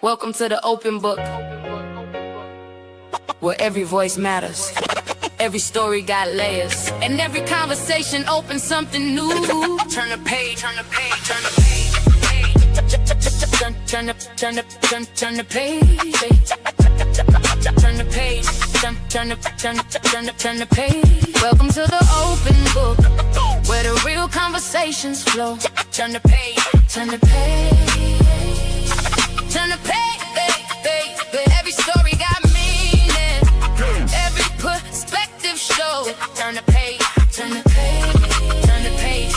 Welcome to the open book, where every voice matters. Every story got layers, and every conversation opens something new. Turn the page, turn the page, turn the page. Turn the page. Turn the page. Turn the page. Welcome to the open book, where the real conversations flow. Turn the page. Turn the page. Turn the page. Every story got meaning. Every perspective shows. Turn the page. Turn the page. Turn the page.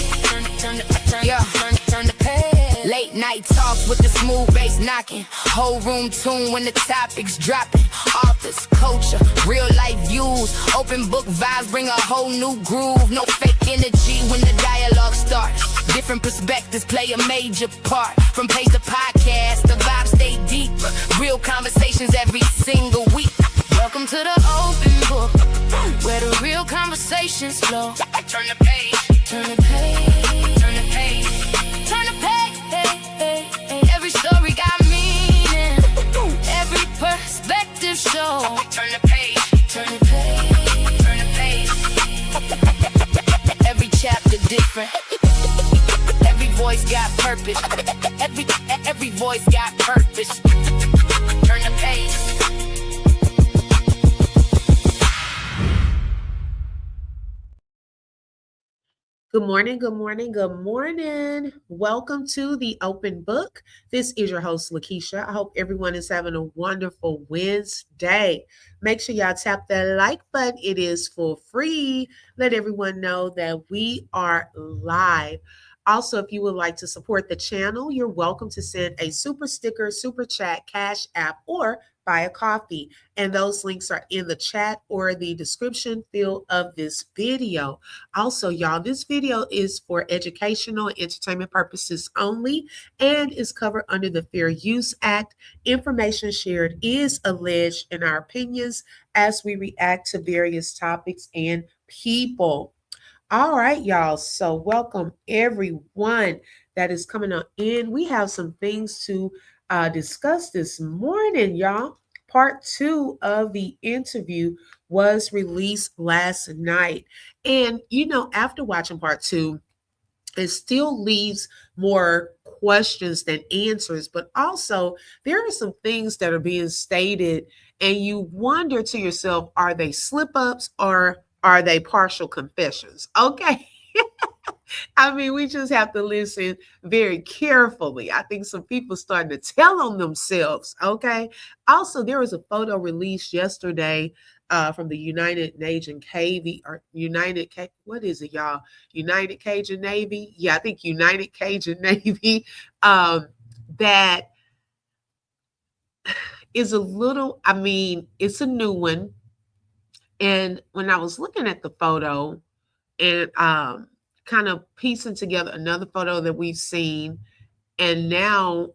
Turn the page. Late night talks with the smooth bass knocking. Whole room tuned when the topics dropping. Authors, culture, real life views. Open book vibes bring a whole new groove. No fake energy when the dialogue starts. Different perspectives play a major part. From page to podcast, the vibes stay deeper. Real conversations every single week. Welcome to the open book, where the real conversations flow. Turn the page, turn the page, turn the page, turn the page. Every story got meaning. Every perspective show. Turn the page, turn the page, turn the page. Every chapter different. Every voice got purpose. Every voice got purpose. Turn the page. Good morning, good morning, good morning. Welcome to the open book. This is your host, Lakeisha. I hope everyone is having a wonderful Wednesday. Make sure y'all tap that like button. It is for free. Let everyone know that we are live. Also, if you would like to support the channel, you're welcome to send a super sticker, super chat, cash app, or buy a coffee. And those links are in the chat or the description field of this video. Also, y'all, this video is for educational and entertainment purposes only and is covered under the Fair Use Act. Information shared is alleged in our opinions as we react to various topics and people. All right, y'all. So welcome everyone that is coming on in. We have some things to discuss this morning, y'all. Part 2 of the interview was released last night. And, after watching part 2, it still leaves more questions than answers, but also there are some things that are being stated, and you wonder to yourself, are they slip-ups or are they partial confessions? Okay. I mean, we just have to listen very carefully. I think some people starting to tell on themselves. Okay. Also, there was a photo released yesterday from the United Nation Navy or what is it, y'all? United Cajun Navy. Yeah, I think United Cajun Navy. That is a little, it's a new one. And when I was looking at the photo and kind of piecing together another photo that we've seen, and now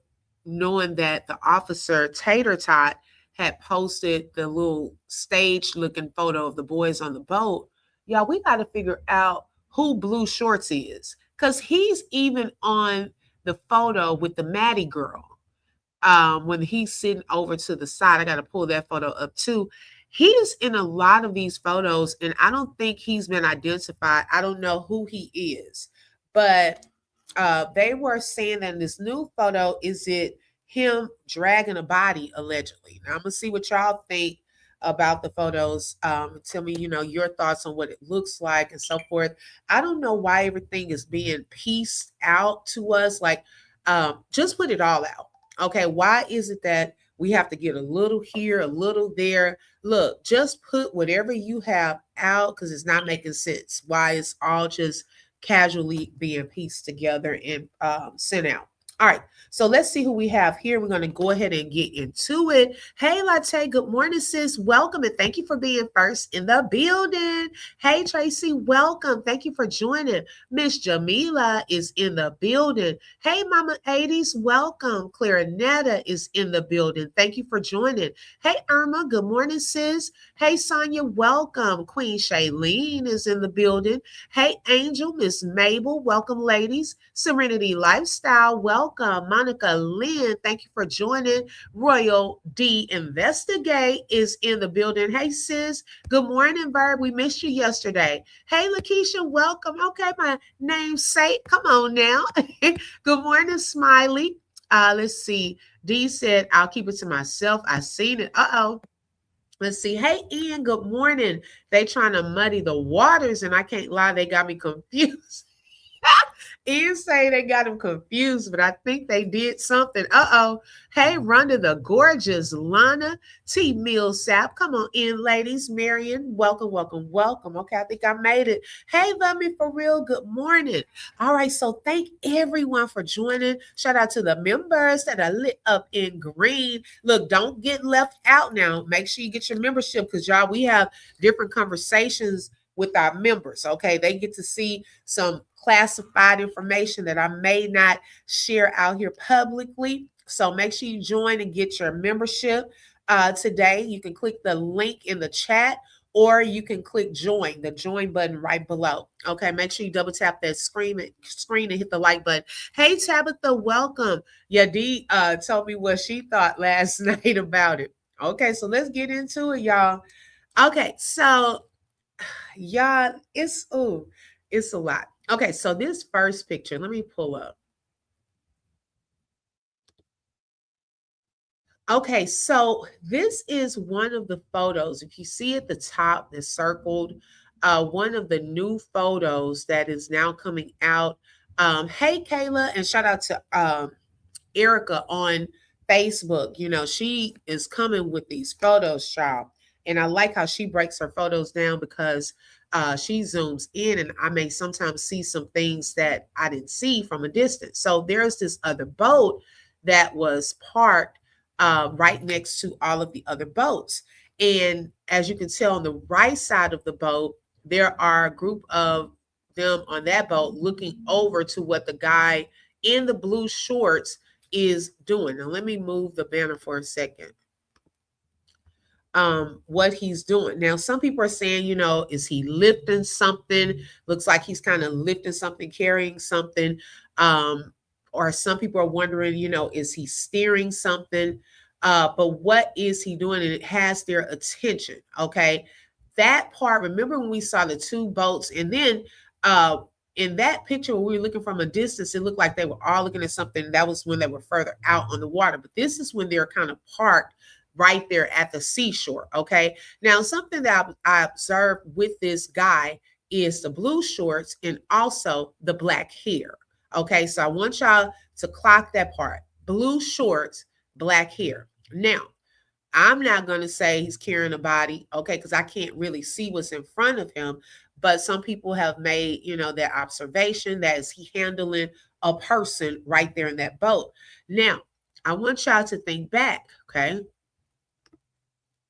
knowing that the officer Tater Tot had posted the little stage looking photo of the boys on the boat, y'all, we got to figure out who Blue Shorts is, because he's even on the photo with the Maddie girl. When he's sitting over to the side, I got to pull that photo up too. He's in a lot of these photos, and I don't think he's been identified. I don't know who he is, but they were saying that in this new photo, is it him dragging a body, allegedly? Now, I'm going to see what y'all think about the photos. Tell me, your thoughts on what it looks like and so forth. I don't know why everything is being pieced out to us. Like, just put it all out. Okay, why is it that we have to get a little here, a little there? Look, just put whatever you have out, because it's not making sense. Why it's all just casually being pieced together and sent out. All right, so let's see who we have here. We're going to go ahead and get into it. Hey, Latte, good morning, sis. Welcome, and thank you for being first in the building. Hey, Tracy, welcome. Thank you for joining. Miss Jamila is in the building. Hey, Mama 80s, welcome. Clarinetta is in the building. Thank you for joining. Hey, Irma, good morning, sis. Hey, Sonia, welcome. Queen Shailene is in the building. Hey, Angel, Miss Mabel, welcome, ladies. Serenity Lifestyle, welcome. welcome. Monica Lynn, thank you for joining. Royal D Investigate is in the building. Hey, sis. Good morning, Verb. We missed you yesterday. Hey, Lakeisha, welcome. Okay, my namesake. Come on now. Good morning, Smiley. Let's see. D said, I'll keep it to myself. I seen it. Uh-oh. Let's see. Hey, Ian, good morning. They trying to muddy the waters, and I can't lie, they got me confused. Ian say they got him confused, but I think they did something. Uh-oh. Hey, Rhonda the gorgeous Lana T. Millsap. Come on in, ladies. Marion, welcome, welcome, welcome. Okay, I think I made it. Hey, love me for real. Good morning. All right, so thank everyone for joining. Shout out to the members that are lit up in green. Look, don't get left out now. Make sure you get your membership because, y'all, we have different conversations with our members. Okay, they get to see some classified information that I may not share out here publicly. So make sure you join and get your membership today. You can click the link in the chat, or you can click join, the join button right below. Okay, make sure you double tap that screen and hit the like button. Hey, Tabitha, welcome. Yeah, Dee told me what she thought last night about it. Okay, so let's get into it, y'all. Okay, so y'all, it's a lot. Okay, so this first picture, let me pull up. Okay, so this is one of the photos. If you see at the top, that's circled, one of the new photos that is now coming out. Hey, Kayla, and shout out to Erica on Facebook. You know, she is coming with these photos, child. And I like how she breaks her photos down because she zooms in, and I may sometimes see some things that I didn't see from a distance. So there's this other boat that was parked right next to all of the other boats. And as you can tell on the right side of the boat, there are a group of them on that boat looking over to what the guy in the blue shorts is doing. Now, let me move the banner for a second. What he's doing. Now, some people are saying, you know, is he lifting something? Looks like he's kind of lifting something, carrying something. Or some people are wondering, you know, is he steering something? But what is he doing? And it has their attention. Okay. That part, remember when we saw the two boats, and then in that picture when we were looking from a distance, it looked like they were all looking at something. That was when they were further out on the water. But this is when they're kind of parked right there at the seashore. Okay. Now, something that I observed with this guy is the blue shorts and also the black hair. Okay. So I want y'all to clock that part. Blue shorts, black hair. Now, I'm not going to say he's carrying a body, okay, because I can't really see what's in front of him. But some people have made, you know, that observation that is he handling a person right there in that boat. Now, I want y'all to think back, okay?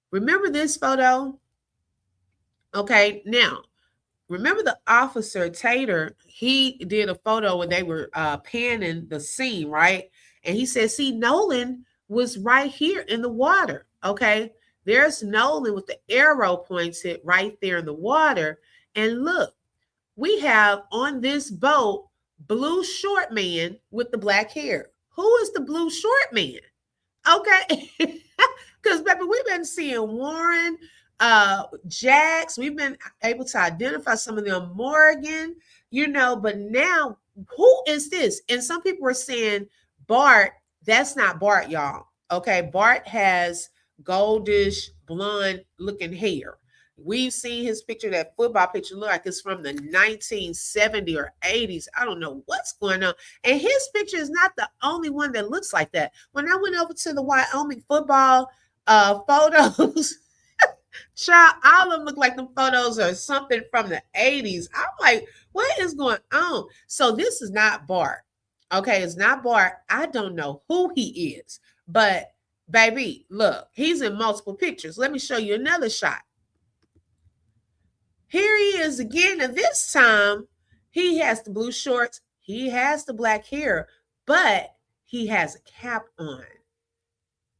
Remember this photo? Okay, now, remember the officer Tater, he did a photo when they were panning the scene, right? And he said, see, Nolan was right here in the water, okay? There's Nolan with the arrow pointed right there in the water. And look, we have on this boat, blue short man with the black hair. Who is the blue short man? Okay. Because, baby, we've been seeing Warren, Jax. We've been able to identify some of them, Morgan, you know, but now who is this? And some people are saying Bart. That's not Bart, y'all. Okay. Bart has goldish, blonde looking hair. We've seen his picture, that football picture, look like it's from the 1970s or 80s. I don't know what's going on. And his picture is not the only one that looks like that. When I went over to the Wyoming football photos, child, all of them look like the photos are something from the 80s. I'm like, what is going on? So this is not Bart. Okay, it's not Bart. I don't know who he is. But, baby, look, he's in multiple pictures. Let me show you another shot. Here he is again, and this time he has the blue shorts, he has the black hair, but he has a cap on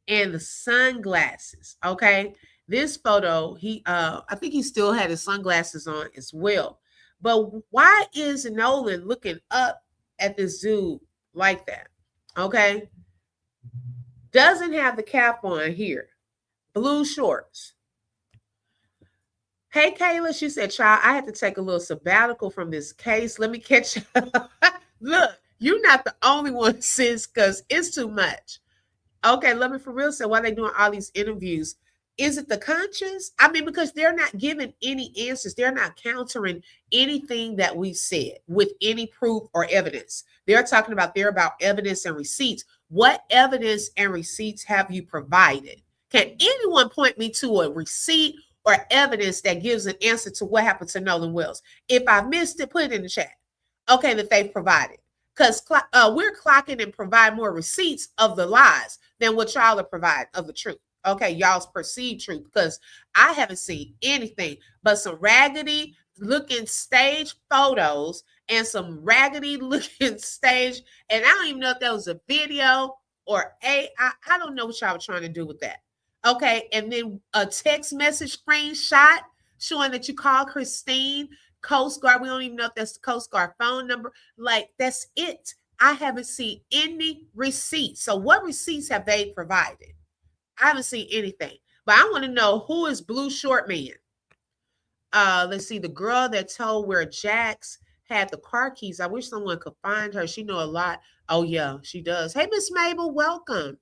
and the sunglasses. Okay, this photo, I think he still had his sunglasses on as well. But why is Nolan looking up at this dude like that? Okay. Doesn't have the cap on here. Blue shorts. Hey, Kayla, she said, child, I had to take a little sabbatical from this case. Let me catch up. Look, you're not the only one, sis, because it's too much. Okay, let me for real say, why they doing all these interviews? Is it the conscience? I mean, because they're not giving any answers. They're not countering anything that we've said with any proof or evidence. They're about evidence and receipts. What evidence and receipts have you provided? Can anyone point me to a receipt or evidence that gives an answer to what happened to Nolan Wells? If I missed it, put it in the chat. Okay, that they've provided. Because we're clocking and provide more receipts of the lies than what y'all are providing of the truth. Okay, y'all's perceived truth, because I haven't seen anything but some raggedy looking stage photos and some raggedy looking stage. And I don't even know if that was a video or AI. I don't know what y'all were trying to do with that. Okay, and then a text message screenshot showing that you called Christine Coast Guard. We don't even know if that's the Coast Guard phone number. Like, that's it. I haven't seen any receipts. So what receipts have they provided? I haven't seen anything. But I want to know, who is Blue Short Man? Let's see. The girl that told where Jax had the car keys. I wish someone could find her. She know a lot. Oh, yeah, she does. Hey, Miss Mabel, welcome.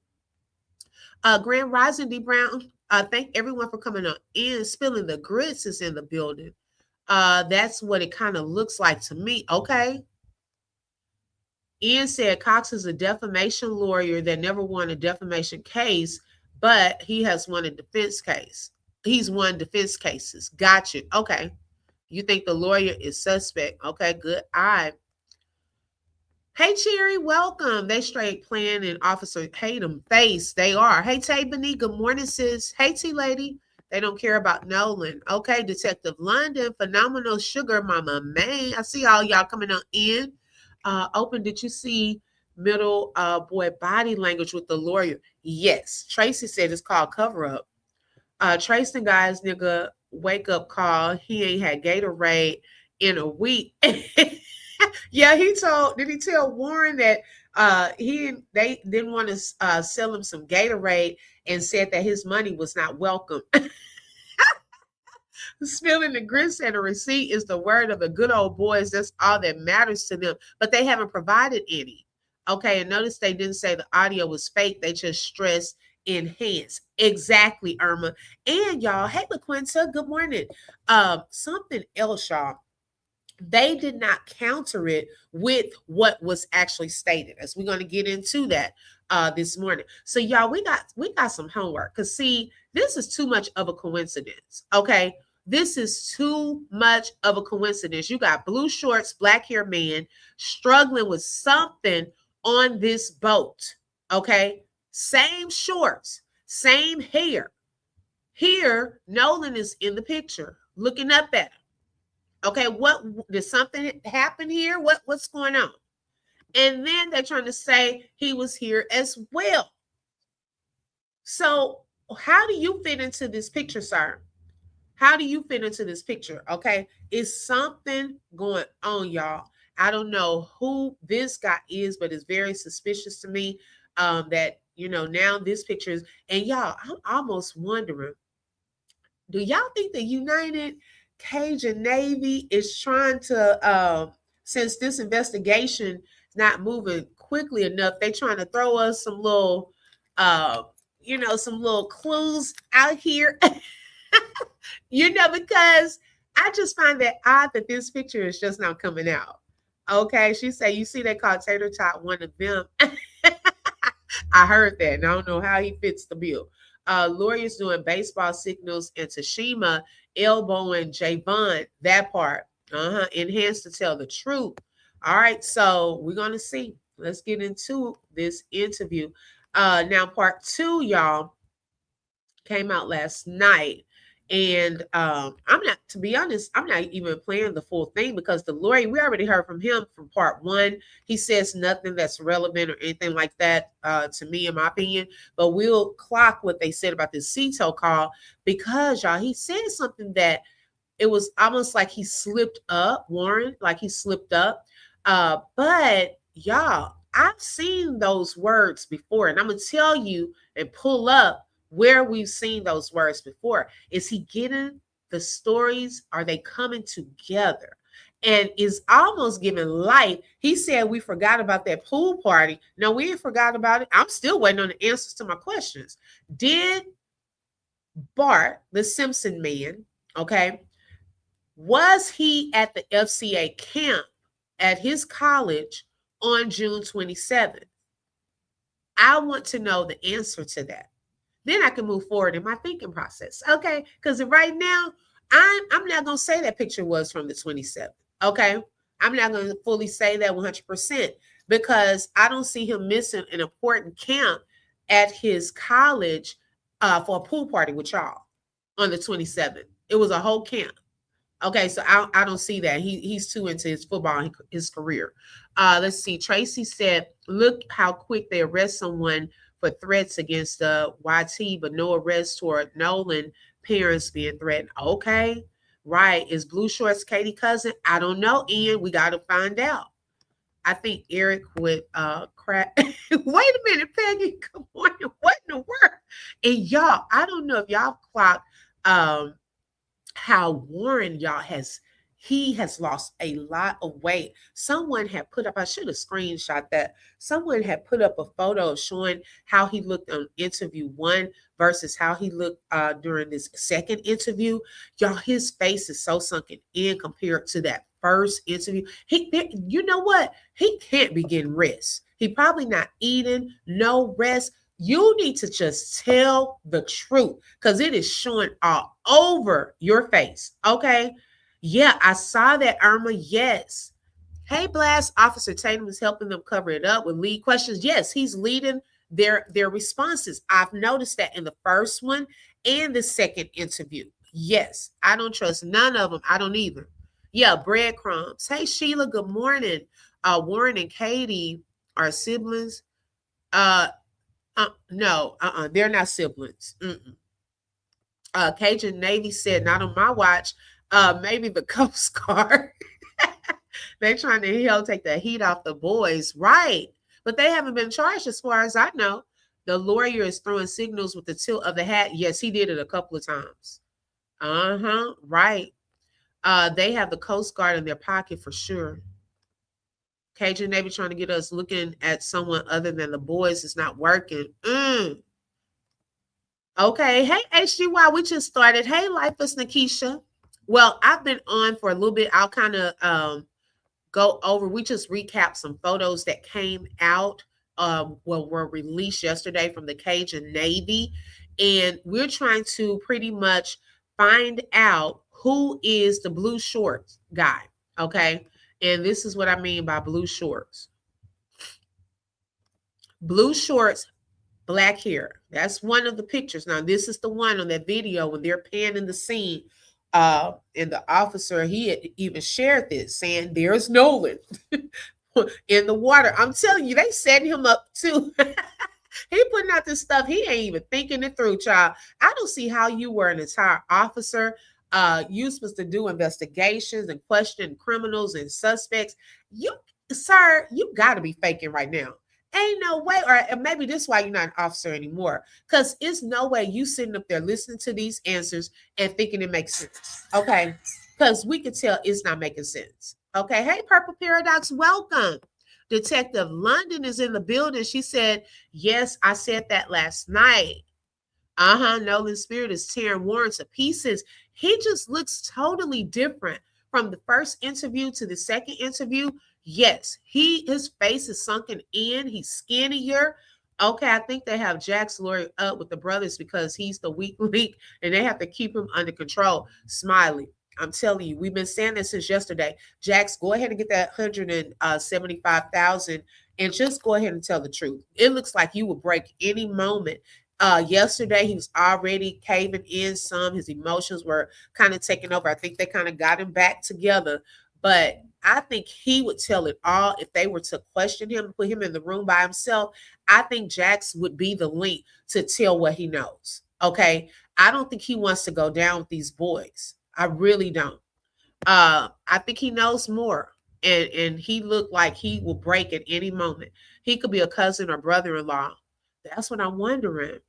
Grand Rising D Brown. Thank everyone for coming on in. Spilling the grits is in the building. That's what it kind of looks like to me. Okay. Ian said Cox is a defamation lawyer that never won a defamation case, but he has won a defense case. He's won defense cases. Gotcha. Okay. You think the lawyer is suspect. Okay, good. All right. Hey, Cherry, welcome. They straight playing in Officer Hatem face. They are. Hey, Tay Beanie, good morning, sis. Hey, T-Lady. They don't care about Nolan. Okay, Detective London, phenomenal sugar mama, man. I see all y'all coming on in. Open, did you see middle boy body language with the lawyer? Yes. Tracy said it's called cover up. Tracy guys, nigga, wake up call. He ain't had Gatorade in a week. Yeah, did he tell Warren that they didn't want to sell him some Gatorade, and said that his money was not welcome. Spilling the grits and a receipt is the word of the good old boys. That's all that matters to them. But they haven't provided any. Okay, and notice they didn't say the audio was fake. They just stressed enhance. Exactly, Irma. And y'all, hey, LaQuinta, good morning. Something else, y'all. They did not counter it with what was actually stated, as we're going to get into that this morning. So y'all, we got some homework, because see, this is too much of a coincidence. Okay, this is too much of a coincidence. You got blue shorts, black hair man struggling with something on this boat. Okay, same shorts, same hair. Here, Nolan is in the picture looking up at him. Okay, what did something happen here? What's going on? And then they're trying to say he was here as well. So how do you fit into this picture, sir? How do you fit into this picture? Okay, is something going on, y'all? I don't know who this guy is, but it's very suspicious to me that, now this picture is, and y'all, I'm almost wondering, do y'all think the United Cajun Navy is trying to, since this investigation is not moving quickly enough, they trying to throw us some little, some little clues out here, because I just find that odd that this picture is just not coming out. Okay, she said, you see, they call Tater Tot one of them. I heard that, and I don't know how he fits the bill. Lawyers doing baseball signals, and Tashima elbowing Javon, that part. Enhanced to tell the truth. All right, so we're going to see. Let's get into this interview. Now, part 2, y'all, came out last night. And to be honest, I'm not even playing the full thing, because the lawyer, we already heard from him from part 1. He says nothing that's relevant or anything like that to me, in my opinion. But we'll clock what they said about this CETO call, because, y'all, he said something that it was almost like he slipped up, Warren, like he slipped up. But, y'all, I've seen those words before, and I'm going to tell you and pull up where we've seen those words before. Is he getting the stories? Are they coming together? And is almost giving life. He said we forgot about that pool party. No, we ain't forgot about it. I'm still waiting on the answers to my questions. Did Bart, the Simpson man, okay, was he at the FCA camp at his college on June 27th? I want to know the answer to that. Then I can move forward in my thinking process. Okay. Because right now, I'm not going to say that picture was from the 27th. Okay. I'm not going to fully say that 100% because I don't see him missing an important camp at his college for a pool party with y'all on the 27th. It was a whole camp. Okay, so I don't see that. He's too into his football and his career. Let's see. Tracy said, look how quick they arrest someone for threats against YT, but no arrest toward Nolan parents being threatened. Okay, right. Is Blue Shorts Katie cousin? I don't know, Ian. We got to find out. I think Eric would crack. Wait a minute, Peggy. Good morning. What in the world? And y'all, I don't know if y'all clocked how Warren y'all he has lost a lot of weight. Someone had put up, I should have screenshot that. Someone had put up a photo showing how he looked on interview 1 versus how he looked during this second interview. Y'all, his face is so sunken in compared to that first interview. You know what? He can't be getting rest. He probably not eating, no rest. You need to just tell the truth because it is showing all over your face. Okay. Yeah, I saw that, Irma. Yes. Hey, Blast. Officer Tatum is helping them cover it up with lead questions. Yes, he's leading their responses. I've noticed that in the first one and the second interview. Yes, I don't trust none of them. I don't either. Yeah, breadcrumbs. Hey, Sheila. Good morning. Warren and Katie are siblings. No, they're not siblings. Cajun Navy said, not on my watch. Maybe the Coast Guard. They're trying to take the heat off the boys, right? But they haven't been charged, as far as I know. The lawyer is throwing signals with the tilt of the hat. Yes, he did it a couple of times. Right. They have the Coast Guard in their pocket for sure. Cajun Navy trying to get us looking at someone other than the boys is not working. Okay. Hey, HGY, we just started. Hey, Lifeless Nikisha. Well, I've been on for a little bit. I'll kind of go over. We just recapped some photos that came out, were released yesterday from the Cajun Navy. And we're trying to pretty much find out who is the blue shorts guy. Okay. And this is what I mean by blue shorts. Blue shorts, black hair. That's one of the pictures. Now, this is the one on that video when they're panning the scene. And the officer, he had even shared this, saying there's Nolan in the water. I'm telling you, they setting him up too. He putting out this stuff. He ain't even thinking it through, child. I don't see how you were an entire officer. You supposed to do investigations and question criminals and suspects. You, sir, you got to be faking right now. Ain't no way, or maybe this is why you're not an officer anymore. Because it's no way you sitting up there listening to these answers and thinking it makes sense. Okay. Because we can tell it's not making sense. Okay. Hey, Purple Paradox, welcome. Detective London is in the building. She said, yes, I said that last night. Nolan's spirit is tearing Warren to pieces. He just looks totally different from the first interview to the second interview. Yes, his face is sunken in. He's skinnier. Okay, I think they have Jack's lawyer up with the brothers because he's the weak link and they have to keep him under control. Smiley, I'm telling you, we've been saying this since yesterday. Jax, go ahead and get that $175,000 and just go ahead and tell the truth. It looks like you will break any moment. Yesterday, he was already caving in some. His emotions were kind of taking over. I think they kind of got him back together. But I think he would tell it all if they were to question him, put him in the room by himself. I think Jax would be the link to tell what he knows. Okay. I don't think he wants to go down with these boys. I really don't. I think he knows more. And he looked like he will break at any moment. He could be a cousin or brother-in-law. That's what I'm wondering.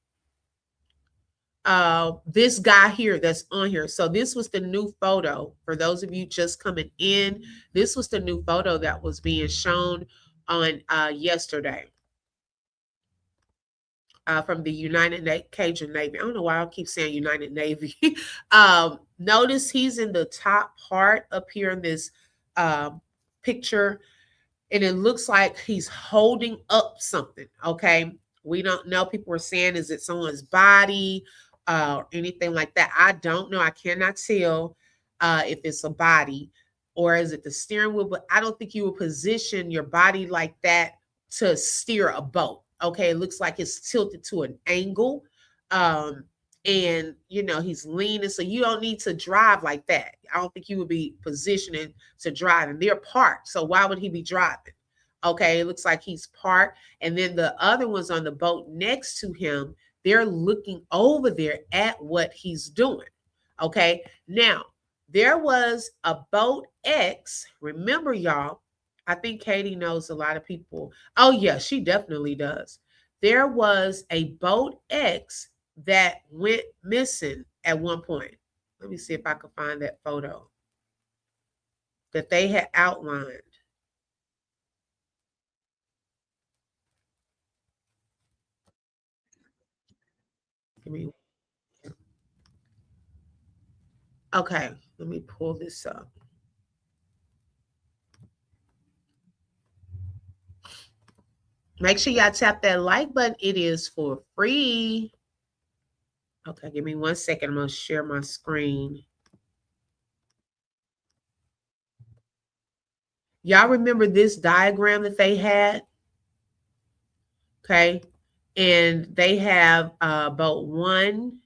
This guy here that's on here. So this was the new photo. For those of you just coming in, this was the new photo that was being shown on yesterday. From the Cajun Navy. I don't know why I keep saying United Navy. Notice he's in the top part up here in this picture, and it looks like he's holding up something. Okay, we don't know. People were saying, is it someone's body or anything like that? I don't know. I cannot tell if it's a body or is it the steering wheel, but I don't think you would position your body like that to steer a boat. Okay, it looks like it's tilted to an angle. And he's leaning, so you don't need to drive like that. I don't think you would be positioning to drive, and they're parked, so why would he be driving? Okay, it looks like he's parked, and then the other ones on the boat next to him, they're looking over there at what he's doing. Okay, now there was a boat X. Remember, y'all, I think Katie knows a lot of people. Oh yeah, she definitely does. There was a boat X that went missing at one point. Let me see if I can find that photo that they had outlined. Okay, let me pull this up. Make sure y'all tap that like button. It is for free. Okay, give me 1 second. I'm going to share my screen. Y'all remember this diagram that they had? Okay, and they have boat 1.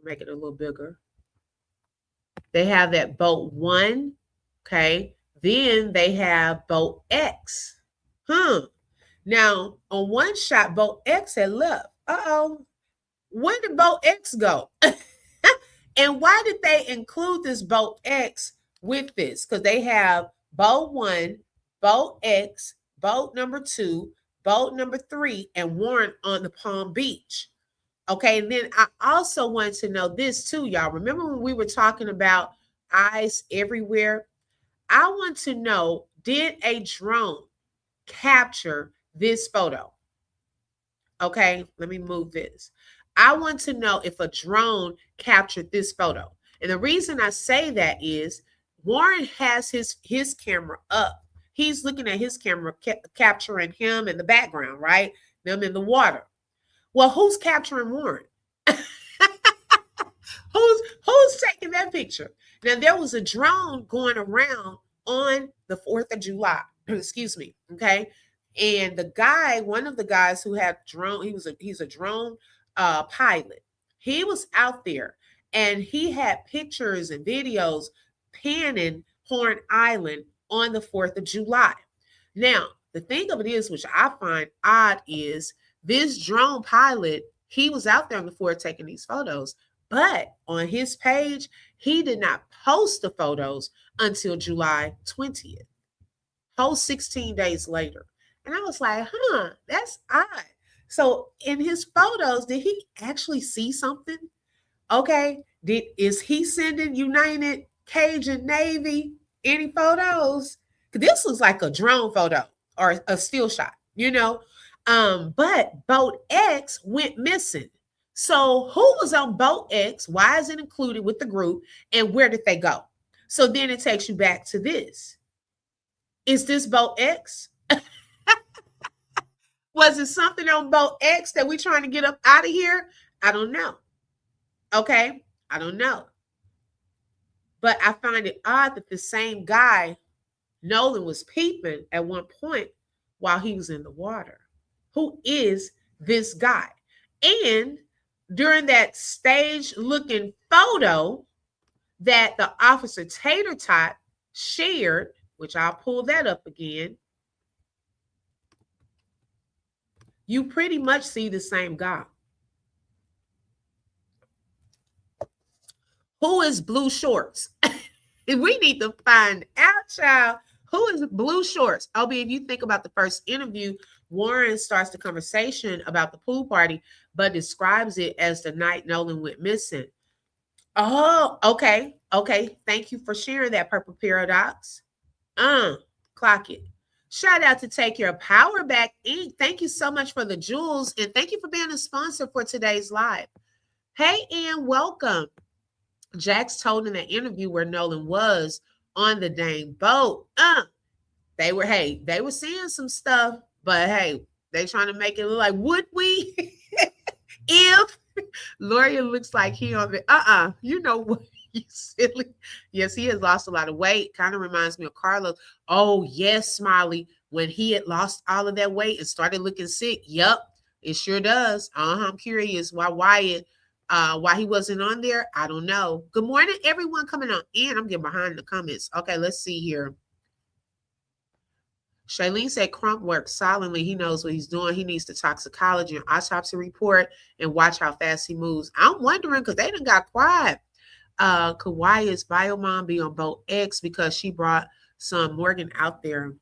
Make it a little bigger. They have that boat 1. Okay, then they have boat X. Now, on one shot, boat X had left. Uh-oh. Where did boat X go? And why did they include this boat X with this? Because they have boat 1, boat X, boat number 2, boat number 3, and Warren on the Palm Beach. Okay, and then I also wanted to know this too, y'all. Remember when we were talking about eyes everywhere? I want to know, did a drone capture this photo? Okay, let me move this. I want to know if a drone captured this photo. And the reason I say that is Warren has his camera up. He's looking at his camera, capturing him in the background, right? Them in the water. Well, who's capturing Warren? Who's taking that picture? Now, there was a drone going around on the 4th of July. Excuse me. Okay. And the guy, one of the guys who had drone, he's a drone pilot. He was out there and he had pictures and videos panning Horn Island on the 4th of July. Now, the thing of it is, which I find odd, is this drone pilot, he was out there on the 4th taking these photos, but on his page, he did not post the photos until July 20th, whole 16 days later. And I was like, that's odd. So in his photos, did he actually see something? Okay, is he sending United Cajun Navy any photos? This looks like a drone photo or a still shot, but boat X went missing. So who was on boat X? Why is it included with the group? And where did they go? So then it takes you back to this. Is this boat X? Was it something on boat X that we're trying to get up out of here? I don't know. Okay, I don't know. But I find it odd that the same guy, Nolan, was peeping at one point while he was in the water. Who is this guy? And during that stage looking photo that the officer Tater Tot shared, which I'll pull that up again, you pretty much see the same guy. Who is Blue Shorts? We need to find out, child. Who is Blue Shorts? Obi, if you think about the first interview Warren starts the conversation about the pool party, but describes it as the night Nolan went missing. Oh, okay. Okay. Thank you for sharing that, Purple Paradox. Clock it. Shout out to Take Your Power Back Inc. Thank you so much for the jewels, and thank you for being a sponsor for today's live. Hey, and welcome. Jax told in that interview where Nolan was on the dang boat. They were saying some stuff, but hey, they trying to make it look like, would we? If Lawyer looks like he on the you know what, you silly. Yes, he has lost a lot of weight. Kind of reminds me of Carlos. Oh, yes, Smiley. When he had lost all of that weight and started looking sick. Yep, it sure does. I'm curious why Wyatt, why he wasn't on there. I don't know. Good morning, everyone coming on in. I'm getting behind the comments. Okay, let's see here. Shailene said Crump works silently. He knows what he's doing. He needs the toxicology and autopsy report and watch how fast he moves. I'm wondering because they done got quiet. Could Wyatt's biomom be on boat X because she brought some Morgan out there?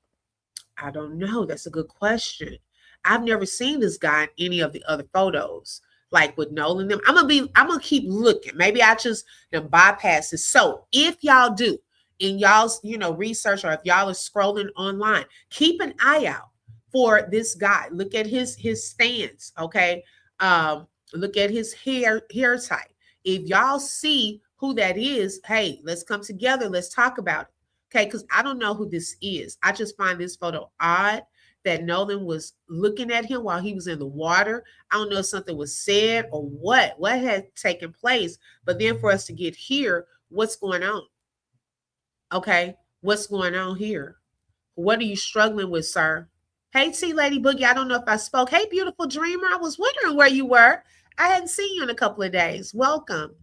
I don't know. That's a good question. I've never seen this guy in any of the other photos, like with Nolan. Them. I'm gonna keep looking. Maybe I just bypass it. So if y'all do, in y'all's research, or if y'all are scrolling online, keep an eye out for this guy. Look at his stance, okay? Look at his hair type. If y'all see who that is, hey, let's come together, let's talk about it, okay? Because I don't know who this is. I just find this photo odd that Nolan was looking at him while he was in the water. I don't know if something was said or what had taken place, but then for us to get here, what's going on? Okay, what's going on here? What are you struggling with, sir? Hey, T Lady Boogie, I don't know if I spoke. Hey, beautiful dreamer, I was wondering where you were. I hadn't seen you in a couple of days. Welcome.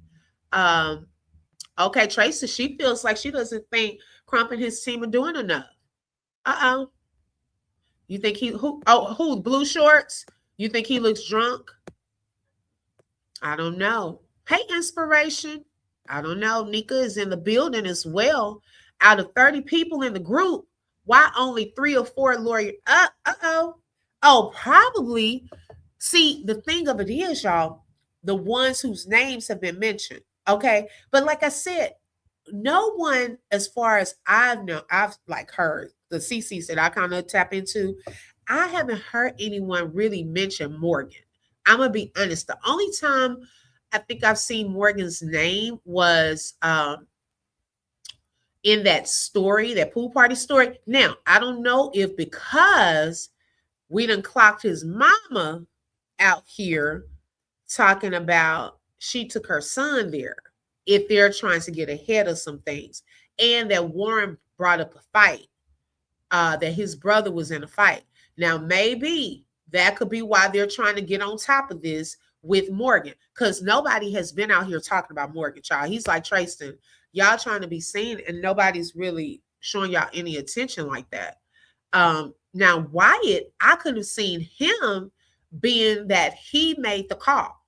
Okay, Tracy, she feels like she doesn't think Crump and his team are doing enough. You think who blue shorts? You think he looks drunk? I don't know. Hey, Inspiration. I don't know. Nika is in the building as well. Out of 30 people in the group, why only 3 or 4 lawyers? Oh, probably. See, the thing of it is, y'all, the ones whose names have been mentioned. Okay. But like I said, no one, as far as I've heard the CCs that I kind of tap into, I haven't heard anyone really mention Morgan. I'm gonna be honest. The only time I think I've seen Morgan's name was in that story, that pool party story. Now, I don't know if because we done clocked his mama out here talking about she took her son there, if they're trying to get ahead of some things, and that Warren brought up a fight, that his brother was in a fight. Now, maybe that could be why they're trying to get on top of this with Morgan, because nobody has been out here talking about Morgan, child. He's like, Trayston, y'all trying to be seen, and nobody's really showing y'all any attention like that. Now, Wyatt, I could have seen him being that he made the call.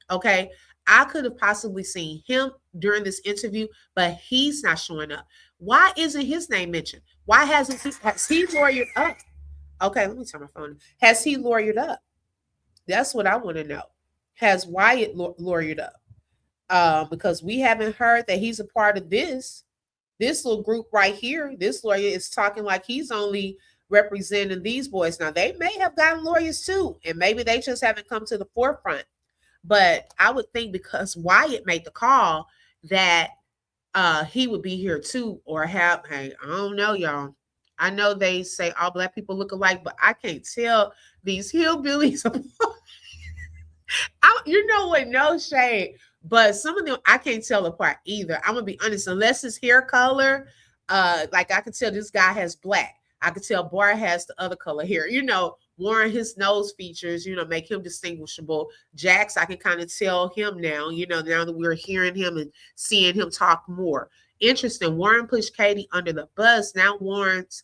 Okay. I could have possibly seen him during this interview, but he's not showing up. Why isn't his name mentioned? Why has he lawyered up? Okay, let me turn my phone. Has he lawyered up? That's what I want to know. Has Wyatt lawyered up? Because we haven't heard that he's a part of this little group right here. This lawyer is talking like he's only representing these boys. Now, they may have gotten lawyers too, and maybe they just haven't come to the forefront. But I would think because Wyatt made the call that he would be here too, or hey, I don't know, y'all. I know they say all Black people look alike, but I can't tell these hillbillies apart. You know what? No shade, but some of them I can't tell apart either. I'm gonna be honest, unless his hair color, like I can tell this guy has black. I could tell Bar has the other color hair. Warren, his nose features, make him distinguishable. Jax, I can kind of tell him now, now that we're hearing him and seeing him talk more. Interesting. Warren pushed Katie under the bus. Now Warren's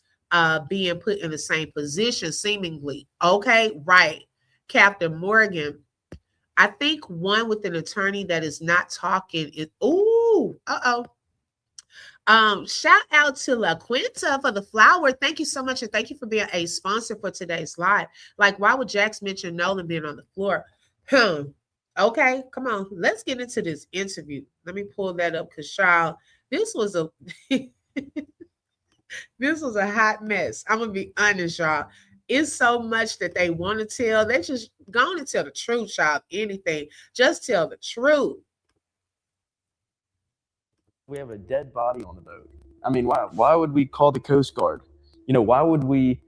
being put in the same position, seemingly. Okay, right. Captain Morgan. I think one with an attorney that is not talking is, Shout out to La Quinta for the flower. Thank you so much, and thank you for being a sponsor for today's live. Like, why would Jax mention Nolan being on the floor? Okay, come on. Let's get into this interview. Let me pull that up because child, this was a this was a hot mess. I'm gonna be honest, y'all. It's so much that they want to tell. They just go on and tell the truth, child. Anything. Just tell the truth. We have a dead body on the boat. I mean, why would we call the Coast Guard? You know, why would we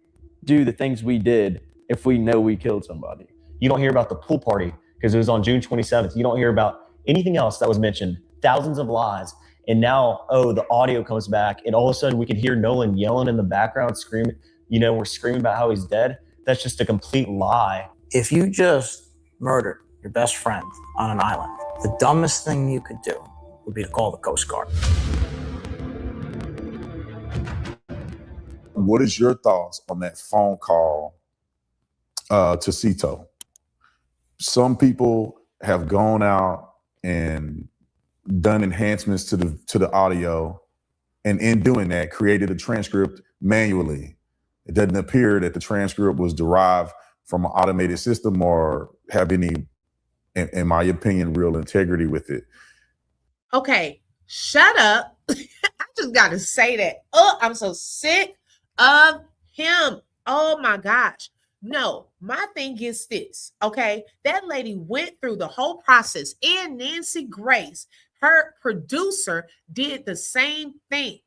do the things we did if we know we killed somebody? You don't hear about the pool party because it was on June 27th. You don't hear about anything else that was mentioned. Thousands of lies. And now, the audio comes back, and all of a sudden we can hear Nolan yelling in the background, screaming. You know, we're screaming about how he's dead. That's just a complete lie. If you just murdered your best friend on an island, the dumbest thing you could do would be to call the Coast Guard. What is your thoughts on that phone call to Cito? Some people have gone out and done enhancements to the audio, and in doing that, created a transcript manually. It doesn't appear that the transcript was derived from an automated system or have any, in my opinion, real integrity with it. Okay, shut up. I just got to say that. Oh, I'm so sick of him. Oh my gosh. No, my thing is this, okay? That lady went through the whole process, and Nancy Grace, her producer, did the same thing.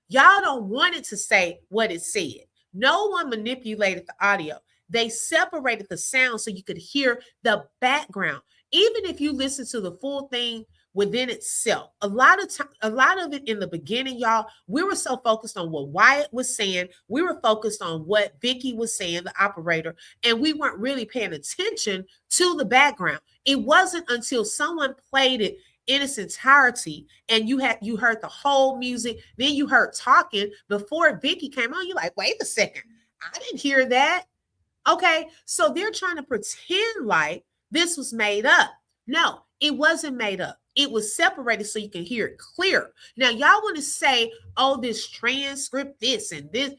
Y'all don't want it to say what it said. No one manipulated the audio. They separated the sound so you could hear the background. Even if you listen to the full thing within itself, a lot of it in the beginning, y'all, we were so focused on what Wyatt was saying. We were focused on what Vicky was saying, the operator, and we weren't really paying attention to the background. It wasn't until someone played it in its entirety and you heard the whole music, then you heard talking before Vicky came on. You're like, wait a second, I didn't hear that. Okay, so they're trying to pretend like this was made up. No, it wasn't made up. It was separated so you can hear it clear. Now, y'all want to say, oh, this transcript, this and this.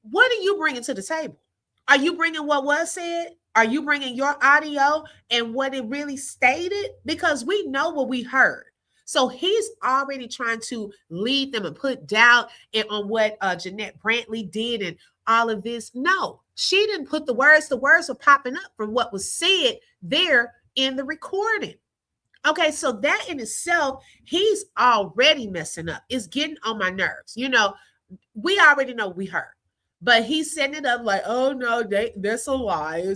What are you bringing to the table? Are you bringing what was said? Are you bringing your audio and what it really stated? Because we know what we heard. So he's already trying to lead them and put doubt on what Jeanette Brantley did and all of this. No, she didn't put the words. The words were popping up from what was said there in the recording. Okay, so that in itself, he's already messing up. It's getting on my nerves. You know, we already know we heard. But he's setting it up like, oh no, that's a lie.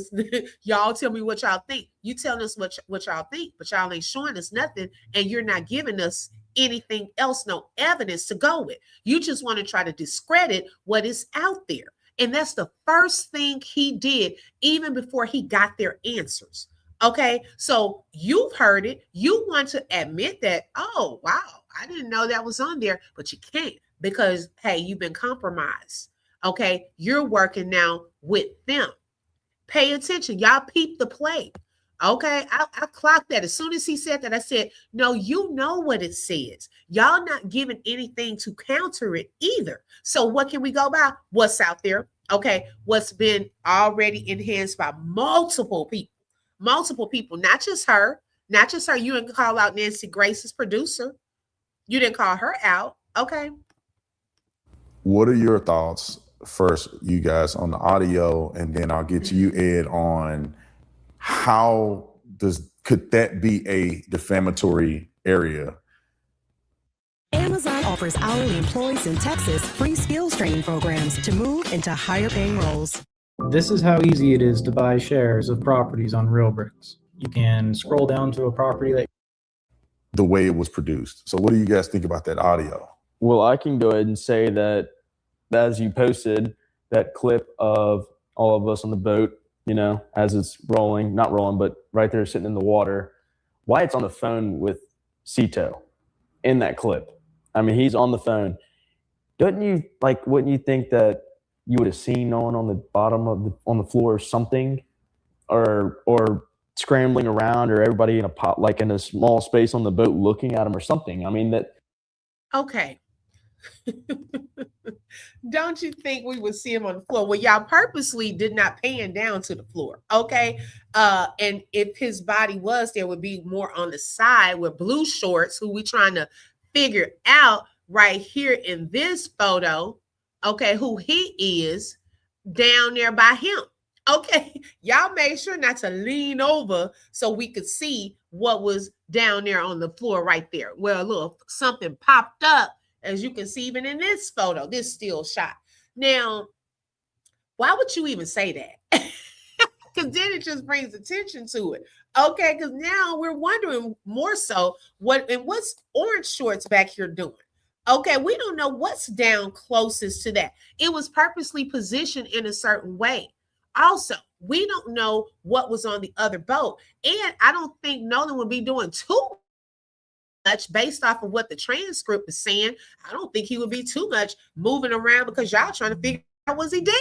Y'all tell me what y'all think. You telling us what y'all think, but y'all ain't showing us nothing, and you're not giving us anything else, no evidence to go with. You just want to try to discredit what is out there. And that's the first thing he did, even before he got their answers. Okay, so you've heard it. You want to admit that, oh, wow, I didn't know that was on there, but you can't because, hey, you've been compromised. Okay, you're working now with them. Pay attention. Y'all peep the play. Okay, I clocked that. As soon as he said that, I said, no, you know what it says. Y'all not giving anything to counter it either. So what can we go by? What's out there? Okay, what's been already enhanced by multiple people. Multiple people, not just her. Not just her. You didn't call out Nancy Grace's producer. You didn't call her out. Okay. What are your thoughts first, you guys, on the audio, and then I'll get to you, Ed, on could that be a defamatory area? Amazon offers hourly employees in Texas free skills training programs to move into higher paying roles. This is how easy it is to buy shares of properties on RealBricks. You can scroll down to a property that The way it was produced. So what do you guys think about that audio? Well, I can go ahead and say that as you posted that clip of all of us on the boat, you know, as it's rolling, not rolling, but right there sitting in the water, Wyatt's on the phone with Cito in that clip. I mean, he's on the phone. Wouldn't you think that you would have seen Nolan on the bottom of on the floor or something, or scrambling around, or everybody in a small space on the boat looking at him or something? I mean, that. Okay. Don't you think we would see him on the floor? Well, y'all purposely did not pan down to the floor, okay? And if his body was there, would be more on the side with blue shorts, who we trying to figure out right here in this photo, okay, who he is down there by him. Okay, y'all made sure not to lean over so we could see what was down there on the floor right there. Well, a little something popped up, as you can see even in this photo, this still shot. Now, why would you even say that? Because then it just brings attention to it. Okay, because now we're wondering more so what's orange shorts back here doing. Okay, we don't know what's down closest to that. It was purposely positioned in a certain way. Also, we don't know what was on the other boat. And I don't think Nolan would be doing too much based off of what the transcript is saying. I don't think he would be too much moving around because y'all trying to figure out, was he dead?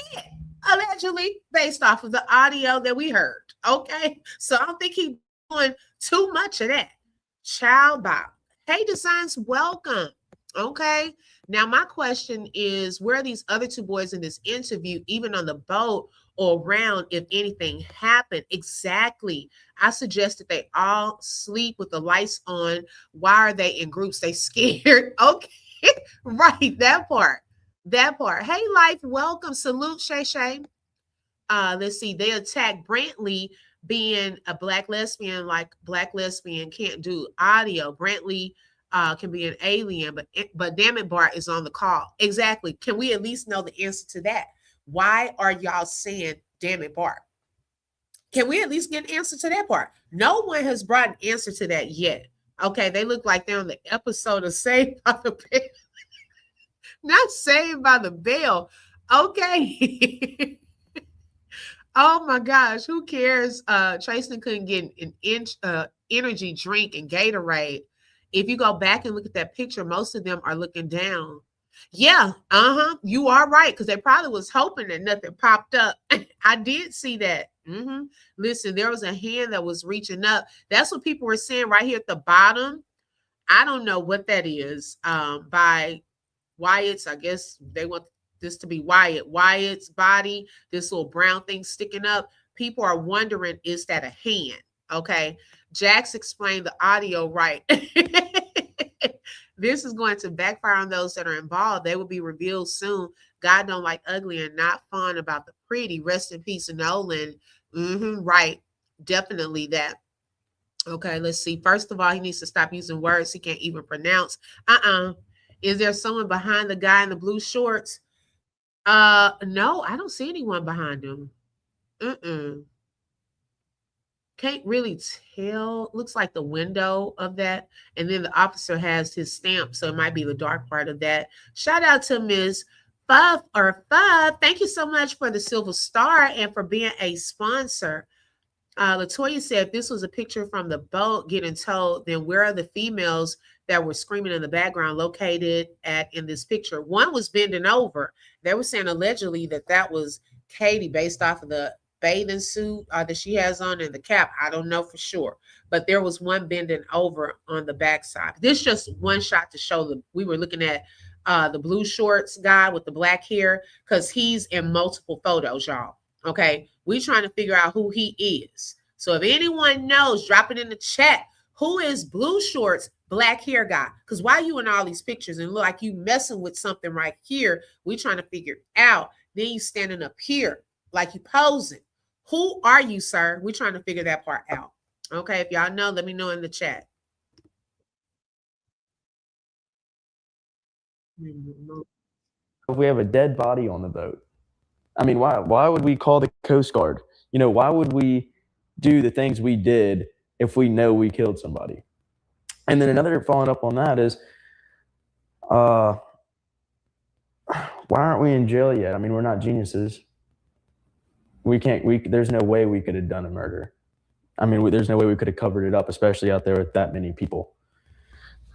Allegedly, based off of the audio that we heard. Okay, so I don't think he's doing too much of that. Child Bob. Hey, Designs, welcome. Okay, now my question is, where are these other two boys in this interview, even on the boat or around, if anything happened? Exactly. I suggested they all sleep with the lights on. Why are they in groups? They scared. Okay, right, that part. Hey, Life, welcome. Salute, Shay Shay. Let's see. They attacked Brantley being a black lesbian, like black lesbian can't do audio. Brantley can be an alien, but damn it, Bart is on the call. Exactly. Can we at least know the answer to that? Why are y'all saying damn it, Bart? Can we at least get an answer to that part? No one has brought an answer to that yet. Okay, they look like they're on the episode of Saved by the Bell. Not Saved by the Bell. Okay. Oh my gosh, who cares? Tracy couldn't get an energy drink and Gatorade. If you go back and look at that picture, most of them are looking down. Yeah, you are right, because they probably was hoping that nothing popped up. I did see that. Listen, there was a hand that was reaching up. That's what people were saying right here at the bottom. I don't know what that is. By Wyatt's, I guess they want this to be Wyatt's body, this little brown thing sticking up. People are wondering, is that a hand? Okay, Jax explained the audio right. This is going to backfire on those that are involved. They will be revealed soon. God don't like ugly and not fun about the pretty. Rest in peace, Nolan. Right, definitely that. Okay, let's see. First of all, he needs to stop using words he can't even pronounce. Is there someone behind the guy in the blue shorts? No, I don't see anyone behind him. Can't really tell. Looks like the window of that. And then the officer has his stamp, so it might be the dark part of that. Shout out to Ms. Fuff. Thank you so much for the silver star and for being a sponsor. Latoya said, if this was a picture from the boat getting towed, then where are the females that were screaming in the background located at in this picture? One was bending over. They were saying allegedly that was Katie based off of the bathing suit that she has on and the cap. I don't know for sure, but there was one bending over on the backside. This just one shot to show we were looking at the blue shorts guy with the black hair, because he's in multiple photos, y'all. Okay, we trying to figure out who he is. So if anyone knows, drop it in the chat. Who is blue shorts, black hair guy? Because why you in all these pictures and look like you messing with something right here? We trying to figure it out. Then you standing up here like you posing. Who are you, sir? We trying to figure that part out. Okay, if y'all know, let me know in the chat. If we have a dead body on the boat, I mean, why would we call the Coast Guard? Why would we do the things we did if we know we killed somebody? And then another following up on that is, why aren't we in jail yet? I mean, we're not geniuses. There's no way we could have done a murder. I mean, there's no way we could have covered it up, especially out there with that many people.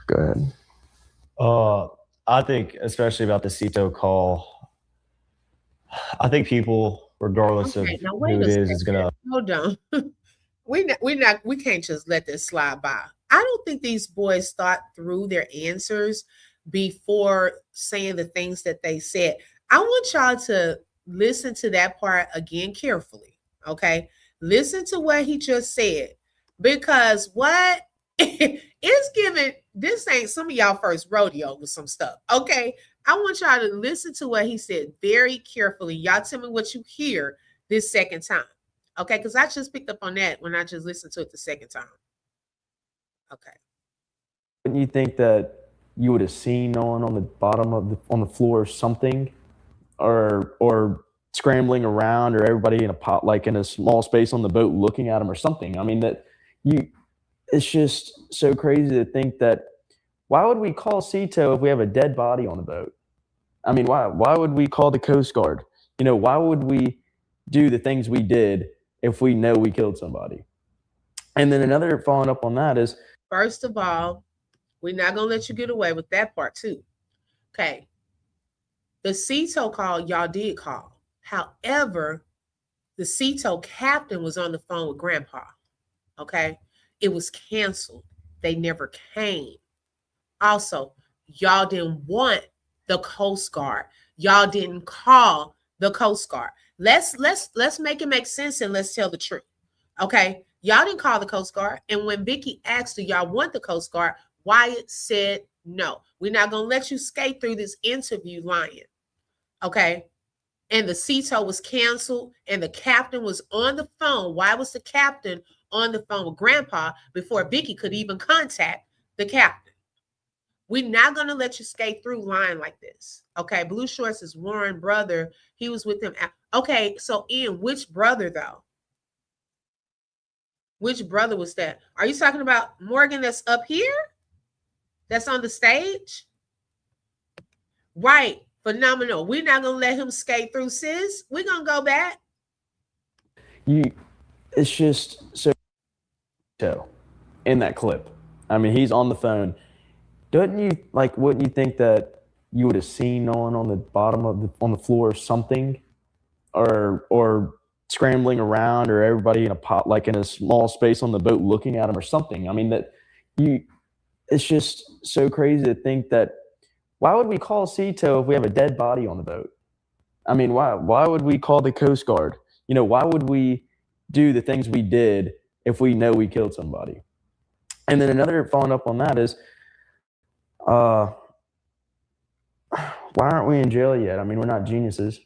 Go ahead. I think, especially about the Cito call, I think people, regardless of who it is gonna. Hold on. We can't just let this slide by. I don't think these boys thought through their answers. before saying the things that they said. I want y'all to listen to that part again carefully. Okay. Listen to what he just said, because what it's giving, this ain't some of y'all first rodeo with some stuff. Okay. I want y'all to listen to what he said very carefully. Y'all tell me what you hear this second time. Okay. Because I just picked up on that when I just listened to it the second time. Okay. Wouldn't you think that you would have seen Nolan on the bottom of on the floor or something, or scrambling around, or everybody in a pot, like in a small space on the boat looking at him or something? I mean, it's just so crazy to think that. Why would we call Cito if we have a dead body on the boat? I mean, why would we call the Coast Guard? Why would we do the things we did if we know we killed somebody? And then another following up on that is, first of all, we're not going to let you get away with that part too. Okay. The Cito call, y'all did call. However, the Cito captain was on the phone with Grandpa. Okay. It was canceled. They never came. Also, y'all didn't want the Coast Guard. Y'all didn't call the Coast Guard. Let's make it make sense, and let's tell the truth. Okay. Y'all didn't call the Coast Guard. And when Vicky asked, do y'all want the Coast Guard, Wyatt said no. We're not going to let you skate through this interview lying. Okay. And the Cito was canceled, and the captain was on the phone. Why was the captain on the phone with Grandpa before Vicky could even contact the captain? We're not going to let you skate through lying like this. Okay. Blue Shorts is Warren's brother. He was with him. Okay. So Ian, which brother though? Which brother was that? Are you talking about Morgan that's up here? That's on the stage? Right. Phenomenal. We're not going to let him skate through, sis. We're going to go back. It's just so in that clip. I mean, he's on the phone. Wouldn't you think that you would have seen Nolan on the bottom of on the floor or something, or scrambling around, or everybody in a pot, like in a small space on the boat looking at him or something? I mean, it's just so crazy to think that. Why would we call Cito if we have a dead body on the boat? I mean, why would we call the Coast Guard? Why would we do the things we did if we know we killed somebody? And then another following up on that is, why aren't we in jail yet? I mean, we're not geniuses.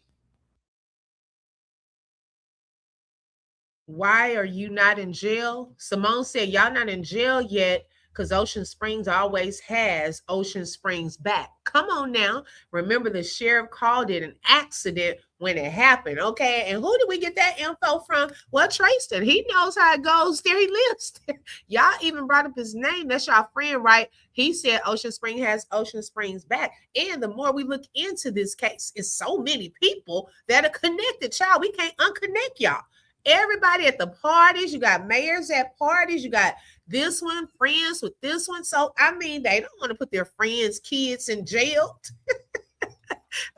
Why are you not in jail? Simone said, y'all not in jail yet because Ocean Springs always has Ocean Springs back. Come on now. Remember, the sheriff called it an accident when it happened. Okay. And who did we get that info from? Well, Trayston. He knows how it goes there. He lives there. Y'all even brought up his name. That's y'all friend, right? He said Ocean Springs has Ocean Springs back. And the more we look into this case, it's so many people that are connected. Child, we can't unconnect y'all. Everybody at the parties, you got mayors at parties, you got this one, friends with this one. So, I mean, they don't want to put their friends' kids in jail.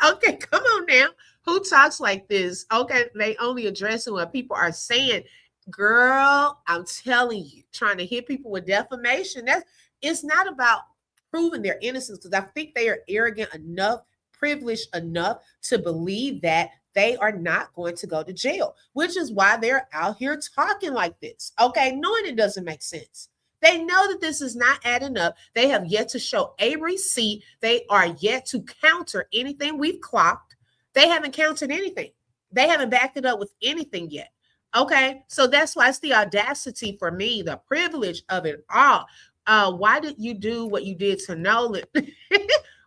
Okay, come on now. Who talks like this? Okay, they only addressing what people are saying. Girl, I'm telling you, trying to hit people with defamation, it's not about proving their innocence, because I think they are arrogant enough, privileged enough to believe that they are not going to go to jail, which is why they're out here talking like this. Okay, knowing it doesn't make sense. They know that this is not adding up. They have yet to show a receipt. They are yet to counter anything we've clocked. They haven't countered anything. They haven't backed it up with anything yet. Okay, so that's why it's the audacity for me, the privilege of it all. Why did you do what you did to Nolan?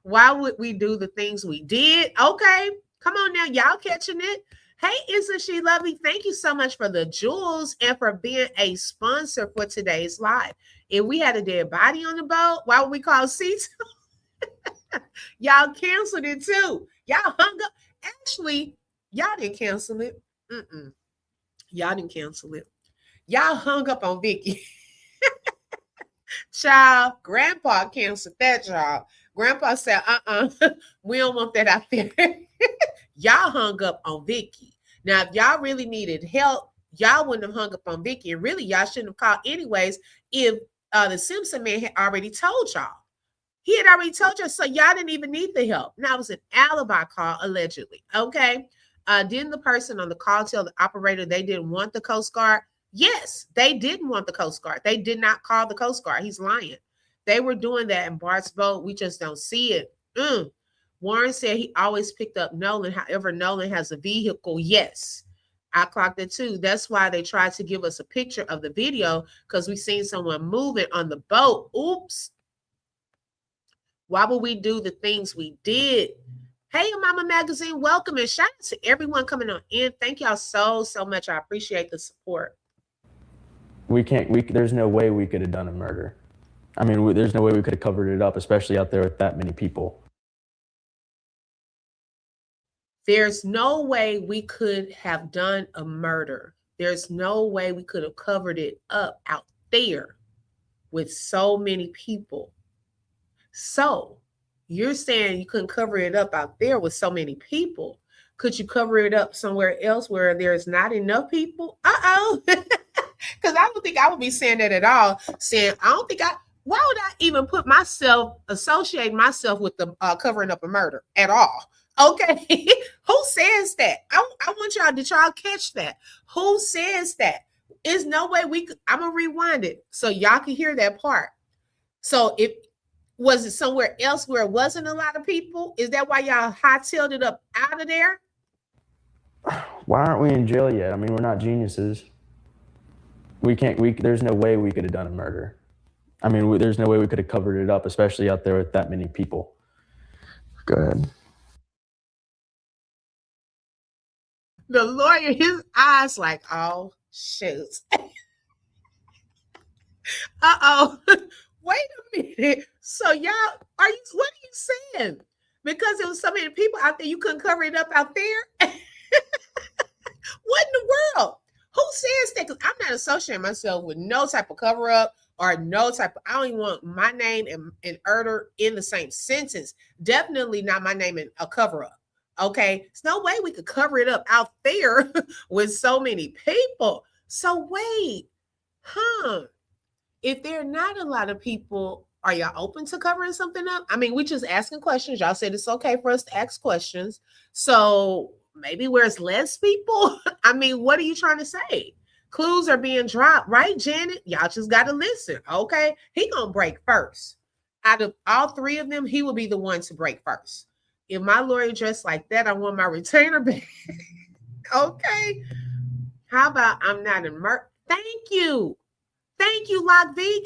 Why would we do the things we did? Okay. Come on now, y'all catching it? Hey, Isn't She Lovely? Thank you so much for the jewels and for being a sponsor for today's live. If we had a dead body on the boat, why would we call Cito? Y'all canceled it too. Y'all hung up. Actually, y'all didn't cancel it. Y'all didn't cancel it. Y'all hung up on Vicky. Child, Grandpa canceled that, y'all. Grandpa said, we don't want that out there. Y'all hung up on Vicky. Now, if y'all really needed help, y'all wouldn't have hung up on Vicky. And really, y'all shouldn't have called anyways if the Simpson man had already told y'all. He had already told you, so y'all didn't even need the help. Now it was an alibi call, allegedly. Okay. Didn't the person on the call tell the operator they didn't want the Coast Guard? Yes, they didn't want the Coast Guard. They did not call the Coast Guard. He's lying. They were doing that in Bart's boat. We just don't see it. Warren said he always picked up Nolan. However, Nolan has a vehicle. Yes, I clocked it too. That's why they tried to give us a picture of the video, because we seen someone moving on the boat. Oops. Why would we do the things we did? Hey, Mama Magazine, welcome, and shout out to everyone coming on in. Thank y'all so much. I appreciate the support. There's no way we could have done a murder. I mean, there's no way we could have covered it up, especially out there with that many people. There's no way we could have done a murder. There's no way we could have covered it up out there with so many people. So you're saying you couldn't cover it up out there with so many people. Could you cover it up somewhere else where there's not enough people? Because I don't think I would be saying that at all. Why would I even associate myself with the covering up a murder at all? Okay. Who says that? I want y'all, did y'all catch that? Who says that? There's no way I'm going to rewind it so y'all can hear that part. So was it somewhere else where it wasn't a lot of people? Is that why y'all hightailed it up out of there? Why aren't we in jail yet? I mean, we're not geniuses. There's no way we could have done a murder. I mean, there's no way we could have covered it up, especially out there with that many people. Go ahead. The lawyer, his eyes like, oh, shoot. Uh-oh. Wait a minute. So y'all, what are you saying? Because there was so many people out there, you couldn't cover it up out there? What in the world? Who says that? Because I'm not associating myself with no type of cover up or no type of, I don't even want my name and Erder in the same sentence. Definitely not my name in a cover up. Okay. There's no way we could cover it up out there with so many people. So wait, if there are not a lot of people, are y'all open to covering something up? I mean, we just asking questions. Y'all said it's okay for us to ask questions. So maybe where it's less people. I mean, what are you trying to say? Clues are being dropped, right, Janet? Y'all just got to listen, okay? He gonna break first. Out of all three of them, he will be the one to break first. If my lawyer dressed like that, I want my retainer back. Okay. How about I'm not in murder? Thank you. Thank you, Lock Vegan.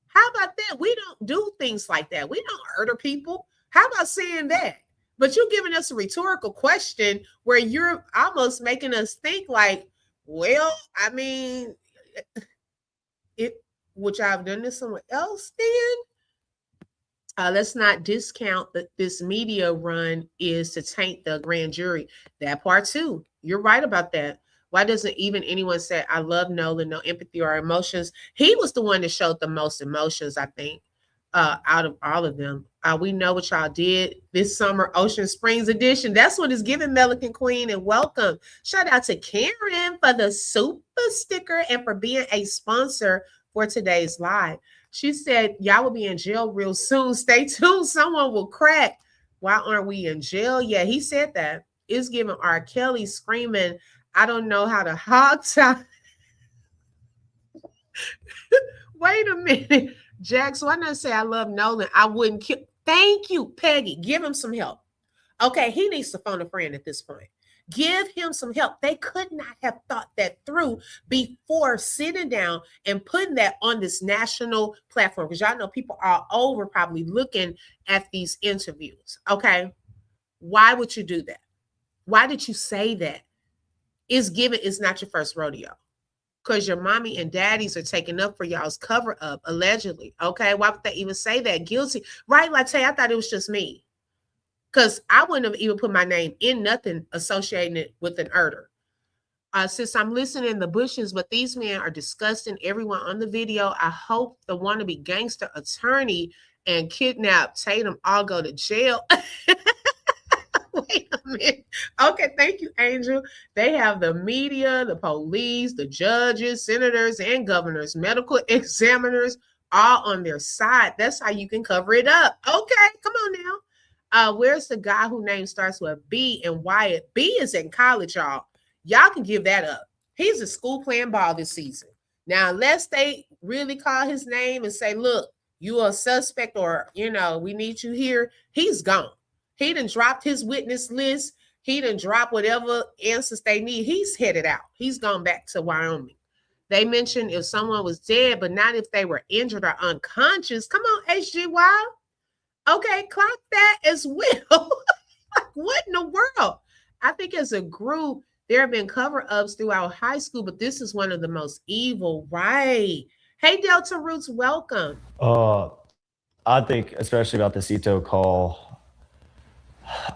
How about that? We don't do things like that. We don't murder people. How about saying that? But you're giving us a rhetorical question where you're almost making us think like, well, I mean, would y'all have done this somewhere else then? Let's not discount that this media run is to taint the grand jury. That part too. You're right about that. Why doesn't even anyone say, I love Nolan, no empathy or emotions? He was the one that showed the most emotions, I think, out of all of them. We know what y'all did this summer, Ocean Springs edition. That's what is giving, Melican Queen, and welcome. Shout out to Karen for the super sticker and for being a sponsor for today's live. She said, y'all will be in jail real soon. Stay tuned. Someone will crack. Why aren't we in jail? Yeah, he said that. It's giving R. Kelly screaming, I don't know how to hog tie. Wait a minute. Jack, so I not say I love Nolan. I wouldn't kill. Thank you, Peggy. Give him some help. Okay, he needs to phone a friend at this point. Give him some help. They could not have thought that through before sitting down and putting that on this national platform. Because y'all know people are all over probably looking at these interviews. Okay. Why would you do that? Why did you say that? It's not your first rodeo. Because your mommy and daddies are taking up for y'all's cover up, allegedly. Okay. Why would they even say that? Guilty. Right, Latte? I thought it was just me. Because I wouldn't have even put my name in nothing associating it with an Erder. Since I'm listening in the bushes, but these men are disgusting. Everyone on the video, I hope the wannabe gangster attorney and kidnap Tatum all go to jail. Wait a minute. Okay, thank you, Angel. They have the media, the police, the judges, senators, and governors, medical examiners, all on their side. That's how you can cover it up. Okay, come on now. Where's the guy whose name starts with B and Wyatt? B is in college, y'all. Y'all can give that up. He's in school playing ball this season. Now, unless they really call his name and say, look, you are a suspect, or, we need you here, he's gone. He done dropped his witness list. He done dropped whatever answers they need. He's headed out. He's gone back to Wyoming. They mentioned if someone was dead, but not if they were injured or unconscious. Come on, HG Wild. Okay, clock that as well. What in the world? I think as a group, there have been cover-ups throughout high school, but this is one of the most evil, right? Hey, Delta Roots, welcome. I think, especially about the Cito call,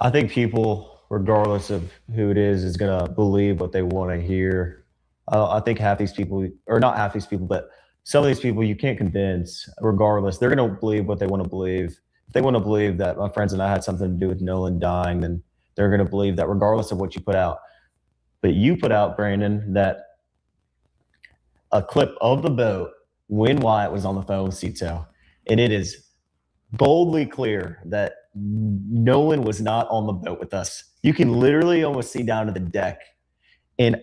I think people, regardless of who it is going to believe what they want to hear. I think half these people, or not half these people, but some of these people you can't convince, regardless. They're going to believe what they want to believe. If they want to believe that my friends and I had something to do with Nolan dying, then they're going to believe that regardless of what you put out. But you put out, Brandon, that a clip of the boat when Wyatt was on the phone with Cito, and it is boldly clear that Nolan was not on the boat with us. You can literally almost see down to the deck. And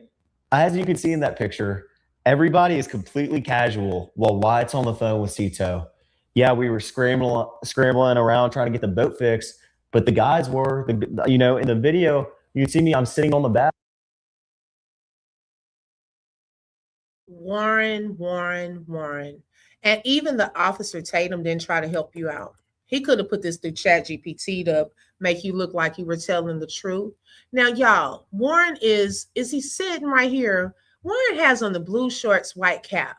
as you can see in that picture, everybody is completely casual while Wyatt's on the phone with Cito. Yeah, we were scrambling around trying to get the boat fixed, but the guys were, in the video, you can see me, I'm sitting on the back. Warren. And even the officer Tatum didn't try to help you out. He could have put this through ChatGPT to make you look like you were telling the truth. Now, y'all, Warren is he sitting right here? Warren has on the blue shorts, white cap.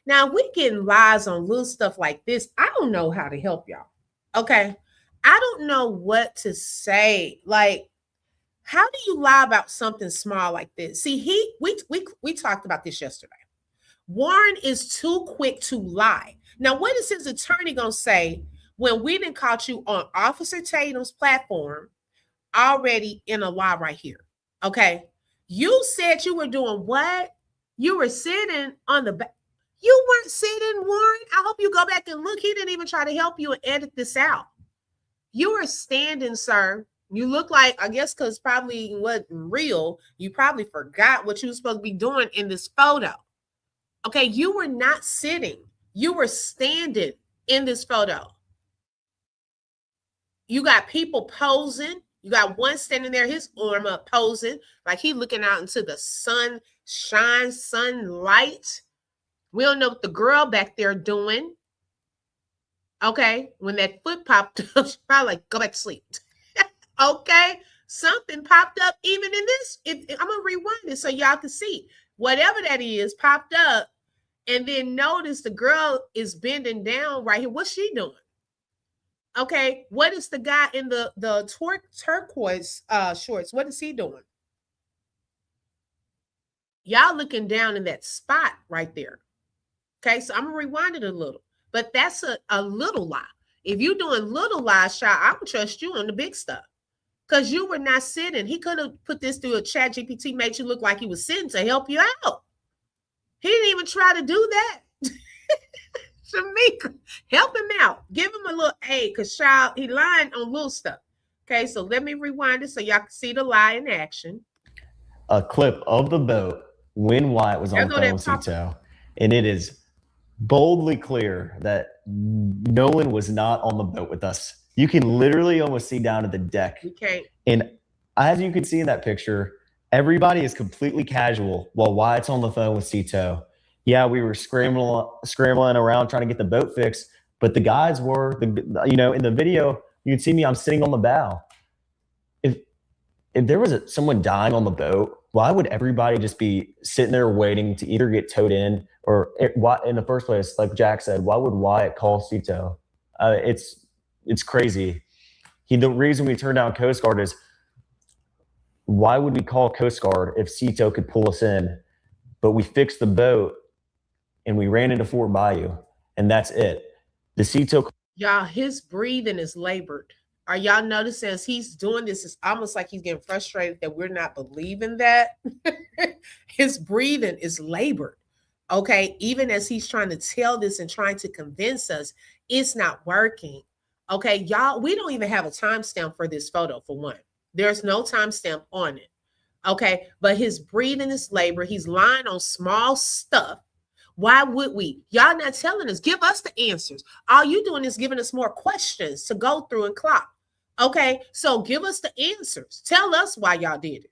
Now, we getting lies on little stuff like this. I don't know how to help y'all. Okay. I don't know what to say. Like, how do you lie about something small like this? See, we talked about this yesterday. Warren is too quick to lie. Now, what is his attorney going to say when we didn't caught you on Officer Tatum's platform already in a lie right here? Okay. You said you were doing what? You were sitting on the back. You weren't sitting, Warren. I hope you go back and look. He didn't even try to help you and edit this out. You were standing, sir. You look like, I guess, because probably wasn't real. You probably forgot what you were supposed to be doing in this photo. Okay, you were not sitting. You were standing in this photo. You got people posing. You got one standing there, his arm up, posing, like he looking out into the sunlight. We don't know what the girl back there doing. Okay, when that foot popped up, she's probably like, go back to sleep. Okay, something popped up even in this. I'm going to rewind it so y'all can see. Whatever that is popped up, and then notice the girl is bending down right here. What's she doing? Okay, what is the guy in the turquoise shorts? What is he doing? Y'all looking down in that spot right there. Okay, so I'm going to rewind it a little. But that's a little lie. If you're doing little lies, Shy, I would trust you on the big stuff. Because you were not sitting. He could have put this through a ChatGPT, made you look like he was sitting to help you out. He didn't even try to do that. Shamika, help him out. Give him a little aid because Shy, he lying on little stuff. Okay, so let me rewind it so y'all can see the lie in action. A clip of the boat when Wyatt was on the phone with Cito, and it is boldly clear that Nolan was not on the boat with us. You can literally almost see down to the deck. You can't. And as you can see in that picture, everybody is completely casual while Wyatt's on the phone with Cito. Yeah, we were scrambling around trying to get the boat fixed, but the guys were, in the video, you can see me, I'm sitting on the bow. If there was someone dying on the boat, why would everybody just be sitting there waiting to either get towed in or in the first place, like Jack said, why would Wyatt call Cito? It's crazy. The reason we turned down Coast Guard is, why would we call Coast Guard if Cito could pull us in? But we fixed the boat and we ran into Fort Bayou, and that's it. The Cito. Y'all, his breathing is labored. Are y'all noticing as he's doing this, it's almost like he's getting frustrated that we're not believing that. His breathing is labored. Okay, even as he's trying to tell this and trying to convince us, it's not working. Okay, y'all, we don't even have a timestamp for this photo, for one. There's no timestamp on it. Okay, but his breathing is labor. He's lying on small stuff. Why would we? Y'all not telling us. Give us the answers. All you doing is giving us more questions to go through and clock. Okay, so give us the answers. Tell us why y'all did it.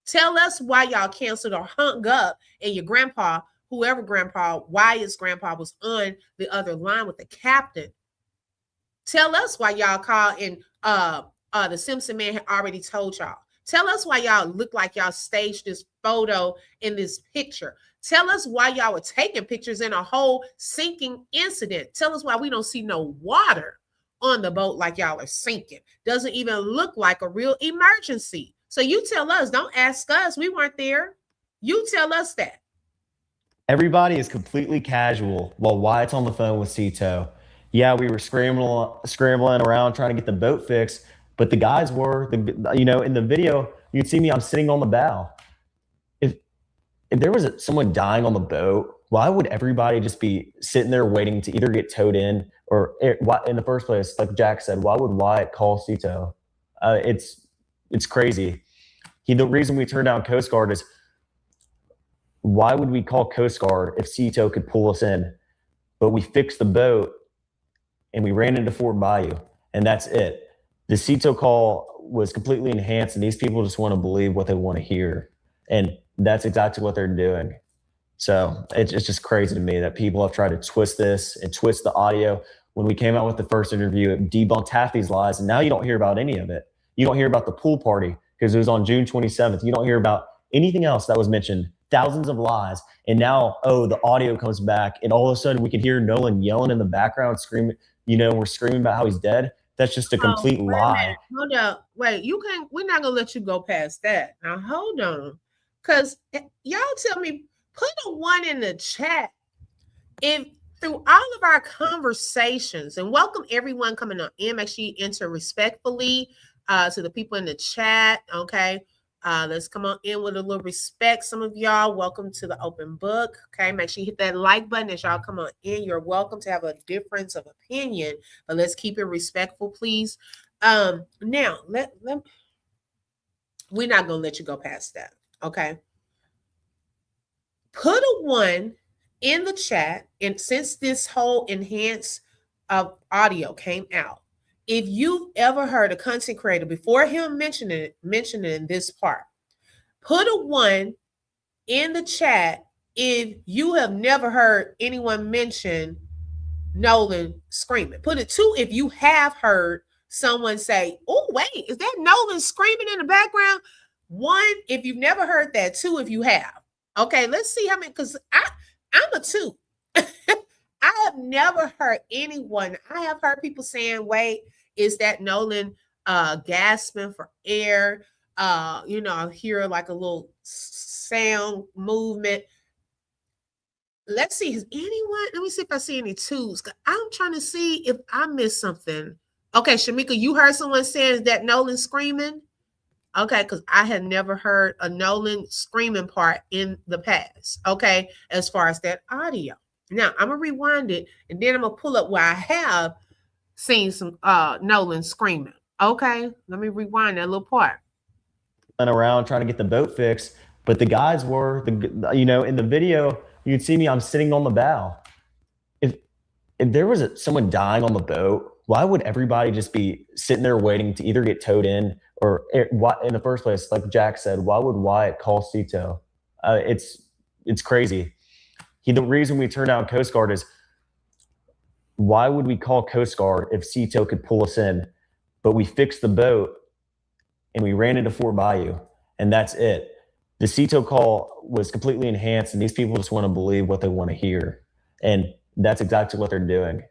Tell us why y'all canceled or hung up, and your grandpa, whoever grandpa, Wyatt's grandpa, was on the other line with the captain. Tell us why y'all called and the Simpson man had already told y'all. Tell us why y'all look like y'all staged this photo in this picture. Tell us why y'all were taking pictures in a whole sinking incident. Tell us why we don't see no water on the boat like y'all are sinking. Doesn't even look like a real emergency. So you tell us, don't ask us. We weren't there. You tell us that. Everybody is completely casual while Wyatt's on the phone with Cito. Yeah, we were scrambling around trying to get the boat fixed, but the guys were, in the video, you'd see me, I'm sitting on the bow. If there was someone dying on the boat, why would everybody just be sitting there waiting to either get towed in or in the first place, like Jack said, why would Wyatt call Cito? It's crazy. The reason we turned down Coast Guard is, why would we call Coast Guard if Cito could pull us in? But we fixed the boat and we ran into Fort Bayou, and that's it. The Cito call was completely enhanced, and these people just want to believe what they want to hear. And that's exactly what they're doing. So it's just crazy to me that people have tried to twist this and twist the audio. When we came out with the first interview, it debunked half these lies, and now you don't hear about any of it. You don't hear about the pool party because it was on June 27th. You don't hear about anything else that was mentioned. Thousands of lies. And now, the audio comes back, and all of a sudden we can hear Nolan yelling in the background, screaming, we're screaming about how he's dead. That's just a complete lie. Hold up. Wait, we're not gonna let you go past that. Now hold on. Cause y'all tell me, put a 1 in the chat if through all of our conversations, and welcome everyone coming on in. Make sure you enter respectfully to the people in the chat. Okay. Let's come on in with a little respect. Some of y'all, welcome to the open book. Okay, make sure you hit that like button as y'all come on in. You're welcome to have a difference of opinion, but let's keep it respectful, please. Now, we're not gonna let you go past that. Okay, put a 1 in the chat, and since this whole enhanced audio came out, if you've ever heard a content creator before him mentioning this part, put a 1 in the chat if you have never heard anyone mention Nolan screaming. Put a 2 if you have heard someone say, oh, wait, is that Nolan screaming in the background? 1 if you've never heard that, 2 if you have. Okay, let's see how many, because I'm a 2. I have never heard anyone. I have heard people saying, wait, is that Nolan gasping for air? I hear like a little sound movement. Let's see. Has anyone? Let me see if I see any 2s. I'm trying to see if I missed something. Okay, Shamika, you heard someone saying, is that Nolan screaming? Okay, because I had never heard a Nolan screaming part in the past. Okay, as far as that audio. Now, I'm going to rewind it, and then I'm going to pull up where I have seen some Nolan screaming. Okay, let me rewind that little part. Around trying to get the boat fixed, but the guys were, in the video, you'd see me, I'm sitting on the bow. If there was someone dying on the boat, why would everybody just be sitting there waiting to either get towed in or, in the first place, like Jack said, why would Wyatt call Cito? It's crazy. The reason we turned down Coast Guard is, why would we call Coast Guard if Cito could pull us in? But we fixed the boat and we ran into Fort Bayou, and that's it. The Cito call was completely enhanced, and these people just want to believe what they want to hear. And that's exactly what they're doing.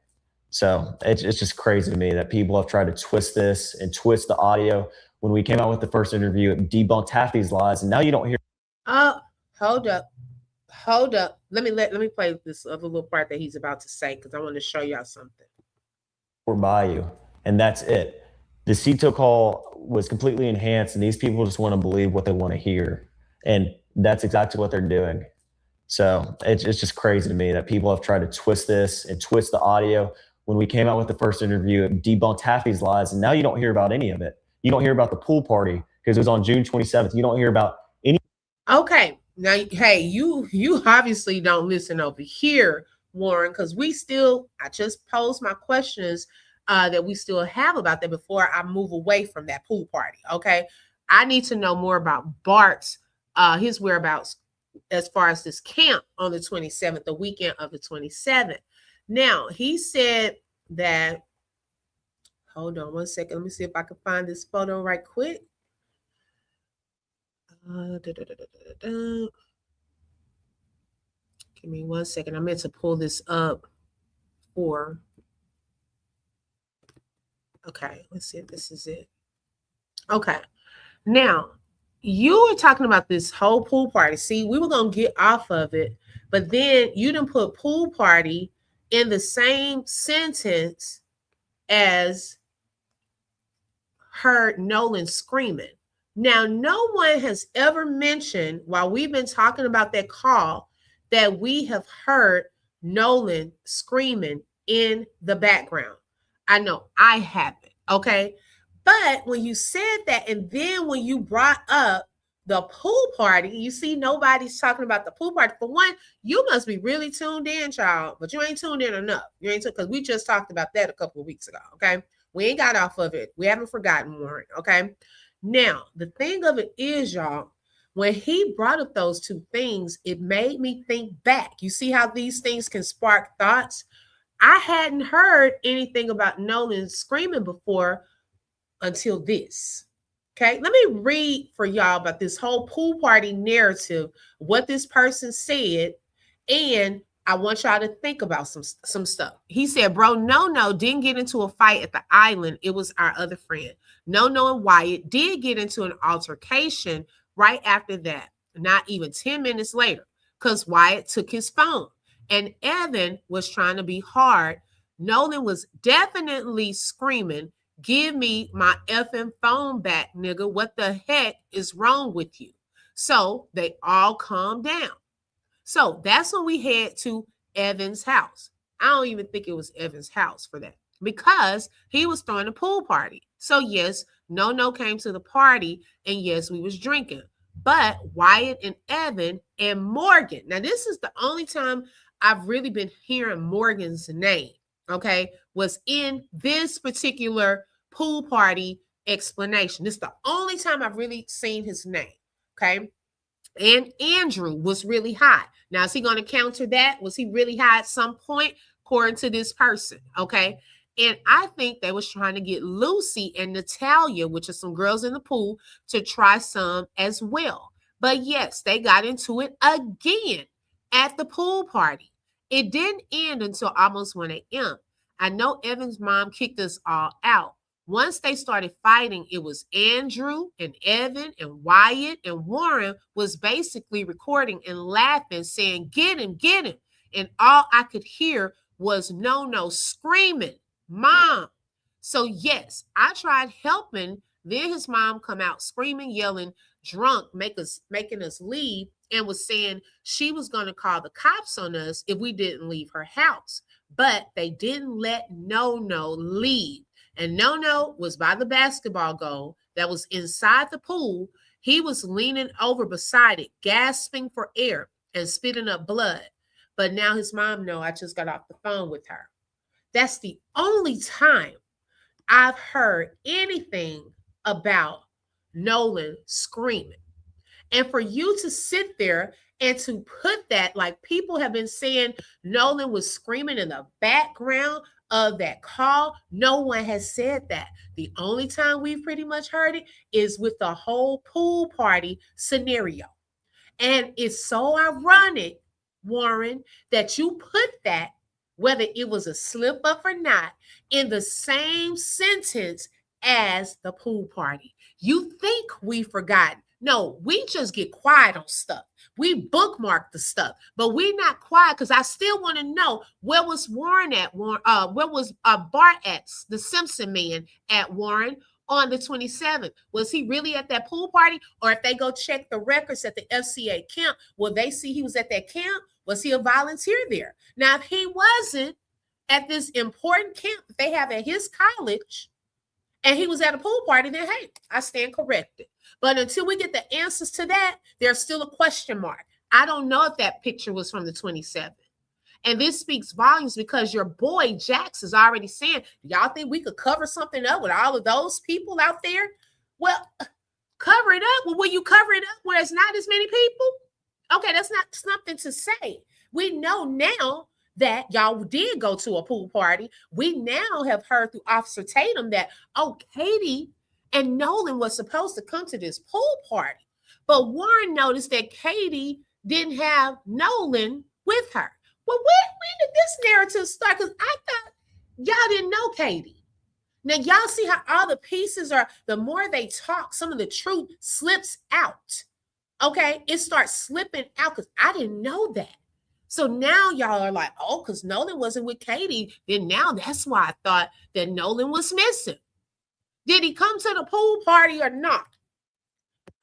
So it's just crazy to me that people have tried to twist this and twist the audio. When we came out with the first interview, it debunked half these lies, and now you don't hear. Hold up. Let me play this other little part that he's about to say, because I want to show y'all something. Fort Bayou, and that's it. The Cito call was completely enhanced, and these people just want to believe what they want to hear. And that's exactly what they're doing. So it's just crazy to me that people have tried to twist this and twist the audio. When we came out with the first interview, it debunked half these lies, and now you don't hear about any of it. You don't hear about the pool party because it was on June 27th. You don't hear about any. Okay. Now, hey, you obviously don't listen over here, Warren, because I just posed my questions that we still have about that before I move away from that pool party. Okay. I need to know more about Bart's his whereabouts as far as this camp on the 27th, the weekend of the 27th. Now, he said that, hold on one second. Let me see if I can find this photo right quick. Give me one second. I meant to pull this up for. Okay, let's see if this is it. Okay. Now, you were talking about this whole pool party. See, we were going to get off of it, but then you didn't put pool party in the same sentence as heard Nolan screaming. Now, no one has ever mentioned while we've been talking about that call that we have heard Nolan screaming in the background. I know I haven't, okay? But when you said that, and then when you brought up the pool party, you see nobody's talking about the pool party. For one, you must be really tuned in, child, but you ain't tuned in enough. You ain't because we just talked about that a couple of weeks ago, okay? We ain't got off of it. We haven't forgotten, Warren, okay? Now, the thing of it is, y'all, when he brought up those two things, it made me think back. You see how these things can spark thoughts? I hadn't heard anything about Nolan screaming before until this. Okay, let me read for y'all about this whole pool party narrative, what this person said, and I want y'all to think about some stuff. He said, bro, no, didn't get into a fight at the island. It was our other friend. No and Wyatt did get into an altercation right after that, not even 10 minutes later, because Wyatt took his phone. And Evan was trying to be hard. Nolan was definitely screaming, give me my effing phone back, nigga. What the heck is wrong with you? So they all calmed down. So that's when we head to Evan's house. I don't even think it was Evan's house for that because he was throwing a pool party. So yes, No came to the party and yes, we was drinking. But Wyatt and Evan and Morgan. Now this is the only time I've really been hearing Morgan's name, okay, was in this particular pool party explanation. This is the only time I've really seen his name, okay? And Andrew was really high. Now, is he going to counter that? Was he really high at some point, according to this person, okay? And I think they was trying to get Lucy and Natalia, which are some girls in the pool, to try some as well. But yes, they got into it again at the pool party. It didn't end until almost 1 a.m. I know Evan's mom kicked us all out. Once they started fighting, it was Andrew and Evan and Wyatt, and Warren was basically recording and laughing, saying, get him. And all I could hear was No screaming, Mom. So yes, I tried helping. Then his mom come out screaming, yelling, drunk, making us leave, and was saying she was going to call the cops on us if we didn't leave her house. But they didn't let No leave. And No was by the basketball goal that was inside the pool. He was leaning over beside it, gasping for air and spitting up blood. But now his mom knows I just got off the phone with her. That's the only time I've heard anything about Nolan screaming. And for you to sit there and to put that, like people have been saying Nolan was screaming in the background of that call, no one has said that. The only time we've pretty much heard it is with the whole pool party scenario. And it's so ironic, Warren, that you put that, whether it was a slip up or not, in the same sentence as the pool party. You think we've forgotten. No, we just get quiet on stuff. We bookmark the stuff, but we're not quiet because I still want to know where was Warren at, where was Bart at, the Simpson man at, Warren, on the 27th? Was he really at that pool party? Or if they go check the records at the FCA camp, will they see he was at that camp? Was he a volunteer there? Now, if he wasn't at this important camp that they have at his college and he was at a pool party, then hey, I stand corrected. But until we get the answers to that, there's still a question mark. I don't know if that picture was from the 27th. And this speaks volumes because your boy Jax is already saying, y'all think we could cover something up with all of those people out there? Well, cover it up. Well, will you cover it up where it's not as many people? Okay, that's not something to say. We know now that y'all did go to a pool party. We now have heard through Officer Tatum that, oh, Katie and Nolan was supposed to come to this pool party. But Warren noticed that Katie didn't have Nolan with her. Well, when did this narrative start? Because I thought y'all didn't know Katie. Now, y'all see how all the pieces are, the more they talk, some of the truth slips out. Okay, it starts slipping out because I didn't know that. So now y'all are like, oh, because Nolan wasn't with Katie. Then now that's why I thought that Nolan was missing. Did he come to the pool party or not?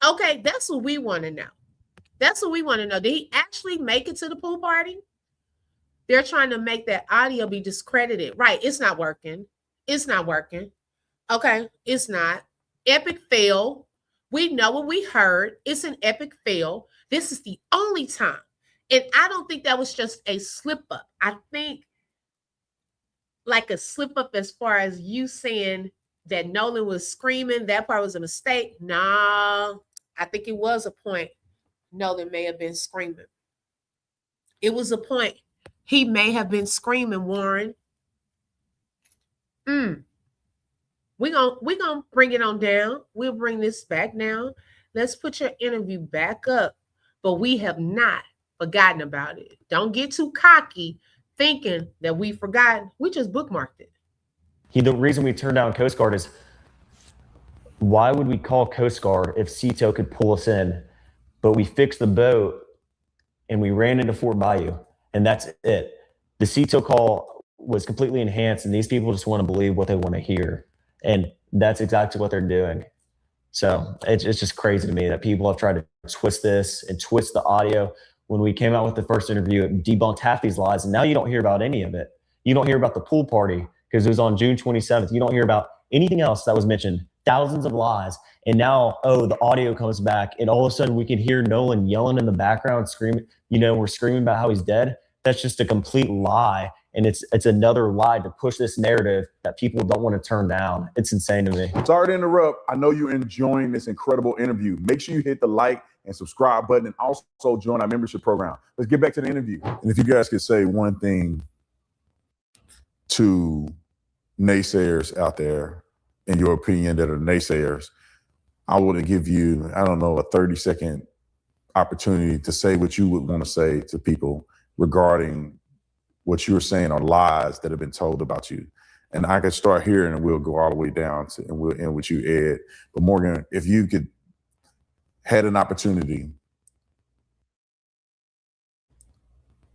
Okay, that's what we want to know. That's what we want to know. Did he actually make it to the pool party? They're trying to make that audio be discredited. Right, it's not working. It's not working. Okay, it's not. Epic fail. We know what we heard. It's an epic fail. This is the only time. And I don't think that was just a slip up. I think like a slip up as far as you saying that Nolan was screaming, that part was a mistake. No, I think it was a point. Nolan may have been screaming. It was a point. He may have been screaming, Warren. We're gonna bring it on down. We'll bring this back now. Let's put your interview back up. But we have not forgotten about it. Don't get too cocky thinking that we forgotten. We just bookmarked it. The reason we turned down Coast Guard is, why would we call Coast Guard if Cito could pull us in? But we fixed the boat and we ran into Fort Bayou. And that's it. The Cito call was completely enhanced, and these people just want to believe what they want to hear. And that's exactly what they're doing. So it's just crazy to me that people have tried to twist this and twist the audio. When we came out with the first interview, it debunked half these lies, and now you don't hear about any of it. You don't hear about the pool party because it was on June 27th. You don't hear about anything else that was mentioned. Thousands of lies. And now, oh, the audio comes back, and all of a sudden we can hear Nolan yelling in the background, screaming, we're screaming about how he's dead. That's just a complete lie. And it's another lie to push this narrative that people don't want to turn down. It's insane to me. Sorry to interrupt. I know you're enjoying this incredible interview. Make sure you hit the like and subscribe button, and also join our membership program. Let's get back to the interview. And if you guys could say one thing to naysayers out there, in your opinion, that are naysayers, I would give you, a 30-second opportunity to say what you would want to say to people regarding what you're saying are lies that have been told about you. And I could start here and we'll go all the way down to, and we'll end with you, Ed. But Morgan, if you had an opportunity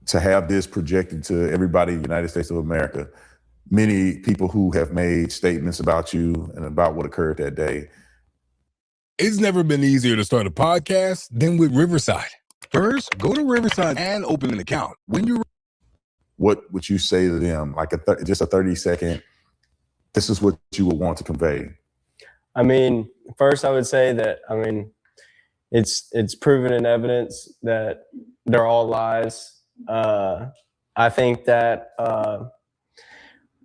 to have this projected to everybody in the United States of America, many people who have made statements about you and about what occurred that day. It's never been easier to start a podcast than with Riverside. First, go to Riverside and open an account. When you're What would you say to them? Like just a 30-second, this is what you would want to convey. First I would say that, it's proven in evidence that they're all lies. I think that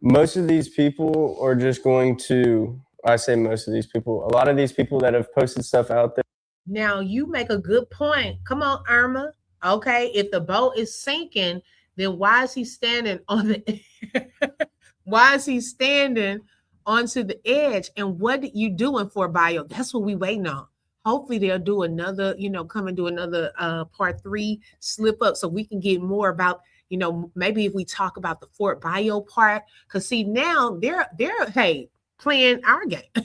most of these people are just going to, I say most of these people, a lot of these people that have posted stuff out there. Now, you make a good point. Come on, Irma. Okay, if the boat is sinking, then why is he standing on the why is he standing onto the edge? And what are you doing for bio? That's what we waiting on. Hopefully they'll do another, come and do another part 3 slip up so we can get more about, maybe if we talk about the Fort Bio part, because see now they're playing our game.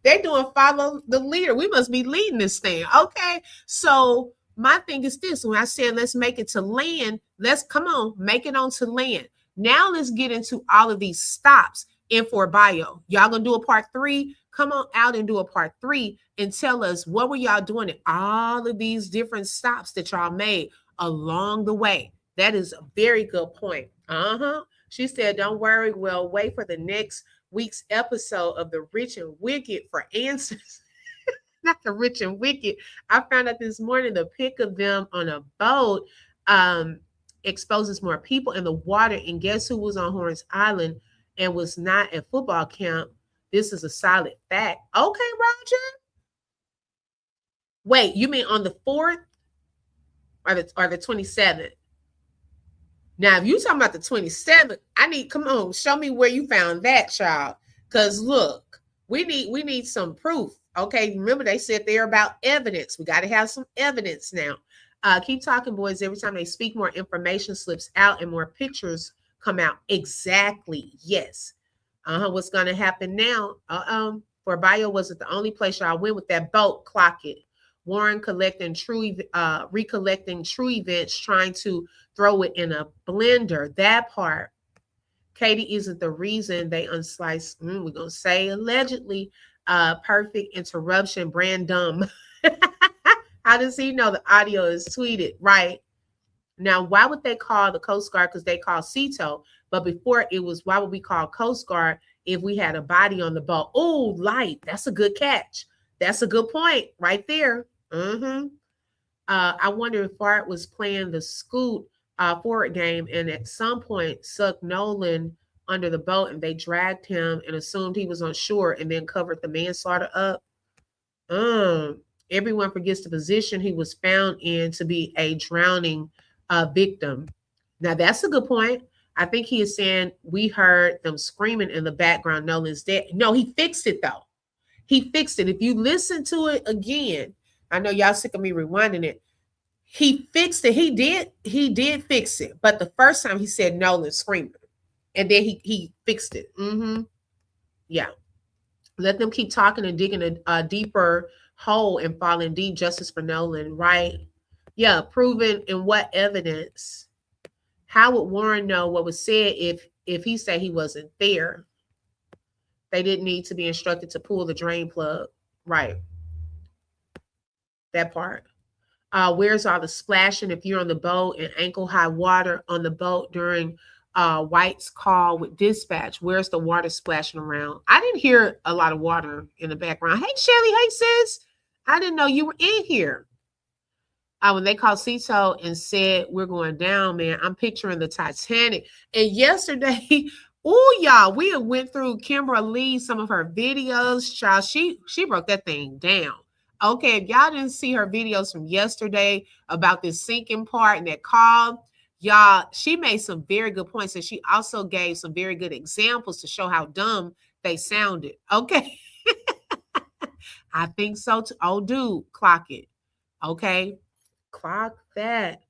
They're doing follow the leader. We must be leading this thing. Okay. So my thing is this, when I said, let's make it to land, let's make it onto land. Now let's get into all of these stops. in Fort Bio. Y'all gonna do a part 3? Come on out and do a part 3 and tell us what were y'all doing at all of these different stops that y'all made along the way. That is a very good point. She said, don't worry, we'll wait for the next week's episode of The Rich and Wicked for answers. Not The Rich and Wicked. I found out this morning the pic of them on a boat exposes more people in the water. And guess who was on Horns Island and was not at football camp? This is a solid fact. Okay, Roger. Wait, you mean on the 4th or the 27th? Now, if you talking about the 27th, come on, show me where you found that, child. Because look, we need some proof. Okay, remember they said they're about evidence. We got to have some evidence now. Keep talking, boys. Every time they speak, more information slips out and more pictures come out. Exactly. Yes. What's going to happen now? Fort Bio wasn't the only place y'all went with that boat. Clock it. Warren recollecting true events, trying to throw it in a blender. That part. Katie isn't the reason they unsliced. We're going to say allegedly. Perfect interruption. Brand dumb. How does he know the audio is tweeted? Right. Now, why would they call the Coast Guard? Because they call CETO. But before it was, why would we call Coast Guard if we had a body on the boat? Oh, light. That's a good catch. That's a good point right there. I wonder if Bart was playing the Scoot forward game and at some point sucked Nolan under the boat and they dragged him and assumed he was on shore and then covered the manslaughter up. Everyone forgets the position he was found in to be a drowning victim. Now, that's a good point. I think he is saying we heard them screaming in the background. Nolan's dead. No, he fixed it, though. He fixed it. If you listen to it again, I know y'all sick of me rewinding it. He fixed it. He did fix it. But the first time he said Nolan screaming. And then he fixed it. Yeah. Let them keep talking and digging a deeper hole and falling deep. Justice for Nolan, right? Yeah, proven in what evidence? How would Warren know what was said if he said he wasn't there? They didn't need to be instructed to pull the drain plug. Right. That part. Where's all the splashing if you're on the boat in ankle high water on the boat during White's call with dispatch? Where's the water splashing around? I didn't hear a lot of water in the background. Hey, Shelly. Hey, sis. I didn't know you were in here. When they called CETO and said, we're going down, man, I'm picturing the Titanic. And yesterday, y'all, we went through Kimberly, some of her videos. Child, she broke that thing down. Okay, if y'all didn't see her videos from yesterday about this sinking part and that call, y'all, she made some very good points. And she also gave some very good examples to show how dumb they sounded. Okay. I think so too. Oh, dude, clock it. Okay. Clock that.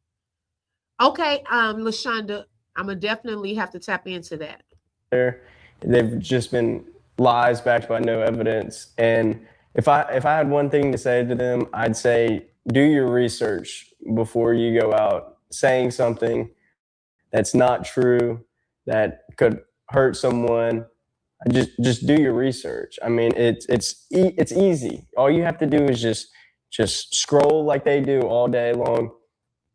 Okay, LaShonda, I'm gonna definitely have to tap into that. They've just been lies backed by no evidence. And if I had one thing to say to them, I'd say do your research before you go out saying something that's not true, that could hurt someone. Just do your research. I mean, it's easy. All you have to do is just scroll like they do all day long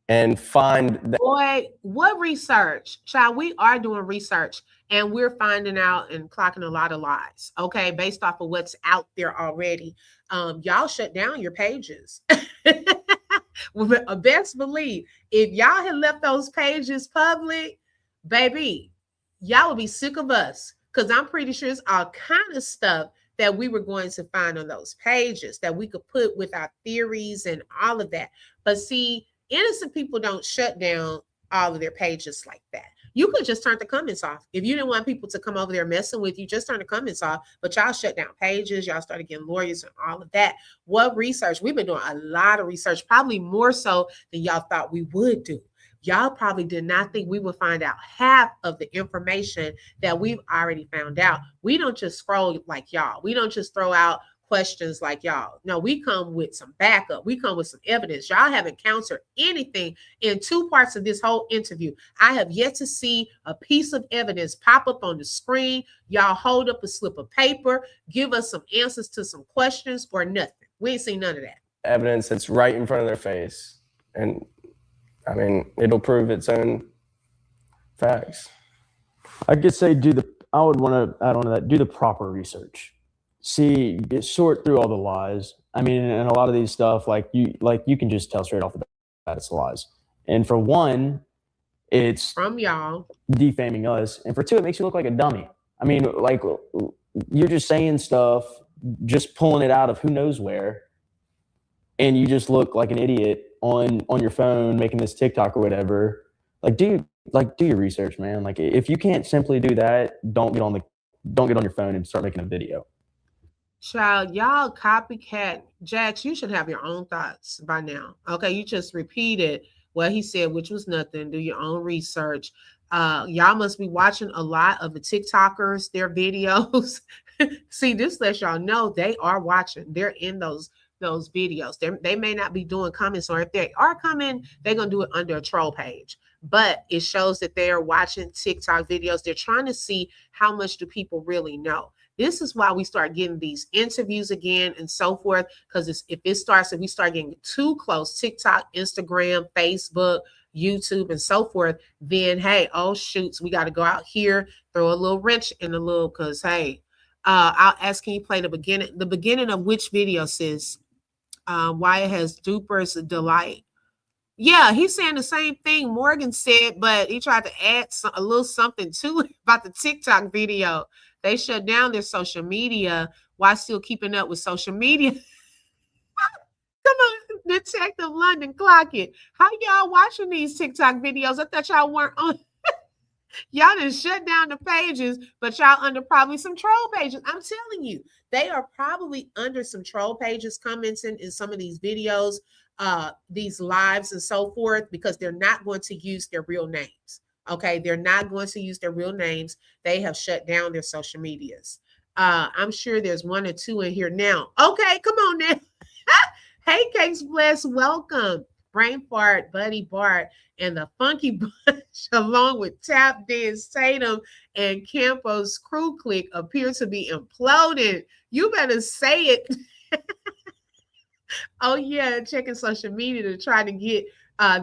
and find that. Boy, what research? Child, we are doing research and we're finding out and clocking a lot of lies, okay, based off of what's out there already. Y'all shut down your pages. Best believe, if y'all had left those pages public, baby, y'all would be sick of us. Because I'm pretty sure it's all kind of stuff that we were going to find on those pages that we could put with our theories and all of that. But see, innocent people don't shut down all of their pages like that. You could just turn the comments off. If you didn't want people to come over there messing with you, just turn the comments off. But y'all shut down pages. Y'all started getting lawyers and all of that. What research? We've been doing a lot of research, probably more so than y'all thought we would do. Y'all probably did not think we would find out half of the information that we've already found out. We don't just scroll like y'all. We don't just throw out questions like y'all. No, we come with some backup. We come with some evidence. Y'all haven't countered anything in 2 parts of this whole interview. I have yet to see a piece of evidence pop up on the screen. Y'all hold up a slip of paper, give us some answers to some questions or nothing. We ain't seen none of that. Evidence that's right in front of their face. And I mean, it'll prove its own facts. I could say I would want to add on to that, do the proper research. Sort through all the lies. I mean, and a lot of these stuff, like you can just tell straight off the bat it's lies. And for one, it's from y'all defaming us. And for two, it makes you look like a dummy. I mean, like you're just saying stuff, just pulling it out of who knows where. And you just look like an idiot on your phone, making this TikTok or whatever. Like, do your research, man. Like, if you can't simply do that, don't get on your phone and start making a video. Child, y'all copycat. Jax, you should have your own thoughts by now. Okay, you just repeated what he said, which was nothing. Do your own research. Y'all must be watching a lot of the TikTokers, their videos. See, this lets y'all know they are watching. They're in those videos. They may not be doing comments, or if they are coming, they're going to do it under a troll page. But it shows that they are watching TikTok videos. They're trying to see how much do people really know. This is why we start getting these interviews again and so forth, because if we start getting too close, TikTok, Instagram, Facebook, YouTube, and so forth, then, hey, oh, shoots, we got to go out here, throw a little wrench in the little, because, hey, I'll ask, can you play the beginning of which video, sis? Why it has Duper's delight. Yeah, he's saying the same thing Morgan said, but he tried to add a little something to it about the TikTok video. They shut down their social media while still keeping up with social media. Come on, Detective London, clock it. How y'all watching these TikTok videos? I thought y'all weren't on. Y'all done shut down the pages, but y'all under probably some troll pages. I'm telling you, they are probably under some troll pages commenting in some of these videos, these lives and so forth, because they're not going to use their real names. Okay, they're not going to use their real names. They have shut down their social medias. I'm sure there's 1 or 2 in here now. Okay, come on now. Hey, Cakes Bless, welcome. Brain Fart, Buddy Bart, and the Funky Bunch, along with Tap Dance Tatum and Campo's crew clique, appear to be imploding. You better say it. Oh, yeah, checking social media to try to get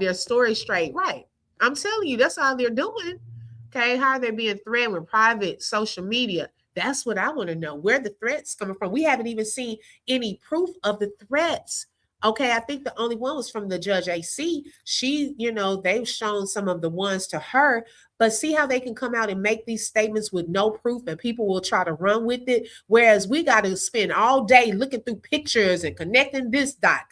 their story straight. Right. I'm telling you, that's all they're doing. Okay, how are they being threatened with private social media? That's what I want to know. Where the threats coming from? We haven't even seen any proof of the threats. Okay, I think the only one was from the Judge AC. She, they've shown some of the ones to her, but see how they can come out and make these statements with no proof and people will try to run with it. Whereas we got to spend all day looking through pictures and connecting this dot.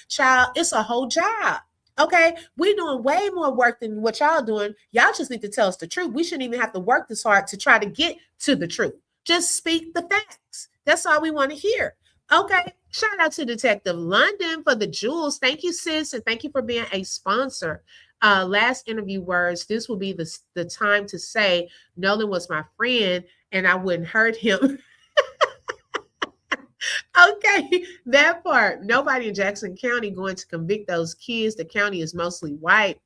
Child, it's a whole job. Okay, we're doing way more work than what y'all doing. Y'all just need to tell us the truth. We shouldn't even have to work this hard to try to get to the truth. Just speak the facts. That's all we want to hear. Okay, shout out to Detective London for the jewels. Thank you, sis, and thank you for being a sponsor. Last interview words, this will be the time to say Nolan was my friend and I wouldn't hurt him. Okay, that part. Nobody in Jackson County going to convict those kids. The county is mostly white.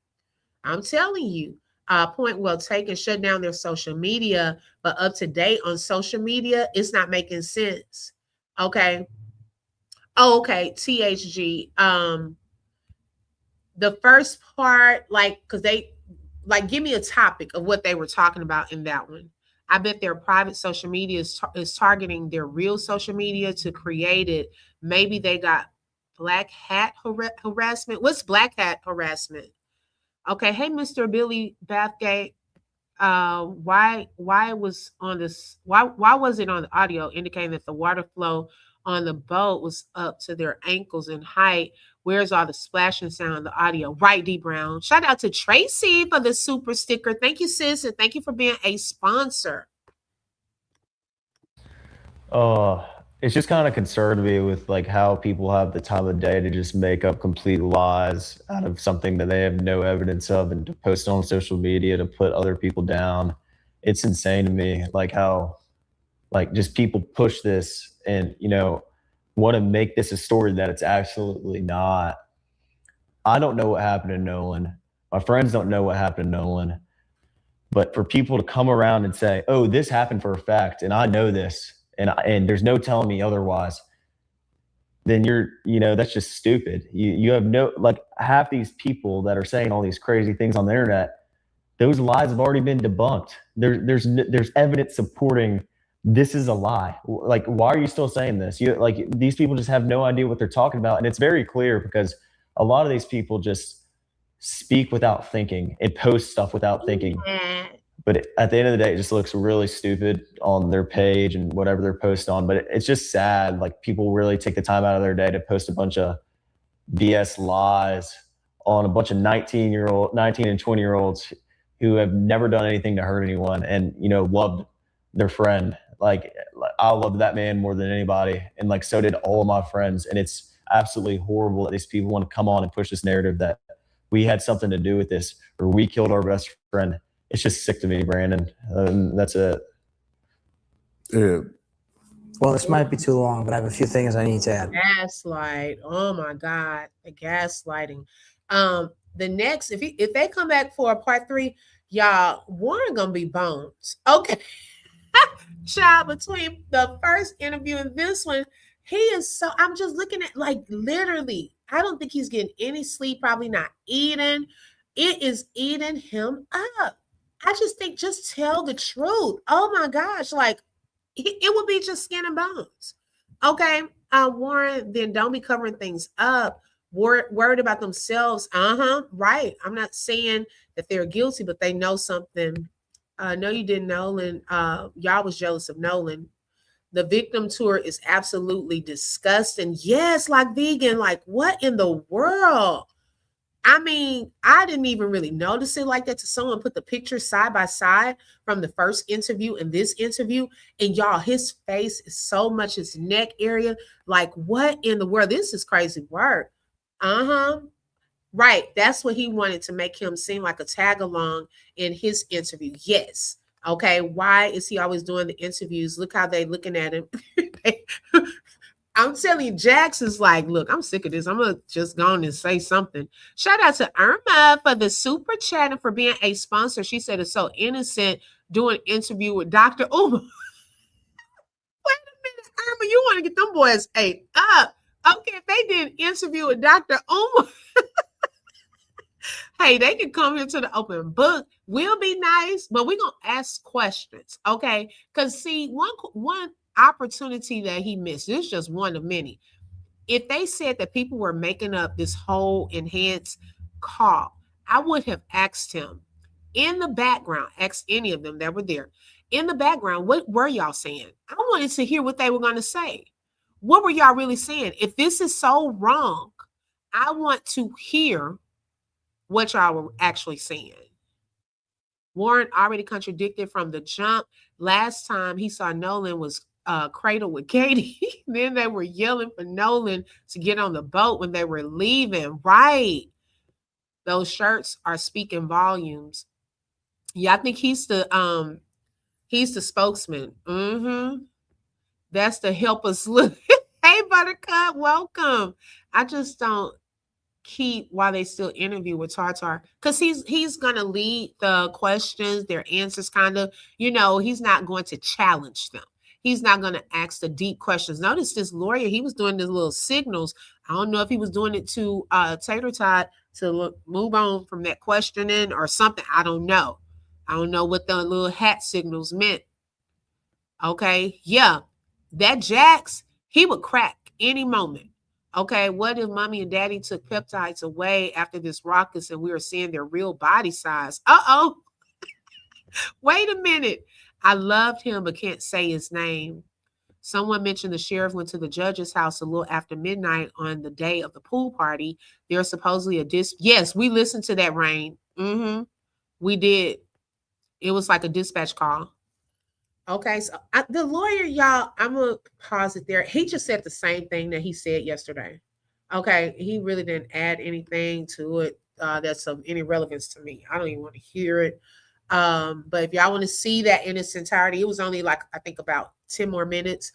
I'm telling you. Point well taken. Shut down their social media, but up to date on social media, it's not making sense. Okay. Oh, okay. THG. The first part, because they give me a topic of what they were talking about in that one. I bet their private social media is targeting their real social media to create it. Maybe they got black hat harassment. What's black hat harassment? Okay. Hey, Mr. Billy Bathgate. Why was it on the audio indicating that the water flow on the boat was up to their ankles in height? Where's all the splashing sound on the audio? Right, D Brown. Shout out to Tracy for the super sticker. Thank you, sis, and thank you for being a sponsor. It's just kind of concerned me with how people have the time of day to just make up complete lies out of something that they have no evidence of and to post on social media to put other people down. It's insane to me, how like just people push this and, want to make this a story that it's absolutely not. I don't know what happened to Nolan. My friends don't know what happened to Nolan. But for people to come around and say, oh, this happened for a fact, and I know this, and there's no telling me otherwise, then that's just stupid. You have half these people that are saying all these crazy things on the internet, those lies have already been debunked. There's evidence supporting this is a lie. Like, why are you still saying this? These people just have no idea what they're talking about. And it's very clear because a lot of these people just speak without thinking and post stuff without thinking. But at the end of the day, it just looks really stupid on their page and whatever they're posting on. But it's just sad. Like, people really take the time out of their day to post a bunch of BS lies on a bunch of 19 and 20-year-olds who have never done anything to hurt anyone and, loved their friend. Like, I loved that man more than anybody. And so did all of my friends. And it's absolutely horrible that these people want to come on and push this narrative that we had something to do with this or we killed our best friend. It's just sick to me, Brandon. That's it. Yeah. Well, this might be too long, but I have a few things I need to add. Gaslight. Oh my God, the gaslighting. The next, if they come back for a part 3, y'all, Warren gonna be bones. Okay. Child, between the first interview and this one, I'm just looking at, literally, I don't think he's getting any sleep, probably not eating. It is eating him up. I just think, just tell the truth. Oh my gosh, it would be just skin and bones. Okay, Warren, then don't be covering things up, worried about themselves. Right. I'm not saying that they're guilty, but they know something. No, you didn't, Nolan. Y'all was jealous of Nolan. The victim tour is absolutely disgusting. Yes, vegan. What in the world? I mean, I didn't even really notice it like that till someone put the pictures side by side from the first interview and this interview. And y'all, his face is so much his neck area. What in the world? This is crazy work. Right. That's what he wanted to make him seem like a tag along in his interview. Yes. Okay. Why is he always doing the interviews? Look how they looking at him. I'm telling you, Jax is look, I'm sick of this. I'm going to just go on and say something. Shout out to Irma for the super chat and for being a sponsor. She said it's so innocent doing an interview with Dr. Uma. Wait a minute, Irma, you want to get them boys ate up. Okay, if they did an interview with Dr. Uma, hey, they can come here to the open book. We'll be nice, but we're going to ask questions, okay? Because, see, one opportunity that he missed, this is just one of many. If they said that people were making up this whole enhanced call, I would have asked him in the background, asked any of them that were there, in the background, what were y'all saying? I wanted to hear what they were going to say. What were y'all really saying? If this is so wrong, I want to hear what y'all were actually saying. Warren already contradicted from the jump. Last time he saw Nolan was cradle with Katie. Then they were yelling for Nolan to get on the boat when they were leaving. Right. Those shirts are speaking volumes. Yeah, I think he's the spokesman. That's to help us look. Hey, Buttercup, welcome. I just don't keep while they still interview with Tartar, because he's gonna lead the questions, their answers, kind of, he's not going to challenge them. He's not going to ask the deep questions. Notice this lawyer, he was doing these little signals. I don't know if he was doing it to Tater Tot to move on from that questioning or something. I don't know. I don't know what the little hat signals meant. Okay, yeah, that Jax, he would crack any moment. Okay, what if mommy and daddy took peptides away after this ruckus and we were seeing their real body size? Wait a minute. I loved him, but can't say his name. Someone mentioned the sheriff went to the judge's house a little after midnight on the day of the pool party. There's supposedly a Yes, we listened to that, Rain. We did. It was like a dispatch call. Okay, so the lawyer, y'all, I'm going to pause it there. He just said the same thing that he said yesterday. Okay, he really didn't add anything to it that's of any relevance to me. I don't even want to hear it. But if y'all want to see that in its entirety, it was only like, I think about 10 more minutes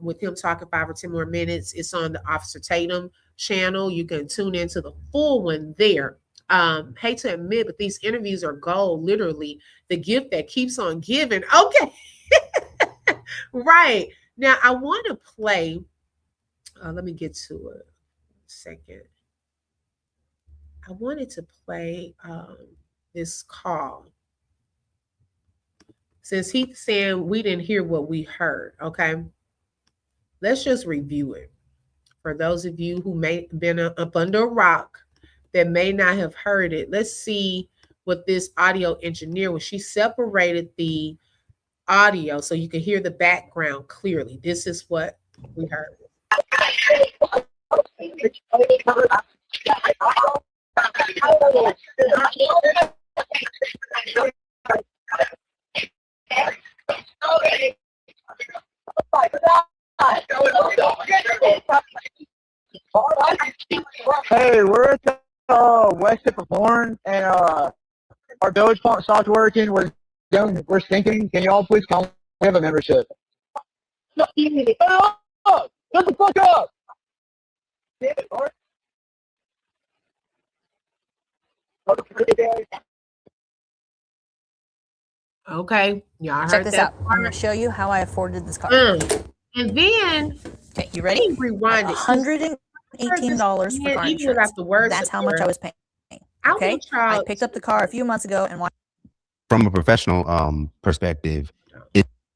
with him talking 5 or 10 more minutes. It's on the Officer Tatum channel. You can tune into the full one there. Hate to admit, but these interviews are gold, literally the gift that keeps on giving. Okay. Right. Now I want to play, let me get to it a second. I wanted to play this call. Since he's saying we didn't hear what we heard, okay? Let's just review it. For those of you who may have been up under a rock that may not have heard it, let's see what this audio engineer, when she separated the audio so you can hear the background clearly. This is what we heard. Hey, we're at the west tip of Horn, and our village pump stopped working. We're stinking. Can y'all please come? We have a membership. Shut the fuck up! Okay, y'all heard Check this that out. part? I'm going to show you how I afforded this car. And then, okay, you ready? Rewind it. $118 for car insurance. That's how much I was paying. Okay, I picked up the car a few months ago and watched. From a professional perspective.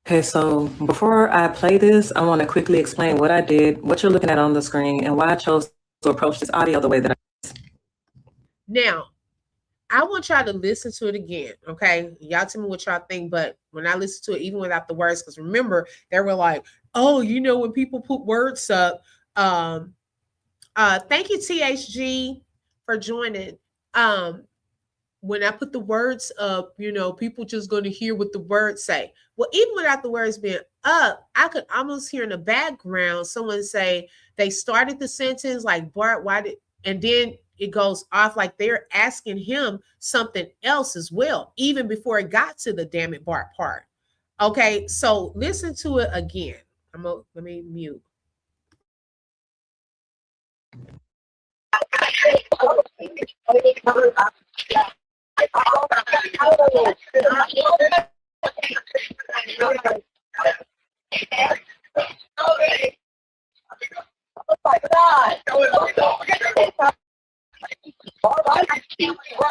Okay, so before I play this, I want to quickly explain what I did, what you're looking at on the screen, and why I chose to approach this audio the way that I did. Now, I want y'all to listen to it again, okay? Y'all tell me what y'all think, but when I listen to it, even without the words, because remember, they were like, oh, you know, when people put words up. Thank you, THG, for joining. When I put the words up, you know, people just going to hear what the words say. Well, even without the words being up, I could almost hear in the background someone say they started the sentence like, Bart, why did, and then it goes off like they're asking him something else as well, even before it got to the damn it Bart part. Okay, so listen to it again. Let me mute.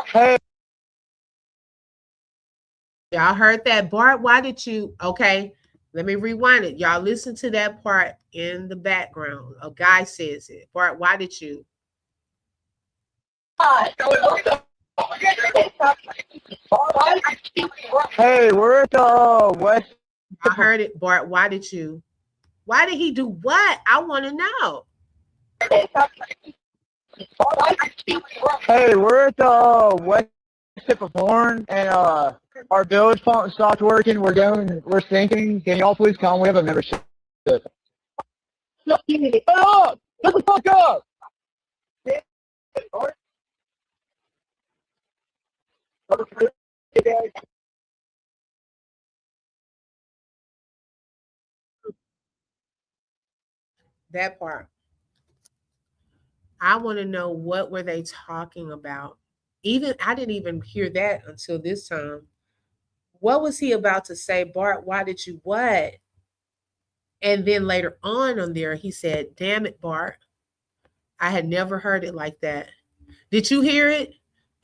Hey. Y'all heard that, Bart? Why did you? Okay, let me rewind it. Y'all listen to that part in the background. A guy says it. Bart, why did you? Hey, we're at the west. I heard it, Bart. Why did you? Why did he do what? I want to know. Hey, we're at the west tip of Horn, and our village pump stopped working. We're sinking. Can y'all please come? We have a membership. Shut the fuck up! That part. I want to know, what were they talking about? Even I didn't even hear that until this time. What was he about to say? Bart, why did you what? And then later on there, he said, damn it, Bart. I had never heard it like that. Did you hear it?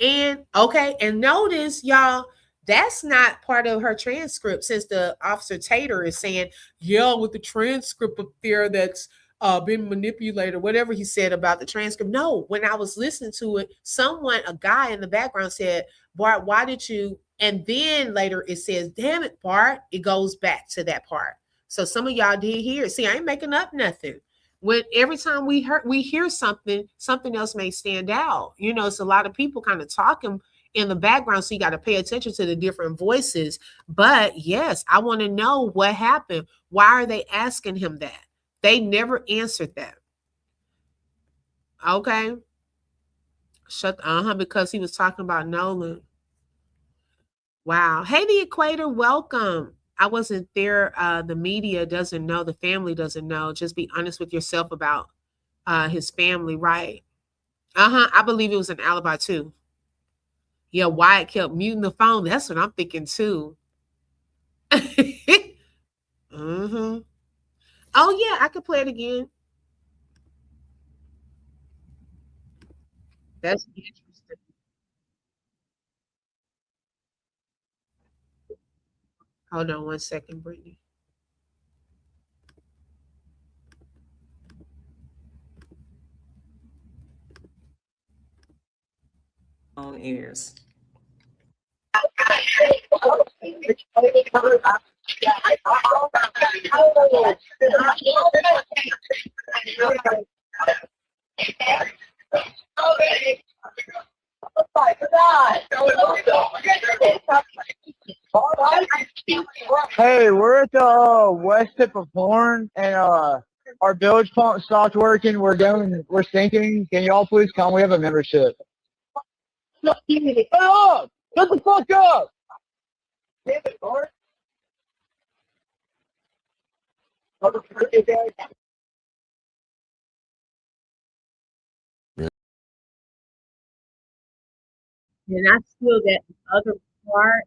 And okay, and notice, y'all, that's not part of her transcript, since the Officer Tater is saying, yeah, with the transcript up there that's been manipulated, whatever he said about the transcript. No, when I was listening to it, a guy in the background said, Bart, why did you? And then later it says, damn it, Bart. It goes back to that part. So some of y'all did hear it. See, I ain't making up nothing. When every time we hear something else may stand out. You know, it's a lot of people kind of talking in the background, so you got to pay attention to the different voices. But yes, I want to know what happened. Why are they asking him that? They never answered that. Okay. Because he was talking about Nolan. Wow. Hey, the Equator, welcome. I wasn't there. The media doesn't know. The family doesn't know. Just be honest with yourself about his family, right? I believe it was an alibi too. Yeah, Wyatt kept muting the phone. That's what I'm thinking too. Mm-hmm. Oh yeah, I could play it again. That's interesting. Hold on one second, Brittany. On ears. Hey, we're at the west tip of Horn, and our bilge pump stopped working. We're sinking. Can y'all please come? We have a membership. Hey, up! Shut the fuck up! And I feel that other part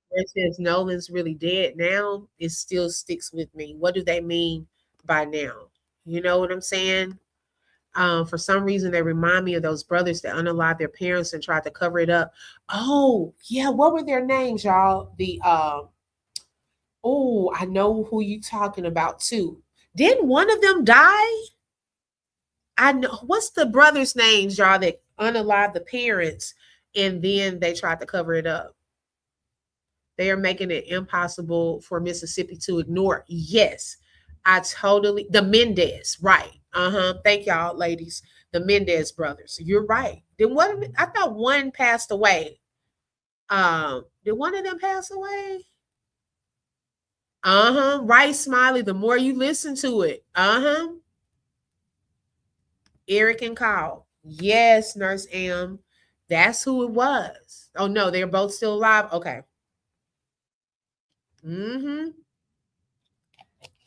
where it says Nolan's really dead now, it still sticks with me. What do they mean by now? You know what I'm saying? For some reason, they remind me of those brothers that unalived their parents and tried to cover it up. Oh, yeah. What were their names, y'all? Oh, I know who you talking about too. Didn't one of them die? I know. What's the brothers' names, y'all, that unalived the parents and then they tried to cover it up? They are making it impossible for Mississippi to ignore. Yes, the Mendez, right. Thank y'all, ladies. The Mendez brothers. You're right. Then what? I thought one passed away. Did one of them pass away? Right, Smiley. The more you listen to it. Eric and Kyle. Yes, Nurse M. That's who it was. Oh no, they're both still alive. Okay. And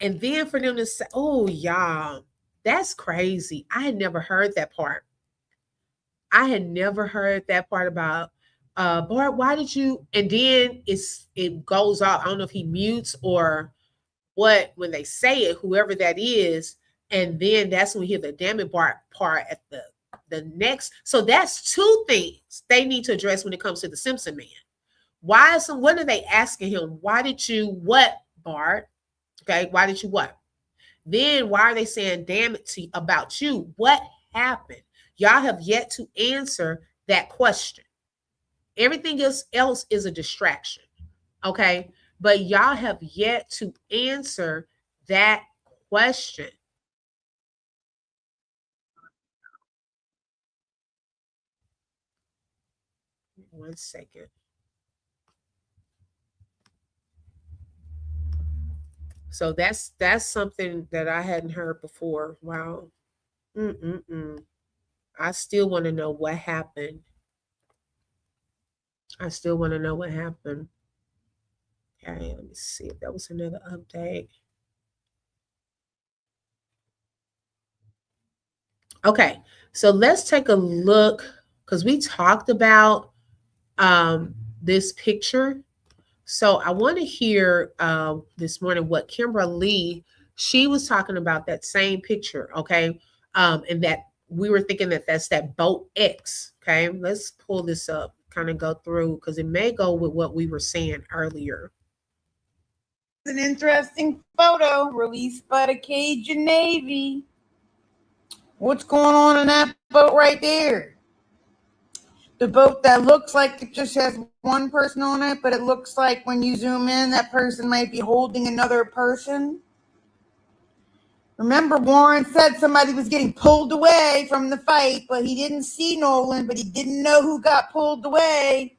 then for them to say, oh, y'all, that's crazy. I had never heard that part. I had never heard that part about Bart, why did you? And then it goes off. I don't know if he mutes or what when they say it, whoever that is, and then that's when we hear the damn it Bart part at the next. So that's two things they need to address when it comes to the Simpson man. What are they asking him? Why did you what, Bart? Okay, why did you what? Then why are they saying damn it to about you? What happened? Y'all have yet to answer that question. Everything else is a distraction. Okay. But y'all have yet to answer that question. One second. So that's something that I hadn't heard before. Wow. I still want to know what happened. I still want to know what happened. Okay, let me see if that was another update. Okay, so let's take a look because we talked about this picture. So I want to hear this morning what Kimberly, she was talking about that same picture, okay? And that we were thinking that that's that boat X, okay? Let's pull this up, kind of go through because it may go with what we were saying earlier. An interesting photo released by the Cajun Navy. What's going on in that boat right there? The boat that looks like it just has one person on it, but it looks like when you zoom in, that person might be holding another person. Remember, Warren said somebody was getting pulled away from the fight, but he didn't see Nolan, but he didn't know who got pulled away.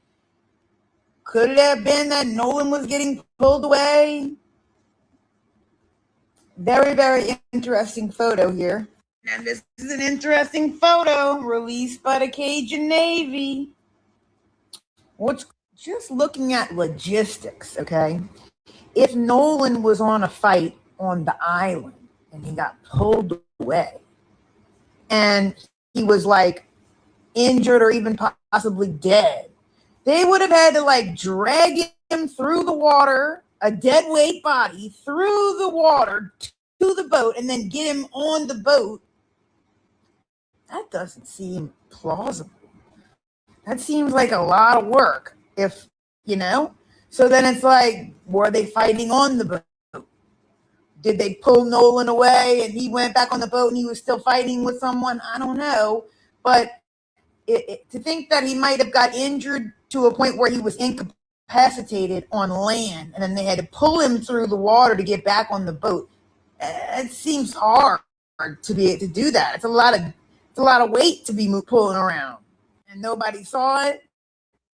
Could it have been that Nolan was getting pulled away? Very, very interesting photo here. And this is an interesting photo released by the Cajun Navy. just looking at logistics, okay? If Nolan was on a fight on the island and he got pulled away and he was like injured or even possibly dead, they would have had to like drag him through the water, a dead weight body through the water to the boat, and then get him on the boat. That doesn't seem plausible. That seems like a lot of work, if you know. So then it's like, were they fighting on the boat? Did they pull Nolan away and he went back on the boat and he was still fighting with someone? I don't know. But to think that he might have got injured to a point where he was incapacitated on land and then they had to pull him through the water to get back on the boat, it seems hard to be able to do that. It's a lot of weight to be pulling around, and nobody saw it.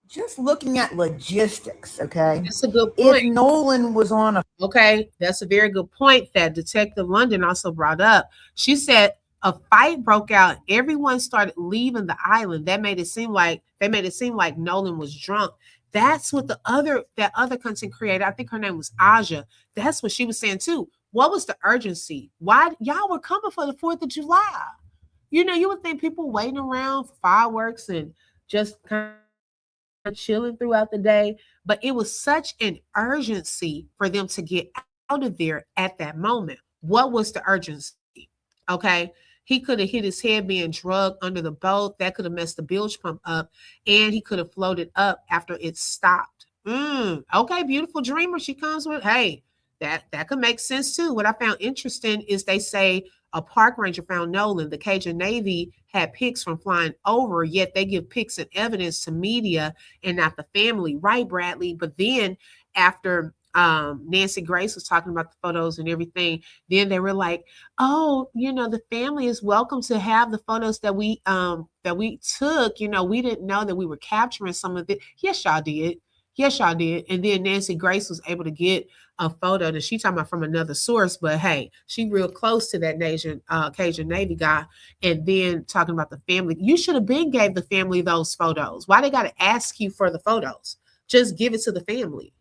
Just looking at logistics, okay? That's a good point. If Nolan was on a... Okay, that's a very good point that Detective London also brought up. She said a fight broke out. Everyone started leaving the island. That made it seem like Nolan was drunk. That's what that other content creator, I think her name was Aja. That's what she was saying too. What was the urgency? Why y'all were coming for the 4th of July? You know, you would think people waiting around for fireworks and just kind of chilling throughout the day, but it was such an urgency for them to get out of there at that moment. What was the urgency? Okay, he could have hit his head being drugged under the boat. That could have messed the bilge pump up, and he could have floated up after it stopped. Okay, beautiful dreamer she comes with. Hey, that could make sense too. What I found interesting is they say a park ranger found Nolan. The Cajun Navy had pics from flying over, yet they give pics and evidence to media and not the family, right, Bradley? But then after Nancy Grace was talking about the photos and everything, then they were like, oh, you know, the family is welcome to have the photos that we took. You know, we didn't know that we were capturing some of it. Yes, y'all did. Yes, y'all did. And then Nancy Grace was able to get a photo that she talking about from another source, but hey, she real close to that Cajun Navy guy. And then talking about the family, you should have been gave the family those photos. Why they got to ask you for the photos? Just give it to the family.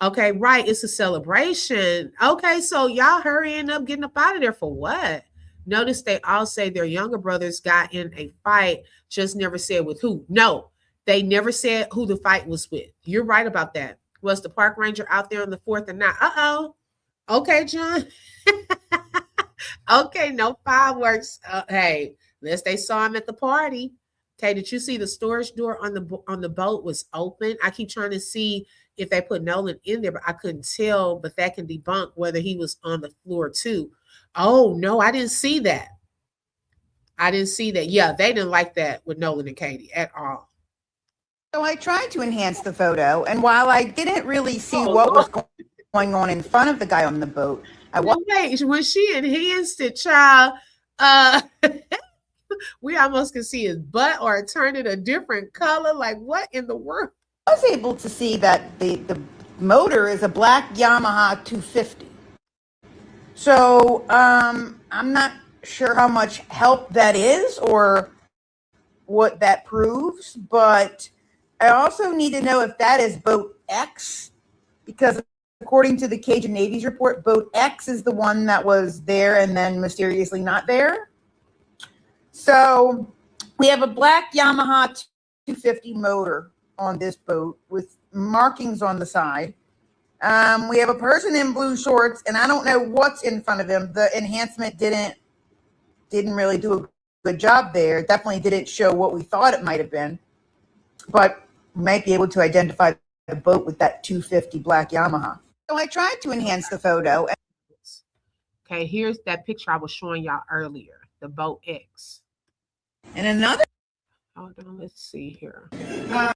Okay, right. It's a celebration. Okay, so y'all hurrying up, getting up out of there for what? Notice they all say their younger brothers got in a fight, just never said with who. No, they never said who the fight was with. You're right about that. Was the park ranger out there on the 4th or not? Uh-oh. Okay, John. Okay, no fireworks. Hey, unless they saw him at the party. Okay, did you see the storage door on the boat was open? I keep trying to see if they put Nolan in there, but I couldn't tell. But that can debunk whether he was on the floor too. Oh, no, I didn't see that. Yeah, they didn't like that with Nolan and Katie at all. So I tried to enhance the photo, and while I didn't really see what was going on in front of the guy on the boat, when she enhanced it, child, we almost could see his butt or turn it a different color. Like, what in the world? I was able to see that the motor is a black Yamaha 250. So I'm not sure how much help that is or what that proves, but I also need to know if that is boat X, because according to the Cajun Navy's report, boat X is the one that was there and then mysteriously not there. So we have a black Yamaha 250 motor on this boat with markings on the side. We have a person in blue shorts, and I don't know what's in front of him. The enhancement didn't really do a good job there. It definitely didn't show what we thought it might have been, but we might be able to identify the boat with that 250 black Yamaha. So I tried to enhance the photo. Okay, here's that picture I was showing y'all earlier, the boat X. And another. Hold on, let's see here. Now.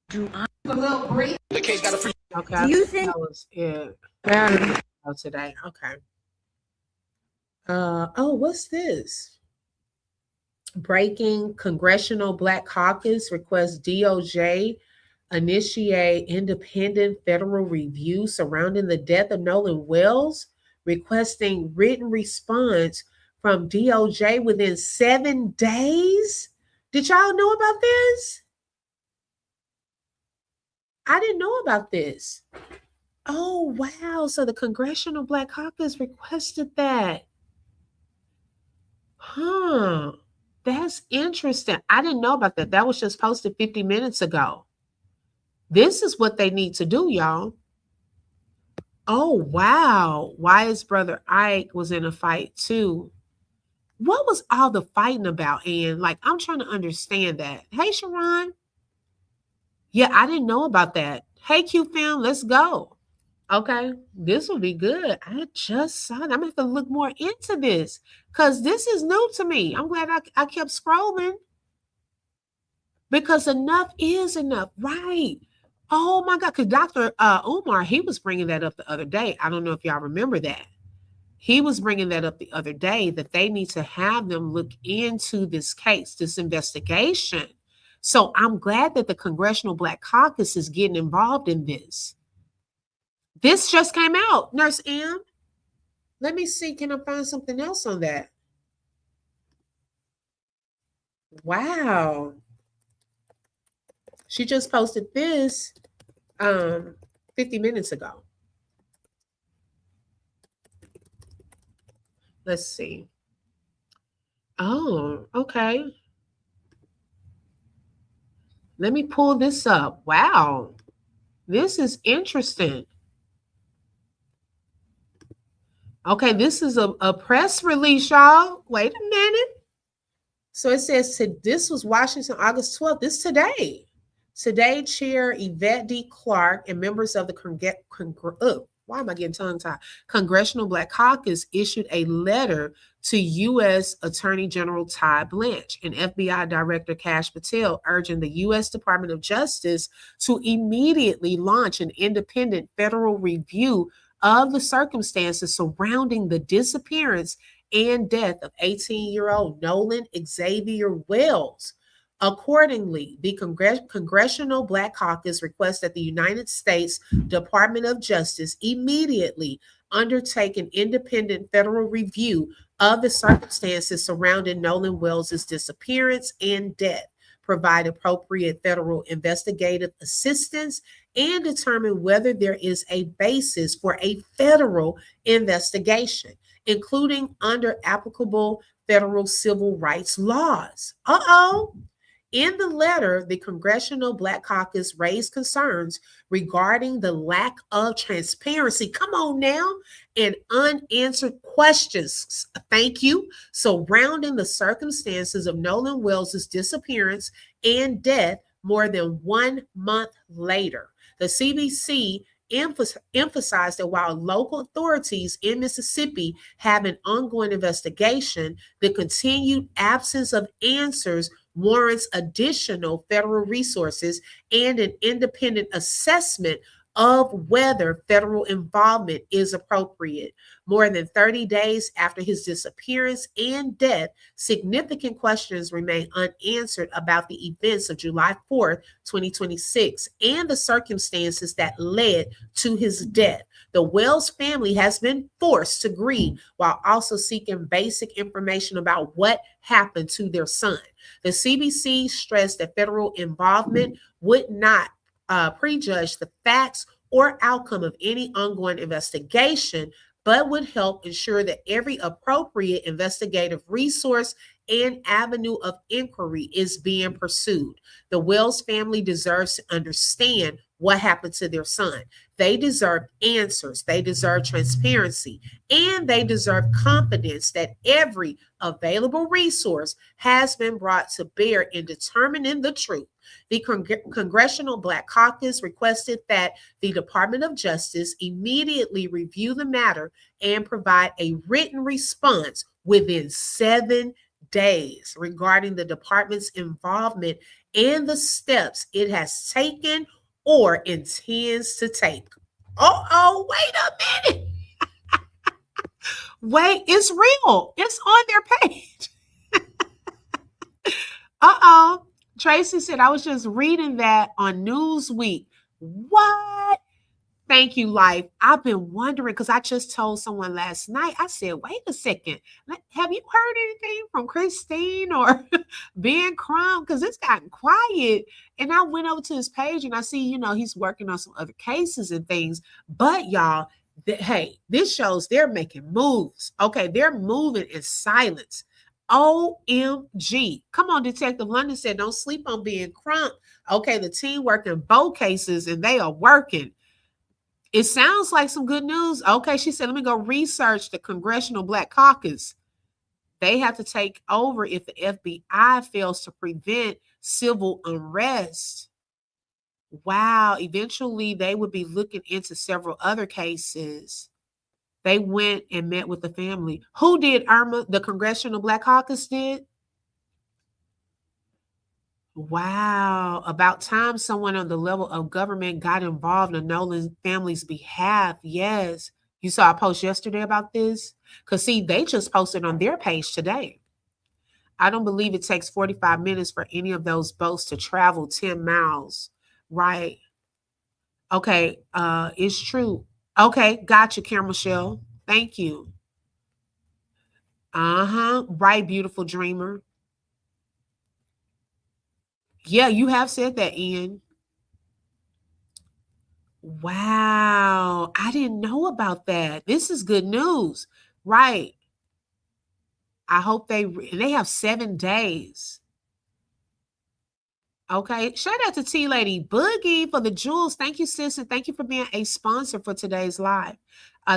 Do I have a little break? Okay, do you think that was it? Oh, today. Okay. What's this? Breaking Congressional Black Caucus requests DOJ initiate independent federal review surrounding the death of Nolan Wells, requesting written response from DOJ within 7 days. Did y'all know about this? I didn't know about this. Oh, wow. So the Congressional Black Caucus requested that. Huh. That's interesting. I didn't know about that. That was just posted 50 minutes ago. This is what they need to do, y'all. Oh, wow. Why his brother Ike was in a fight too. What was all the fighting about, Ann? Like, I'm trying to understand that. Hey, Sharon. Yeah, I didn't know about that. Hey, Q fam, let's go. Okay, this will be good. I just saw it. I'm going to have to look more into this because this is new to me. I'm glad I kept scrolling because enough is enough, right? Oh my God, because Dr. Umar, he was bringing that up the other day. I don't know if y'all remember that. He was bringing that up the other day that they need to have them look into this case, this investigation. So I'm glad that the Congressional Black Caucus is getting involved in this. This just came out, Nurse M. Let me see, can I find something else on that? Wow. She just posted this 50 minutes ago. Let's see. Oh, okay. Let me pull this up. Wow. This is interesting. Okay, this is a press release, y'all. Wait a minute. So it says this was Washington, August 12th. This today. Today, Chair Yvette D. Clarke and members of the why am I getting tongue-tied? Congressional Black Caucus issued a letter to U.S. Attorney General Todd Blanche and FBI Director Kash Patel, urging the U.S. Department of Justice to immediately launch an independent federal review of the circumstances surrounding the disappearance and death of 18-year-old Nolan Xavier Wells. Accordingly, the Congressional Black Caucus requests that the United States Department of Justice immediately undertake an independent federal review of the circumstances surrounding Nolan Wells' disappearance and death, provide appropriate federal investigative assistance, and determine whether there is a basis for a federal investigation, including under applicable federal civil rights laws. In the letter, the Congressional Black Caucus raised concerns regarding the lack of transparency, come on now, and unanswered questions, thank you, surrounding the circumstances of Nolan Wells' disappearance and death more than 1 month later. The CBC emphasized that while local authorities in Mississippi have an ongoing investigation, the continued absence of answers warrants additional federal resources and an independent assessment of whether federal involvement is appropriate. More than 30 days after his disappearance and death, significant questions remain unanswered about the events of July 4th, 2026, and the circumstances that led to his death. The Wells family has been forced to grieve while also seeking basic information about what happened to their son. The CBC stressed that federal involvement would not prejudge the facts or outcome of any ongoing investigation, but would help ensure that every appropriate investigative resource and avenue of inquiry is being pursued. The Wells family deserves to understand what happened to their son. They deserve answers, they deserve transparency, and they deserve confidence that every available resource has been brought to bear in determining the truth. The Congressional Black Caucus requested that the Department of Justice immediately review the matter and provide a written response within 7 days regarding the department's involvement and the steps it has taken or intends to take. Wait a minute. Wait, it's real. It's on their page. Tracy said, I was just reading that on Newsweek. What? Thank you, Life. I've been wondering because I just told someone last night. I said, wait a second. Have you heard anything from Christine or Ben Crumb? Because it's gotten quiet. And I went over to his page and I see, he's working on some other cases and things. But y'all, hey, this shows they're making moves. Okay, they're moving in silence. OMG. Come on, Detective London said, don't sleep on Ben Crumb. Okay, the team working both cases and they are working. It sounds like some good news. Okay, she said, let me go research the Congressional Black Caucus. They have to take over if the FBI fails to prevent civil unrest. Wow, eventually they would be looking into several other cases. They went and met with the family. Who did, Irma? The Congressional Black Caucus did? Wow. About time someone on the level of government got involved in Nolan's family's behalf. Yes. You saw a post yesterday about this? Because, see, they just posted on their page today. I don't believe it takes 45 minutes for any of those boats to travel 10 miles. Right. Okay. It's true. Okay. Gotcha, Karen Michelle. Thank you. Right, beautiful dreamer. Yeah, you have said that, Ian. Wow. I didn't know about that. This is good news. Right. I hope they have 7 days. Okay. Shout out to T Lady Boogie for the jewels. Thank you, sis. And thank you for being a sponsor for today's live.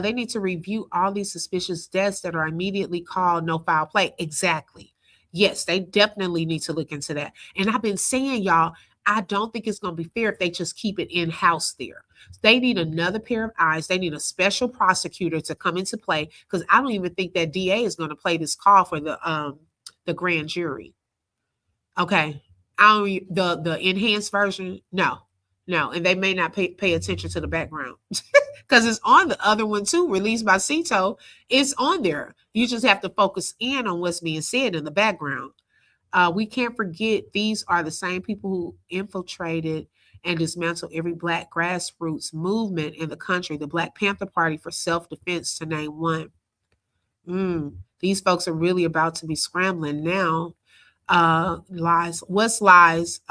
They need to review all these suspicious deaths that are immediately called no foul play. Exactly. Yes, they definitely need to look into that. And I've been saying, y'all, I don't think it's going to be fair if they just keep it in-house there. They need another pair of eyes. They need a special prosecutor to come into play because I don't even think that DA is going to play this call for the grand jury. Okay. The enhanced version, no, and they may not pay attention to the background because it's on the other one too, released by Cito. It's on there. You just have to focus in on what's being said in the background. We can't forget these are the same people who infiltrated and dismantled every Black grassroots movement in the country, the Black Panther Party for self-defense, to name one. These folks are really about to be scrambling now. Lies. What's lies?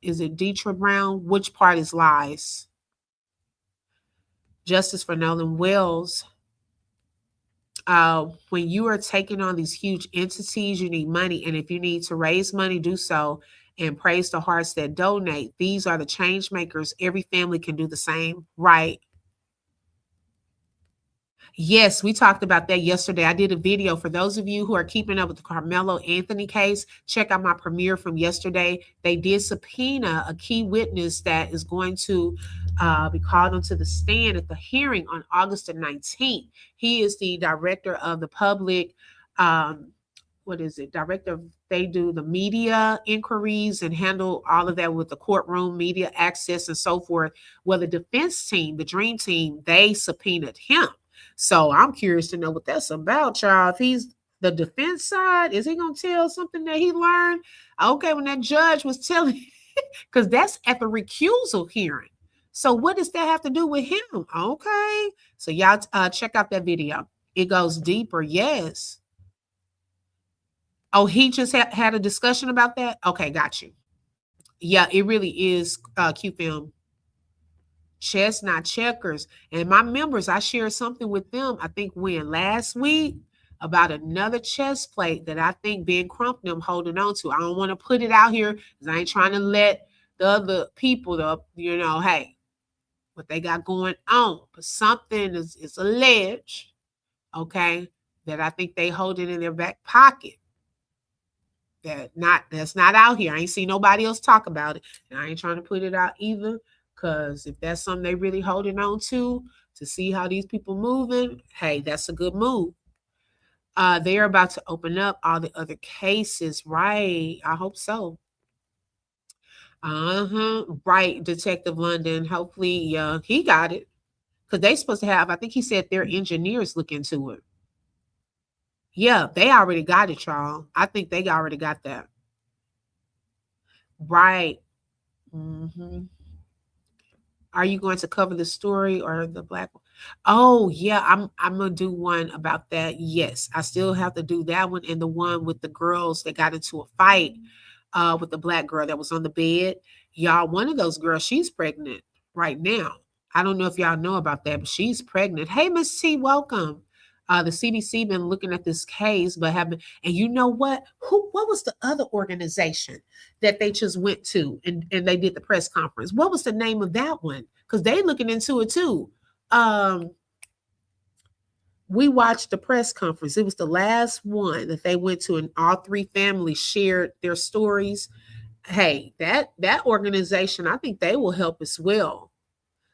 Is it Deetra Brown? Which part is lies? Justice for Nolan Wells. When you are taking on these huge entities, you need money. And if you need to raise money, do so. And praise the hearts that donate. These are the change makers. Every family can do the same, right? Yes, we talked about that yesterday. I did a video. For those of you who are keeping up with the Carmelo Anthony case, check out my premiere from yesterday. They did subpoena a key witness that is going to be called onto the stand at the hearing on August the 19th. He is the director of the public, director, they do the media inquiries and handle all of that with the courtroom, media access and so forth. Well, the defense team, the Dream Team, they subpoenaed him. So I'm curious to know what that's about, y'all. If he's the defense side, is he going to tell something that he learned? Okay, when that judge was telling, because that's at the recusal hearing. So what does that have to do with him? Okay. So y'all check out that video. It goes deeper. Yes. Oh, he just had a discussion about that? Okay, got you. Yeah, it really is Q-Film. Chess, not checkers. And my members, I shared something with them, I think last week, about another chess plate that I think Ben Crump them holding on to. I don't want to put it out here because I ain't trying to let the other people, hey, what they got going on. But something is alleged, okay, that I think they hold it in their back pocket. That's not out here. I ain't seen nobody else talk about it. And I ain't trying to put it out either. Because if that's something they really holding on to see how these people moving, hey, that's a good move. They're about to open up all the other cases, right? I hope so. Right, Detective London. Hopefully, he got it. Because they supposed to have, I think he said their engineers look into it. Yeah, they already got it, y'all. I think they already got that. Right. Are you going to cover the story or the black one? Oh yeah, I'm gonna do one about that. Yes, I still have to do that one and the one with the girls that got into a fight with the black girl that was on the bed. Y'all, one of those girls, she's pregnant right now. I don't know if y'all know about that, but she's pregnant. Hey, Miss T, welcome. The CDC been looking at this case, but haven't. And you know what? What was the other organization that they just went to and they did the press conference? What was the name of that one? Because they looking into it too. We watched the press conference. It was the last one that they went to, and all three families shared their stories. Hey, that organization, I think they will help as well.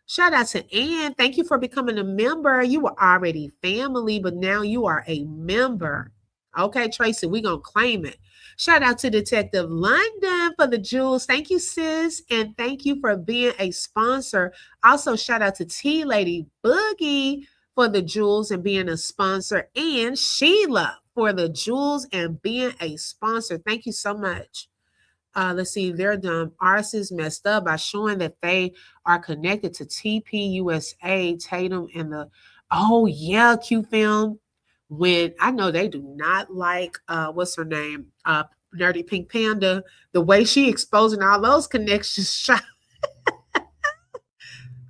Shout out to Ann. Thank you for becoming a member. You were already family, but now you are a member. Okay, Tracy, we're going to claim it. Shout out to Detective London for the jewels. Thank you, sis. And thank you for being a sponsor. Also, shout out to T Lady Boogie for the jewels and being a sponsor. And Sheila for the jewels and being a sponsor. Thank you so much. Let's see, they're done. Ours is messed up by showing that they are connected to TPUSA, Tatum, and the yeah, Q Film. When I know they do not like what's her name? Nerdy Pink Panda, the way she exposing all those connections.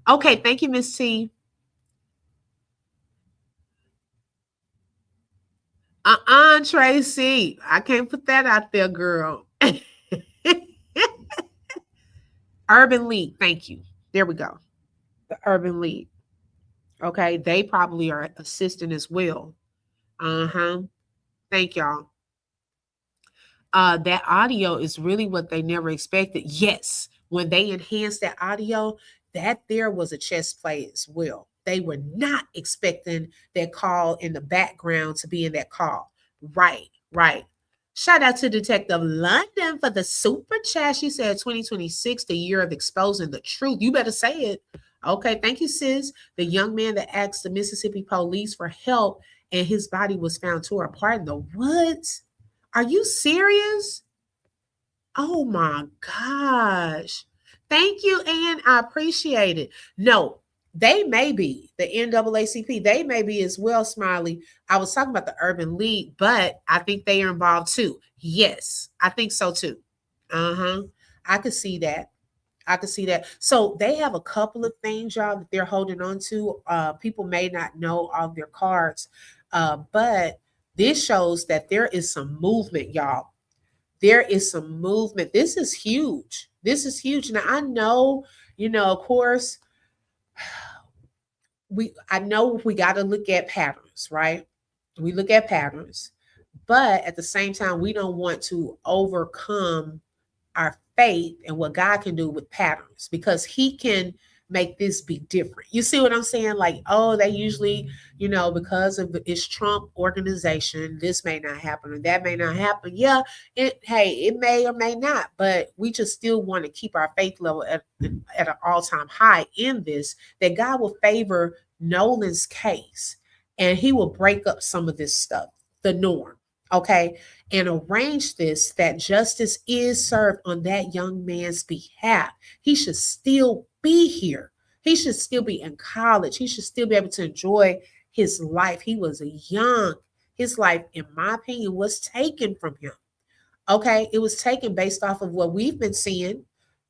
Okay, thank you, Miss T. Tracy. I can't put that out there, girl. Urban League, thank you. There we go. The Urban League. Okay, they probably are assisting as well. Thank y'all. That audio is really what they never expected. Yes, when they enhanced that audio, that there was a chess play as well. They were not expecting that call in the background to be in that call. Right. Shout out to Detective London for the super chat. She said 2026, the year of exposing the truth. You better say it. Okay, thank you, sis. The young man that asked the Mississippi police for help and his body was found torn apart in the woods. Are you serious? Oh my gosh. Thank you, Ann. I appreciate it. No, they may be the NAACP. They may be as well, Smiley. I was talking about the Urban League, but I think they are involved too. Yes, I think so too. I could see that. So they have a couple of things, y'all, that they're holding on to. People may not know all their cards, but this shows that there is some movement, y'all. There is some movement. This is huge. Now, I know, of course, I know we got to look at patterns, right? We look at patterns, but at the same time, we don't want to overcome our faith and what God can do with patterns, because he can make this be different. You see what I'm saying? Like, oh, they usually, because of it's Trump organization, this may not happen or that may not happen. Yeah, it may or may not, but we just still want to keep our faith level at an all-time high in this, that God will favor Nolan's case and he will break up some of this stuff, the norm. Okay, and arrange this that justice is served on that young man's behalf. He should still be here. He should still be in college. He should still be able to enjoy his life. He was young. His life, in my opinion, was taken from him. Okay, it was taken based off of what we've been seeing.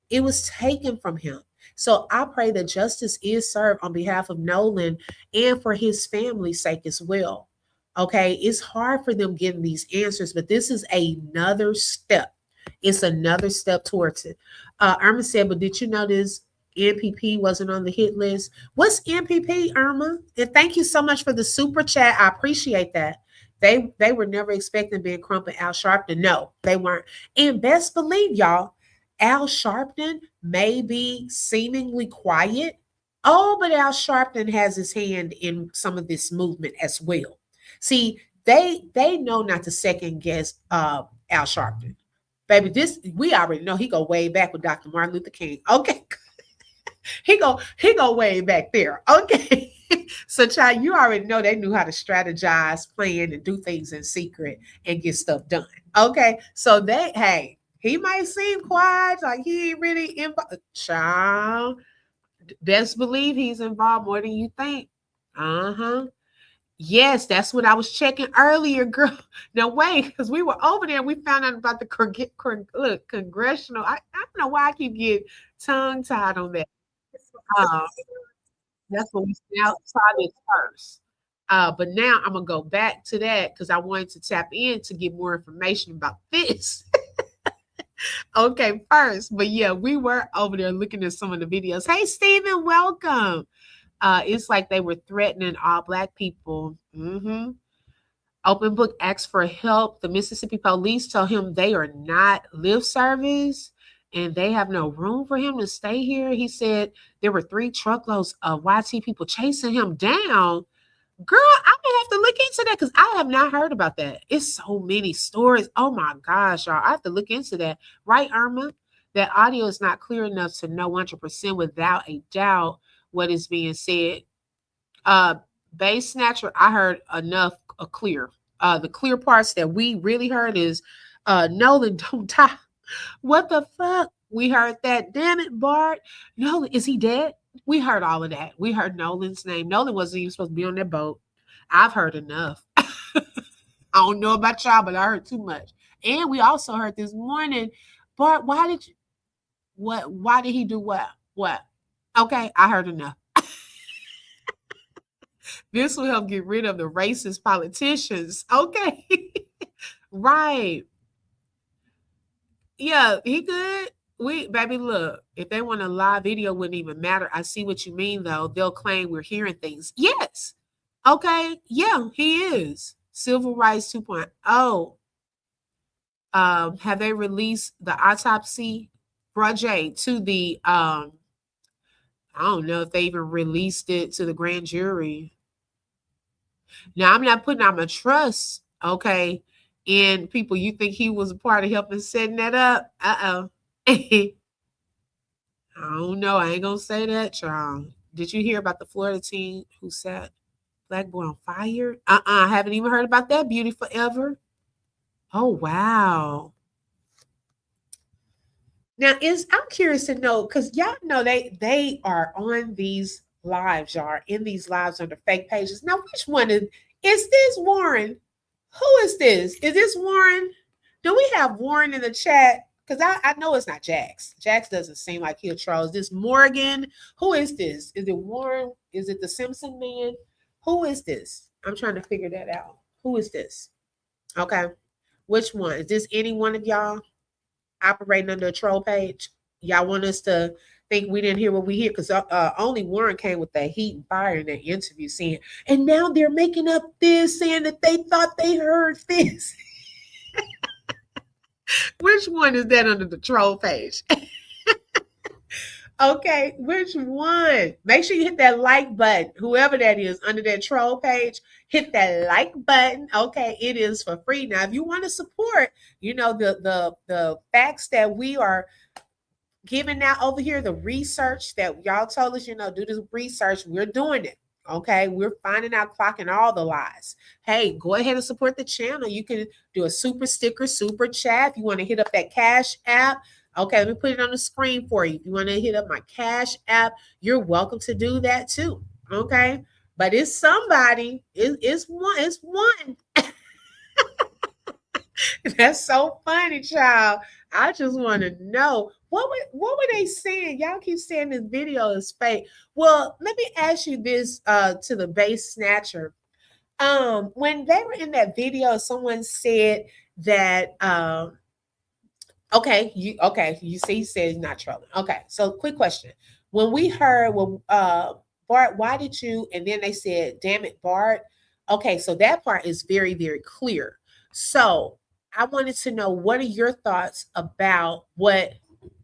It was taken from him. So I pray that justice is served on behalf of Nolan and for his family's sake as well. Okay, it's hard for them getting these answers, but this is another step. It's another step towards it. Irma said, but did you notice MPP wasn't on the hit list? What's MPP, Irma? And thank you so much for the super chat. I appreciate that. They were never expecting Ben Crump and Al Sharpton. No, they weren't. And best believe, y'all, Al Sharpton may be seemingly quiet. Oh, but Al Sharpton has his hand in some of this movement as well. See, they know not to second guess Al Sharpton. Baby, we already know he go way back with Dr. Martin Luther King. Okay. he go way back there. Okay. So, child, you already know they knew how to strategize, plan, and do things in secret and get stuff done. Okay. So he might seem quiet, like he ain't really involved. Child, Best believe he's involved more than you think. Yes, that's what I was checking earlier, girl. Now wait, because we were over there, we found out about the congressional. I don't know why I keep getting tongue tied on that. That's what we now saw this first. But now I'm gonna go back to that because I wanted to tap in to get more information about this. Okay, first, but yeah, we were over there looking at some of the videos. Hey, Stephen, welcome. It's like they were threatening all Black people. Open Book asked for help. The Mississippi police told him they are not lift service and they have no room for him to stay here. He said there were 3 truckloads of YT people chasing him down. Girl, I'm gonna have to look into that because I have not heard about that. It's so many stories. Oh my gosh, y'all. I have to look into that. Right, Irma? That audio is not clear enough to know 100% without a doubt what is being said. Base Snatcher, I heard enough clear. The clear parts that we really heard is Nolan don't die. What the fuck? We heard that. Damn it, Bart. Nolan, is he dead? We heard all of that. We heard Nolan's name. Nolan wasn't even supposed to be on that boat. I've heard enough. I don't know about y'all, but I heard too much. And we also heard this morning, Bart, why did he do what? What? Okay, I heard enough. This will help get rid of the racist politicians. Okay. Right. Yeah, he good. Baby, look, if they want a live video, wouldn't even matter. I see what you mean, though. They'll claim we're hearing things. Yes. Okay. Yeah, he is. Civil Rights 2.0. Have they released the autopsy project to the I don't know if they even released it to the grand jury. Now, I'm not putting out my trust, okay, in people you think he was a part of helping setting that up. I don't know. I ain't gonna say that, y'all. Did you hear about the Florida teen who set Black boy on fire? I haven't even heard about that. Beauty forever. Oh, wow. Now, I'm curious to know, because y'all know they are on these lives, y'all, in these lives under fake pages. Now, which one is this Warren? Who is this? Is this Warren? Do we have Warren in the chat? Because I know it's not Jax. Jax doesn't seem like he'll troll. Is this Morgan? Who is this? Is it Warren? Is it the Simpson man? Who is this? I'm trying to figure that out. Who is this? Okay. Which one? Is this any one of y'all operating under a troll page? Y'all want us to think we didn't hear what we hear? Because only Warren came with that heat and fire in that interview saying, and now they're making up this, saying that they thought they heard this. Which one is that under the troll page? Okay, which one? Make sure you hit that like button. Whoever that is under that troll page, hit that like button. Okay, it is for free. Now, if you want to support, the facts that we are giving out over here, the research that y'all told us, do this research, we're doing it. Okay, we're finding out, clocking all the lies. Hey, go ahead and support the channel. You can do a super sticker, super chat. If you want to hit up that Cash App, okay, let me put it on the screen for you. If you want to hit up my Cash App, you're welcome to do that too. Okay, but it's somebody. It's one. That's so funny, child. I just want to know what were they saying? Y'all keep saying this video is fake. Well, let me ask you this to the base snatcher. When they were in that video, someone said that you see, he said he's not trolling. Okay, so quick question. When we heard, Bart, why did you? And then they said, damn it, Bart. Okay, so that part is very, very clear. So I wanted to know, what are your thoughts about what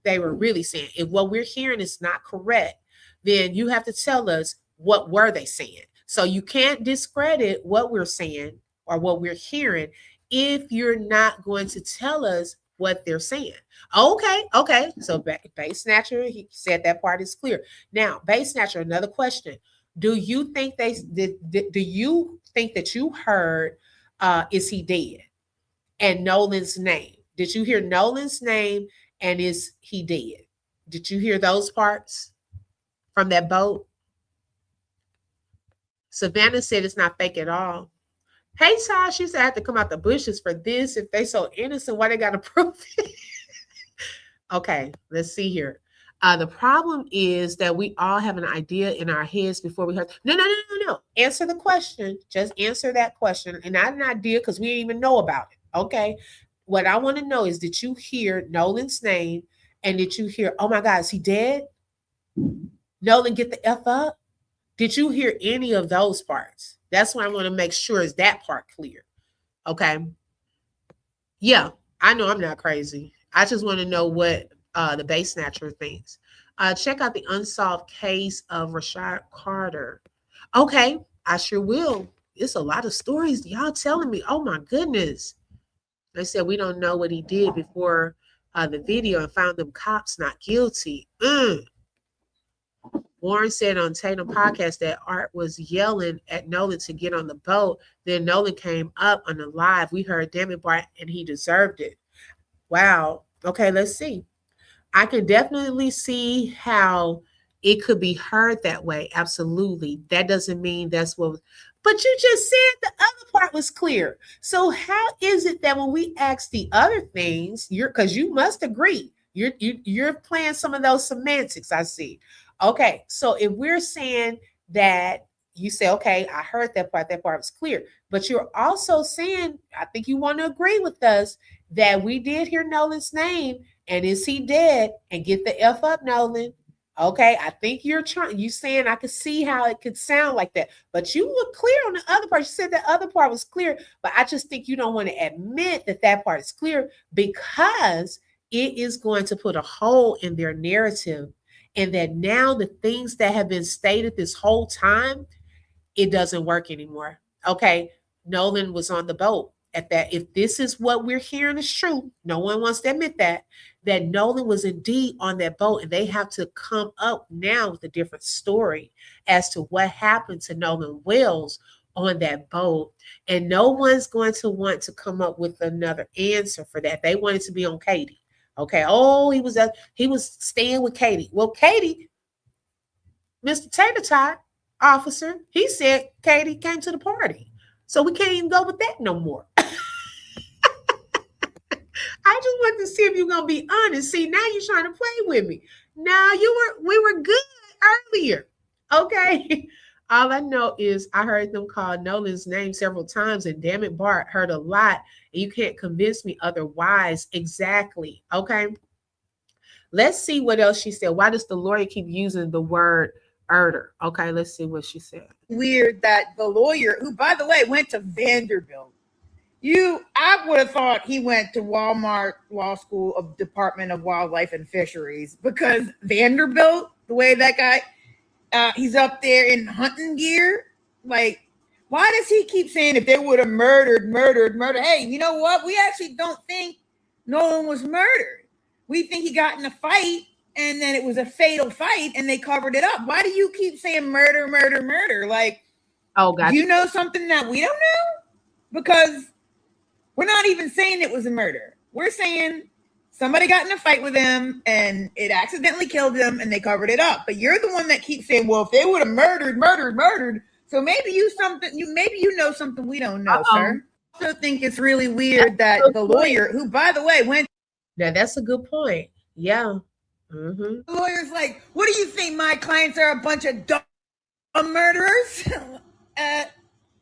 they were really saying? If what we're hearing is not correct, then you have to tell us what were they saying. So you can't discredit what we're saying or what we're hearing if you're not going to tell us what they're saying. Okay. So Base Snatcher, he said that part is clear. Now, Base Snatcher, another question. Do you think do you think that you heard is he dead? And Nolan's name. Did you hear Nolan's name and is he dead? Did you hear those parts? from that boat? Savannah said it's not fake at all. Hey, Tosh, she said I have to come out the bushes for this. If they so innocent, why they got to prove it? Okay, let's see here. The problem is that we all have an idea in our heads before we heard. No. Answer the question. Just answer that question. And not an idea because we didn't even know about it. Okay. What I want to know is, did you hear Nolan's name? And did you hear, oh my God, is he dead? Nolan, get the F up. Did you hear any of those parts? That's what I want to make sure is that part clear. Okay. Yeah, I know I'm not crazy. I just want to know what the base snatcher thinks. Check out the unsolved case of Rashad Carter. Okay, I sure will. It's a lot of stories y'all telling me. Oh my goodness. They said we don't know what he did before the video and found them cops not guilty. Warren said on Tatum podcast that Art was yelling at Nolan to get on the boat. Then Nolan came up on the live. We heard damn it, Bart, and he deserved it. Wow. Okay, let's see. I can definitely see how it could be heard that way. Absolutely. That doesn't mean that's what. But you just said the other part was clear. So how is it that when we ask the other things, because you must agree, you're playing some of those semantics, I see. Okay, so if we're saying that you say, okay, I heard that part was clear, but you're also saying, I think you want to agree with us that we did hear Nolan's name, and is he dead? And get the F up, Nolan. Okay, I think you saying I could see how it could sound like that, but you were clear on the other part. You said the other part was clear, but I just think you don't want to admit that part is clear because it is going to put a hole in their narrative. And that now the things that have been stated this whole time, it doesn't work anymore. Okay, Nolan was on the boat at that. If this is what we're hearing is true, no one wants to admit that Nolan was indeed on that boat, and they have to come up now with a different story as to what happened to Nolan Wells on that boat. And no one's going to want to come up with another answer for that. They wanted to be on Katie. Okay. Oh, he was staying with Katie. Well, Katie, Mr. Tater Tot officer, he said Katie came to the party. So we can't even go with that no more. I just wanted to see if you're gonna be honest. See, now you're trying to play with me. Now we were good earlier. Okay. All I know is I heard them call Nolan's name several times, and damn it, Bart heard a lot, and you can't convince me otherwise. Exactly. Okay. Let's see what else she said. Why does the lawyer keep using the word murder? Okay, let's see what she said. Weird that the lawyer, who by the way went to Vanderbilt, I would have thought he went to Walmart Law School of Department of Wildlife and Fisheries, because Vanderbilt, the way that guy, he's up there in hunting gear. Like, why does he keep saying if they would have murdered? Hey, you know what? We actually don't think Nolan was murdered. We think he got in a fight, and then it was a fatal fight, and they covered it up. Why do you keep saying murder? Like, oh, gotcha. Do you know something that we don't know? Because we're not even saying it was a murder. We're saying somebody got in a fight with him, and it accidentally killed him, and they covered it up. But you're the one that keeps saying, well, if they would have murdered. So maybe you know something we don't know, sir. I also think it's really weird that the lawyer, who, by the way, went. Now, that's a good point. Yeah. Mm-hmm. The lawyer's like, what do you think? My clients are a bunch of dumb murderers?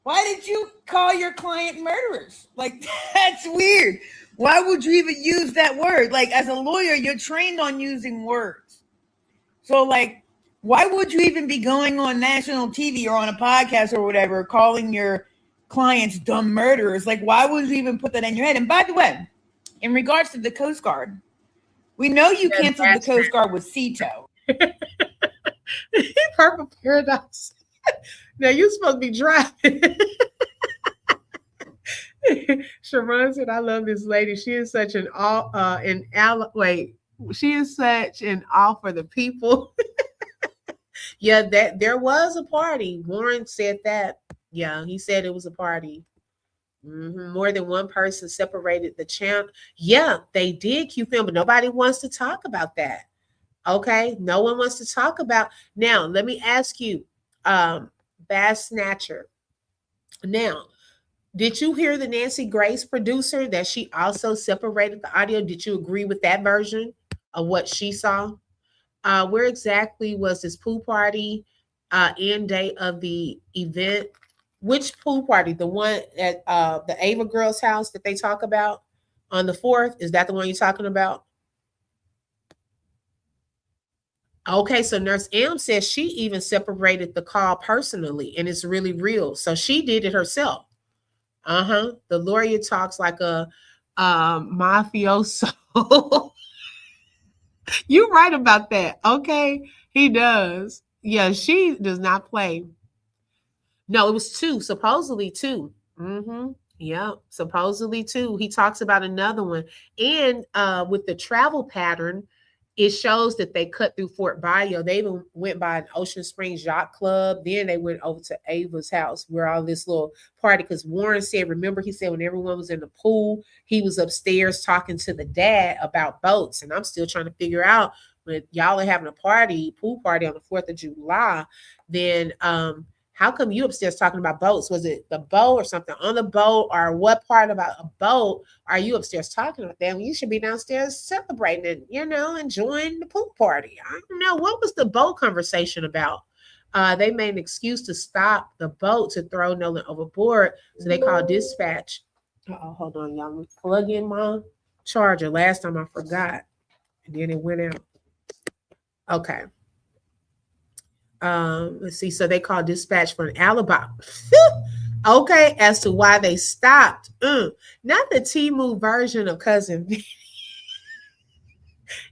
Why did you call your client murderers? Like, that's weird. Why would you even use that word? Like, as a lawyer, you're trained on using words. So, like, why would you even be going on national TV or on a podcast or whatever, calling your clients dumb murderers? Like, why would you even put that in your head? And by the way, in regards to the Coast Guard, we know you canceled the Coast Guard with CETO. Purple Paradise. Now you're supposed to be driving. Sharon said, I love this lady. She is such an she is such an all for the people. Yeah, that there was a party. Warren said that. Yeah, he said it was a party. Mm-hmm. More than one person separated the channel. Yeah, they did Q film, but nobody wants to talk about that. Okay, no one wants to talk about. Now, let me ask you, Bass Snatcher. Now, did you hear the Nancy Grace producer that she also separated the audio? Did you agree with that version of what she saw? Where exactly was this pool party end date of the event? Which pool party? The one at the Ava girls' house that they talk about on the 4th? Is that the one you're talking about? Okay, so Nurse M says she even separated the call personally, and it's really real. So she did it herself. The lawyer talks like a mafioso. You're right about that. Okay, he does. Yeah, she does not play. No, it was 2, supposedly 2. Yeah, supposedly 2. He talks about another one. And with the travel pattern, it shows that they cut through Fort Bayou. They even went by an Ocean Springs Yacht Club. Then they went over to Ava's house where all this little party, because Warren said, remember, he said when everyone was in the pool, he was upstairs talking to the dad about boats. And I'm still trying to figure out, when y'all are having a party, pool party on the 4th of July, then how come you upstairs talking about boats? Was it the boat or something on the boat, or what part about a boat are you upstairs talking about that? You should be downstairs celebrating and, enjoying the pool party. I don't know. What was the boat conversation about? They made an excuse to stop the boat to throw Nolan overboard. So they called dispatch. Hold on, y'all. Let me plug in my charger. Last time I forgot. And then it went out. Okay. Let's see. So they called dispatch for an alibi. Okay, as to why they stopped. Not the Temu version of Cousin Vinny.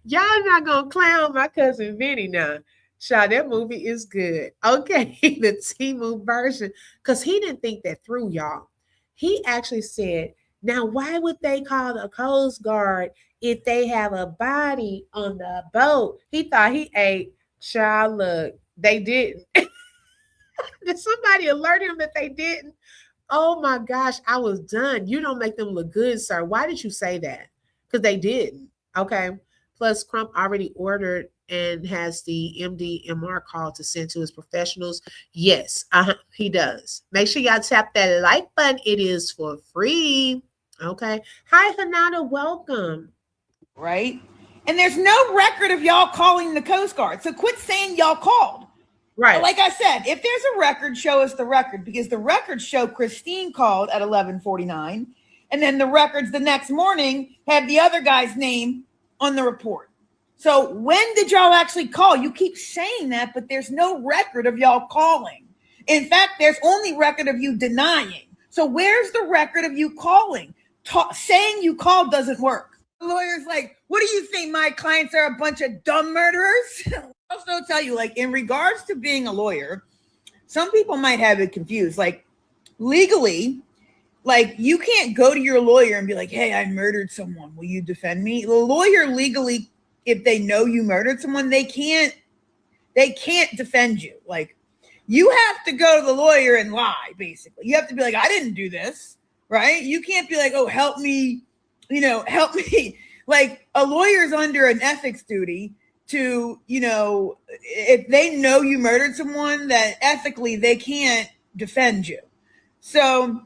Y'all not gonna clown my cousin Vinny now. Child, that movie is good. Okay, the Temu version, because he didn't think that through, y'all. He actually said, now why would they call the Coast Guard if they have a body on the boat? He thought he ate. Child, look, they didn't. Did somebody alert him that they didn't? Oh my gosh, I was done. You don't make them look good, sir. Why did you say that? Because they didn't. Okay. Plus, Crump already ordered and has the MDMR call to send to his professionals. Yes, he does. Make sure y'all tap that like button. It is for free. Okay. Hi, Hanada. Welcome. Right? And there's no record of y'all calling the Coast Guard. So quit saying y'all called. Right. Like I said, if there's a record, show us the record, because the records show Christine called at 11:49, and then the records the next morning have the other guy's name on the report. So when did y'all actually call? You keep saying that, but there's no record of y'all calling. In fact, there's only record of you denying. So where's the record of you calling? Saying you called doesn't work. The lawyer's like, what do you think? My clients are a bunch of dumb murderers? I'll also tell you, like, in regards to being a lawyer, some people might have it confused. Like, legally, like, you can't go to your lawyer and be like, hey, I murdered someone. Will you defend me? The lawyer legally, if they know you murdered someone, they can't defend you. Like, you have to go to the lawyer and lie, basically. You have to be like, I didn't do this, right? You can't be like, oh, help me, help me. Like, a lawyer's under an ethics duty to, if they know you murdered someone, that ethically they can't defend you. So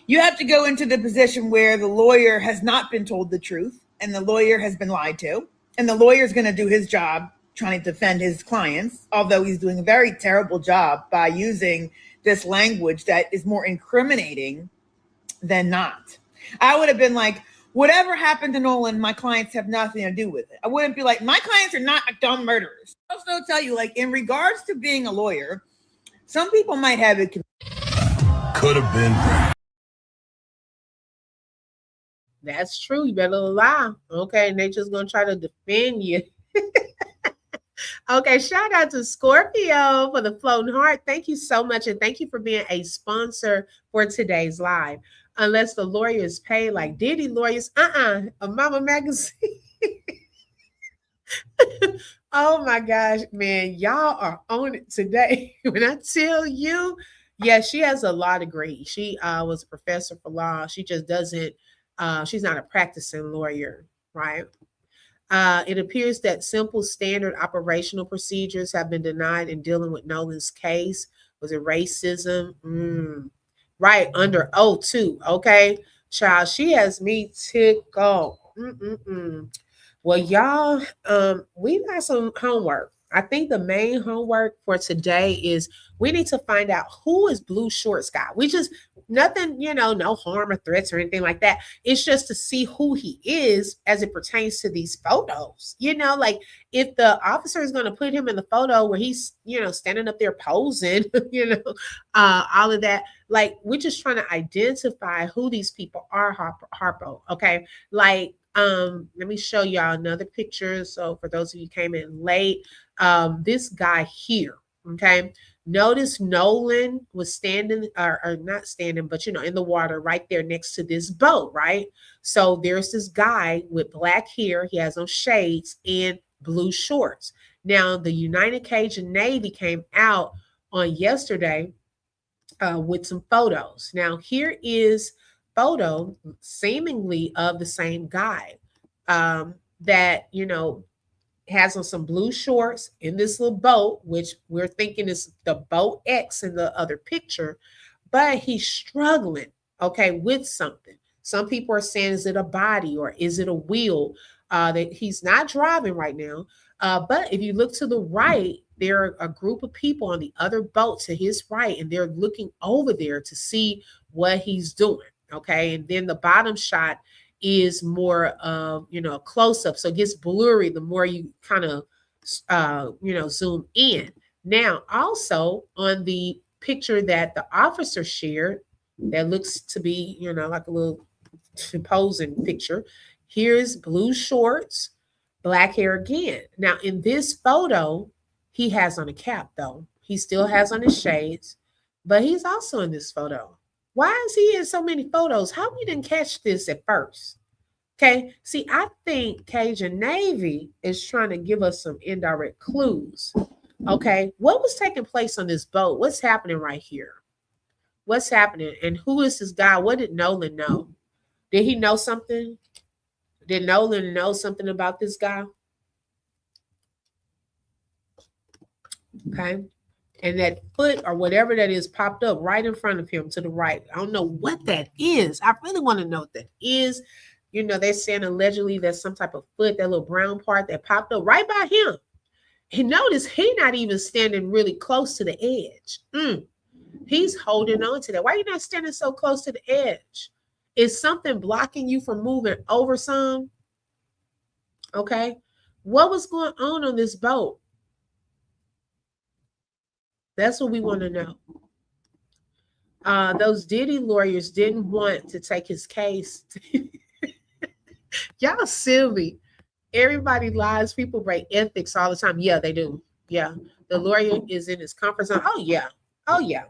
you have to go into the position where the lawyer has not been told the truth and the lawyer has been lied to, and the lawyer is going to do his job trying to defend his clients, although he's doing a very terrible job by using this language that is more incriminating than not. I would have been like, whatever happened to Nolan, my clients have nothing to do with it. I wouldn't be like, my clients are not dumb murderers. I'll also tell you, like, in regards to being a lawyer, some people might have it. Could have been. That's true. You better lie. Okay. And they just going to try to defend you. Okay. Shout out to Scorpio for the floating heart. Thank you so much. And thank you for being a sponsor for today's live. Unless the lawyer is paid like Diddy lawyers, a Mama Magazine. Oh my gosh, man, y'all are on it today. When I tell you, yeah, she has a law degree. She was a professor for law. She just doesn't, she's not a practicing lawyer, right? It appears that simple standard operational procedures have been denied in dealing with Nolan's case. Was it racism? Right, under oath too. Okay, child, she has me tickled. Well, y'all, we got some homework. I think the main homework for today is we need to find out who is Blue Shorts guy. We just nothing, no harm or threats or anything like that. It's just to see who he is as it pertains to these photos. Like if the officer is going to put him in the photo where he's, standing up there posing, all of that. Like we're just trying to identify who these people are, Harpo. Okay, like let me show y'all another picture. So for those of you who came in late, this guy here, okay, notice Nolan was standing or not standing, but in the water right there next to this boat, right? So there's this guy with black hair, he has on shades and blue shorts. Now the United Cajun Navy came out on yesterday with some photos. Now here is photo seemingly of the same guy that has on some blue shorts in this little boat, which we're thinking is the boat X in the other picture, but he's struggling, okay, with something. Some people are saying, is it a body or is it a wheel? That he's not driving right now. But if you look to the right, there are a group of people on the other boat to his right, and they're looking over there to see what he's doing. Okay. And then the bottom shot is more of, a close up. So it gets blurry the more you kind of, zoom in. Now, also on the picture that the officer shared, that looks to be, like a little posing picture. Here's blue shorts, black hair again. Now, in this photo, he has on a cap, though. He still has on his shades, but he's also in this photo. Why is he in so many photos? How we didn't catch this at first? Okay, see, I think Cajun Navy is trying to give us some indirect clues. Okay, what was taking place on this boat? What's happening right here? What's happening? And who is this guy? What did Nolan know? Did he know something? Did Nolan know something about this guy? Okay. And that foot or whatever that is popped up right in front of him to the right. I don't know what that is. I really want to know what that is. They're saying allegedly there's some type of foot, that little brown part that popped up right by him. And notice he's not even standing really close to the edge. He's holding on to that. Why are you not standing so close to the edge? Is something blocking you from moving over some? Okay. What was going on this boat? That's what we want to know. Those Diddy lawyers didn't want to take his case. Y'all silly. Everybody lies. People break ethics all the time. Yeah, they do. Yeah. The lawyer is in his comfort zone. Oh, yeah. Oh, yeah.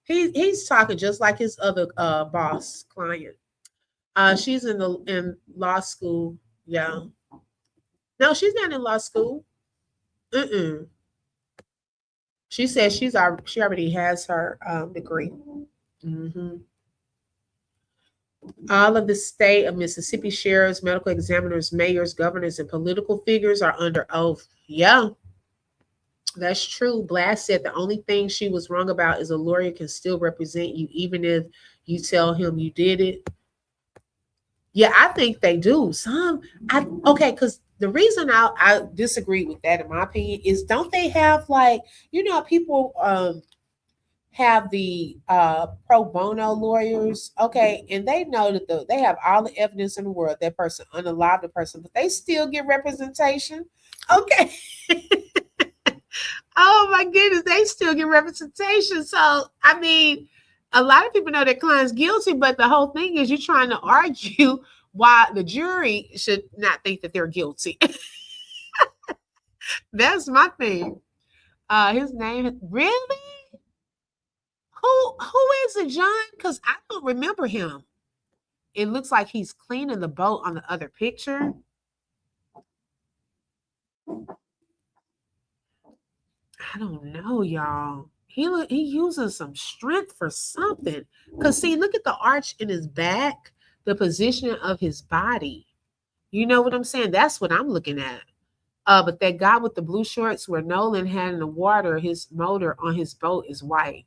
He's talking just like his other boss client. She's in law school. Yeah. No, she's not in law school. She says she already has her degree. All of the state of Mississippi sheriffs, medical examiners, mayors, governors, and political figures are under oath. Yeah, that's true. Blast said the only thing she was wrong about is a lawyer can still represent you even if you tell him you did it. Yeah, I think they do. Because the reason I disagree with that, in my opinion, is don't they have people have the pro bono lawyers, okay, and they know that they have all the evidence in the world that person unalive the person, but they still get representation, okay. Oh my goodness, they still get representation. So I mean, a lot of people know their client's guilty, but the whole thing is you're trying to argue why the jury should not think that they're guilty. That's my thing. His name, really? Who is it, John? Because I don't remember him. It looks like he's cleaning the boat on the other picture. I don't know, y'all. He using some strength for something. Because see, look at the arch in his back, the positioning of his body. You know what I'm saying? That's what I'm looking at. But that guy with the blue shorts where Nolan had in the water, his motor on his boat is white.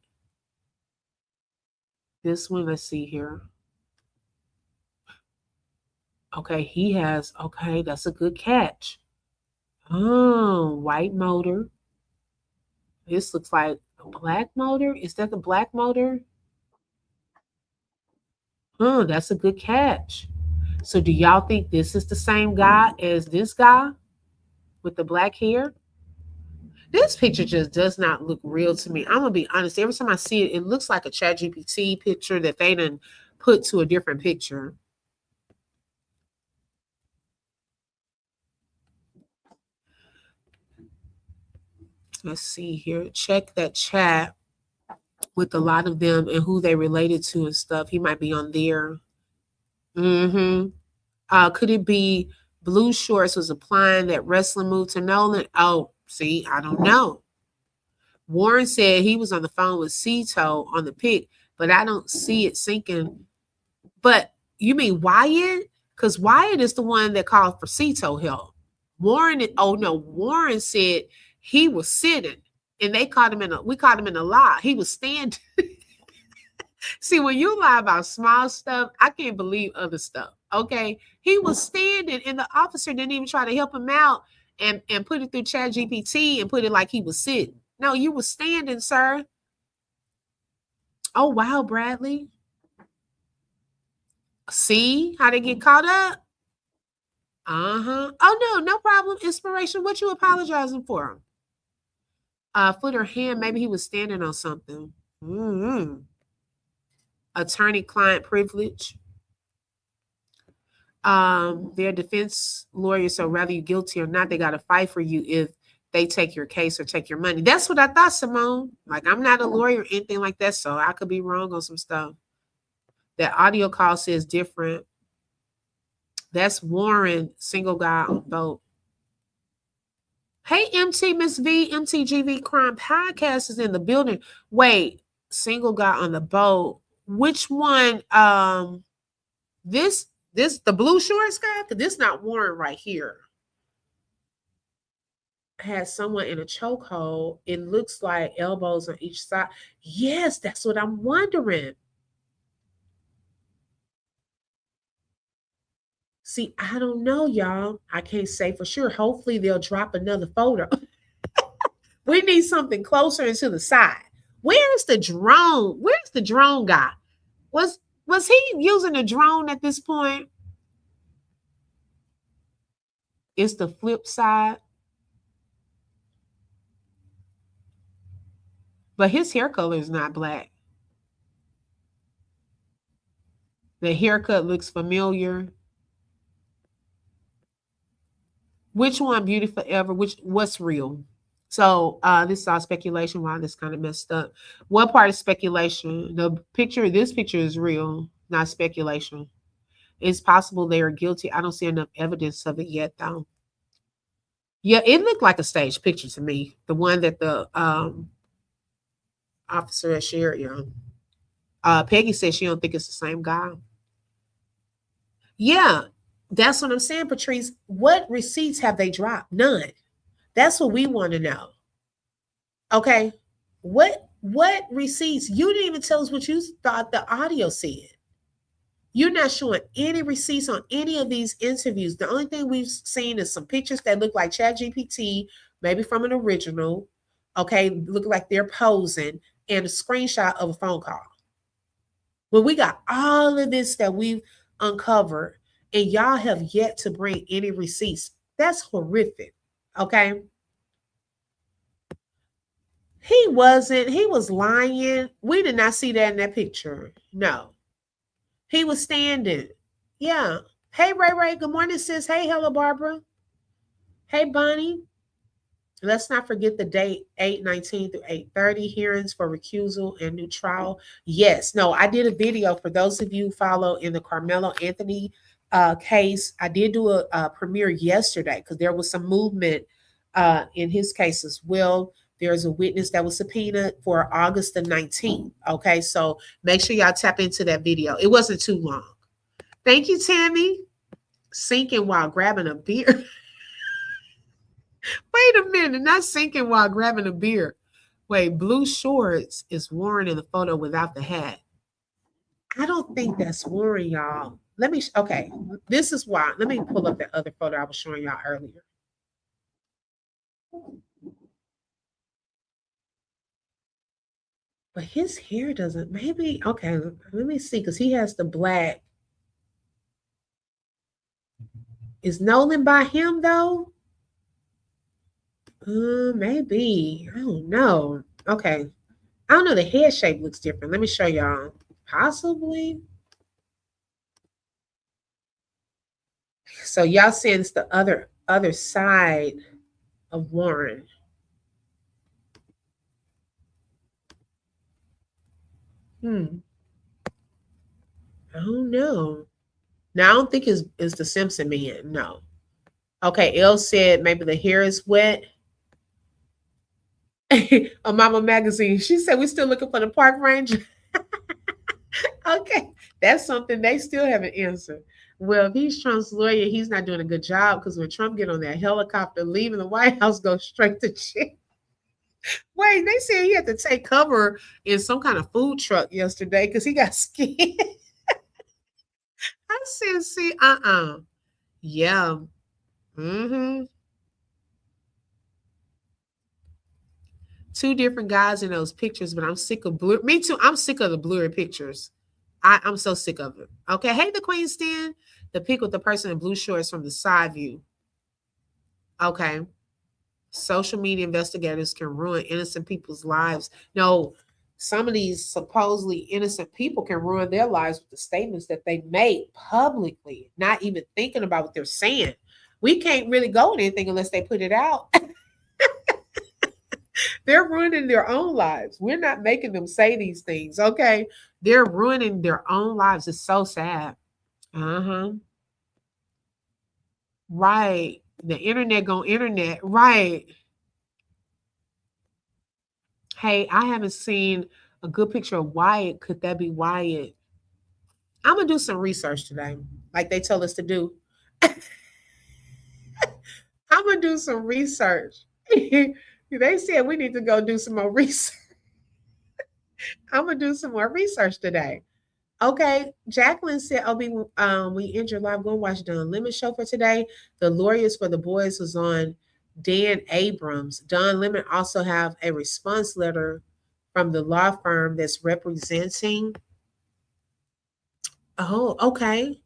This one, let's see here. Okay, he has, okay, that's a good catch. Oh, white motor. This looks like a black motor. Is that the black motor? Oh, that's a good catch. So do y'all think this is the same guy as this guy with the black hair? This picture just does not look real to me. I'm gonna be honest. Every time I see it, it looks like a ChatGPT picture that they done put to a different picture. Let's see here. Check that chat with a lot of them and who they related to and stuff. He might be on there. Could it be Blue Shorts was applying that wrestling move to Nolan? Oh, see, I don't know. Warren said he was on the phone with Cito on the pic, but I don't see it syncing. But you mean Wyatt? Because Wyatt is the one that called for Cito help. Warren said he was sitting and we caught him in a lie. He was standing. See, when you lie about small stuff, I can't believe other stuff. Okay. He was standing and the officer didn't even try to help him out and put it through ChatGPT and put it like he was sitting. No, you were standing, sir. Oh, wow, Bradley. See how they get caught up? Oh, no problem. Inspiration. What you apologizing for? Foot or hand, maybe he was standing on something. Attorney-client privilege. Their defense lawyer, so whether you're guilty or not, they got to fight for you if they take your case or take your money. That's what I thought, Simone. Like, I'm not a lawyer or anything like that, so I could be wrong on some stuff. That audio call says different. That's Warren, single guy on boat. Hey, MT Miss V, MTGV Crime Podcast is in the building. Wait, single guy on the boat. Which one? This the blue shorts guy? Because this not Warren right here. Has someone in a chokehold. It looks like elbows on each side. Yes, that's what I'm wondering. See, I don't know, y'all. I can't say for sure. Hopefully they'll drop another photo. We need something closer and to the side. Where's the drone? Where's the drone guy? Was he using a drone at this point? It's the flip side. But his hair color is not black. The haircut looks familiar. Which one, Beauty Forever? What's real? So this is all speculation. Wow, this kind of messed up. What part is speculation? This picture is real, not speculation. It's possible they are guilty. I don't see enough evidence of it yet, though. Yeah, it looked like a staged picture to me. The one that the officer had shared, Peggy said she don't think it's the same guy. Yeah, that's what I'm saying, Patrice. What receipts have they dropped? None. That's what we want to know. Okay. What receipts? You didn't even tell us what you thought the audio said. You're not showing any receipts on any of these interviews. The only thing we've seen is some pictures that look like ChatGPT, maybe from an original. Okay, look like they're posing, and a screenshot of a phone call. When we got all of this that we've uncovered, and y'all have yet to bring any receipts, that's horrific. Okay. He was lying. We did not see that in that picture. No. He was standing. Yeah. Hey, Ray. Good morning, sis. Hey, hello, Barbara. Hey, Bonnie. Let's not forget the date, 8/19 through 8/30, hearings for recusal and new trial. Yes. No, I did a video for those of you who follow in the Carmelo Anthony case. I did do a premiere yesterday because there was some movement in his case as well. There's a witness that was subpoenaed for August the 19th. Okay, so make sure y'all tap into that video. It wasn't too long. Thank you, Tammy. Sinking while grabbing a beer. Wait a minute, not sinking while grabbing a beer. Wait, blue shorts is Warren in the photo without the hat. I don't think that's Warren, y'all. Okay, this is why. Let me pull up that other photo I was showing y'all earlier. But his hair doesn't, maybe, okay, let me see, because he has the black. Is Nolan by him, though? Maybe. I don't know. Okay. I don't know. The head shape looks different. Let me show y'all. Possibly. So y'all saying it's the other side of Warren. I don't know. Now I don't think it's the Simpson man. No. Okay, Elle said maybe the hair is wet. On Mama Magazine, she said we're still looking for the park ranger. Okay, that's something they still haven't answered. Well, if he's Trump's lawyer, he's not doing a good job because when Trump get on that helicopter leaving the White House, go straight to jail. Wait, they said he had to take cover in some kind of food truck yesterday because he got scared. I said, see, yeah. Two different guys in those pictures, but I'm sick of blur. Me too. I'm sick of the blurry pictures. I'm so sick of it. Okay. Hey, the Queen Stand. The pic with the person in blue shorts from the side view. Okay. Social media investigators can ruin innocent people's lives. No, some of these supposedly innocent people can ruin their lives with the statements that they make publicly, not even thinking about what they're saying. We can't really go with anything unless they put it out. They're ruining their own lives. We're not making them say these things, okay? They're ruining their own lives. It's so sad. Right. The internet gonna internet. Right. Hey, I haven't seen a good picture of Wyatt. Could that be Wyatt? I'm gonna do some research today, like they tell us to do. I'm gonna do some research. They said we need to go do some more research. I'm gonna do some more research today. Okay, Jacqueline said, "Oh, we injured live. Go watch Don Lemon show for today. The lawyers for the boys was on Dan Abrams. Don Lemon also have a response letter from the law firm that's representing." Oh, okay.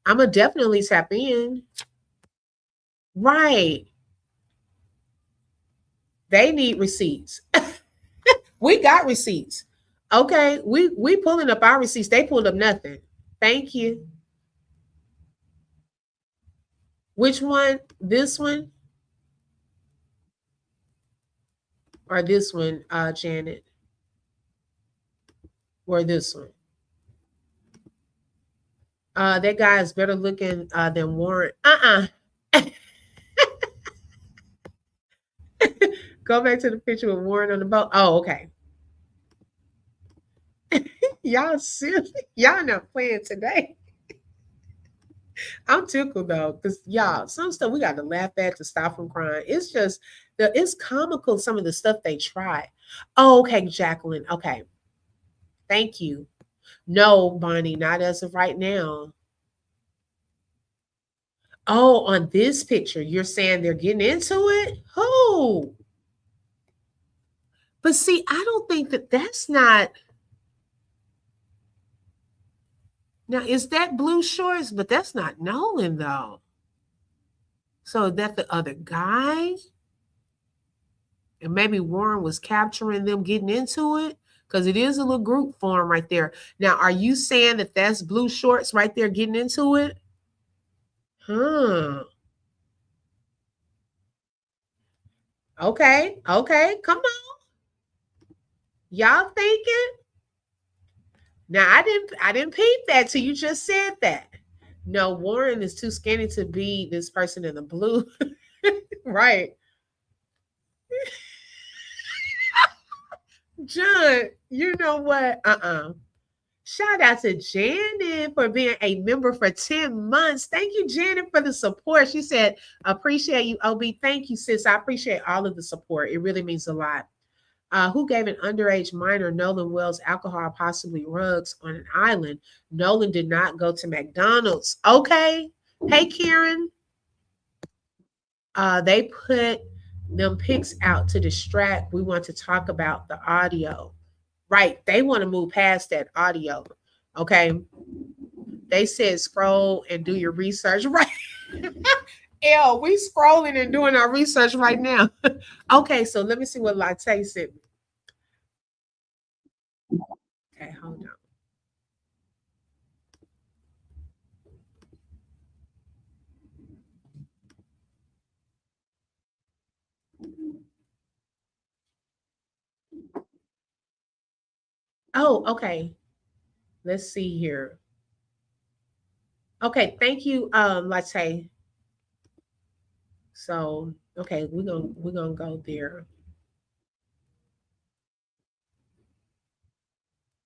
I'm gonna definitely tap in. Right. They need receipts. We got receipts. Okay, we pulling up our receipts. They pulled up nothing. Thank you. Which one? This one? Or this one, Janet? Or this one? That guy is better looking than Warren. Go back to the picture with Warren on the boat. Oh, okay. Y'all silly. Y'all not playing today. I'm tickled though, because y'all, some stuff we got to laugh at to stop from crying. It's just it's comical, some of the stuff they try. Oh, okay, Jacqueline. Okay. Thank you. No, Bonnie, not as of right now. Oh, on this picture, you're saying they're getting into it? Who? But see, I don't think that's not. Now, is that blue shorts? But that's not Nolan, though. So is that the other guy? And maybe Warren was capturing them getting into it? Because it is a little group form right there. Now, are you saying that that's blue shorts right there getting into it? Okay. Come on. Y'all thinking? Now, I didn't peep that till you just said that. No, Warren is too skinny to be this person in the blue. Right. John, you know what? Shout out to Janet for being a member for 10 months. Thank you, Janet, for the support. She said, appreciate you, OB. Thank you, sis. I appreciate all of the support. It really means a lot. Who gave an underage minor Nolan Wells alcohol, possibly drugs, on an island? Nolan did not go to McDonald's. Okay. Hey, Karen. They put them pics out to distract. We want to talk about the audio. Right. They want to move past that audio. Okay. They said scroll and do your research. Right. L, we scrolling and doing our research right now. Okay, so let me see what Latte said. Okay, hold on. Oh, okay. Let's see here. Okay, thank you, Latte. So, okay, we're gonna go there.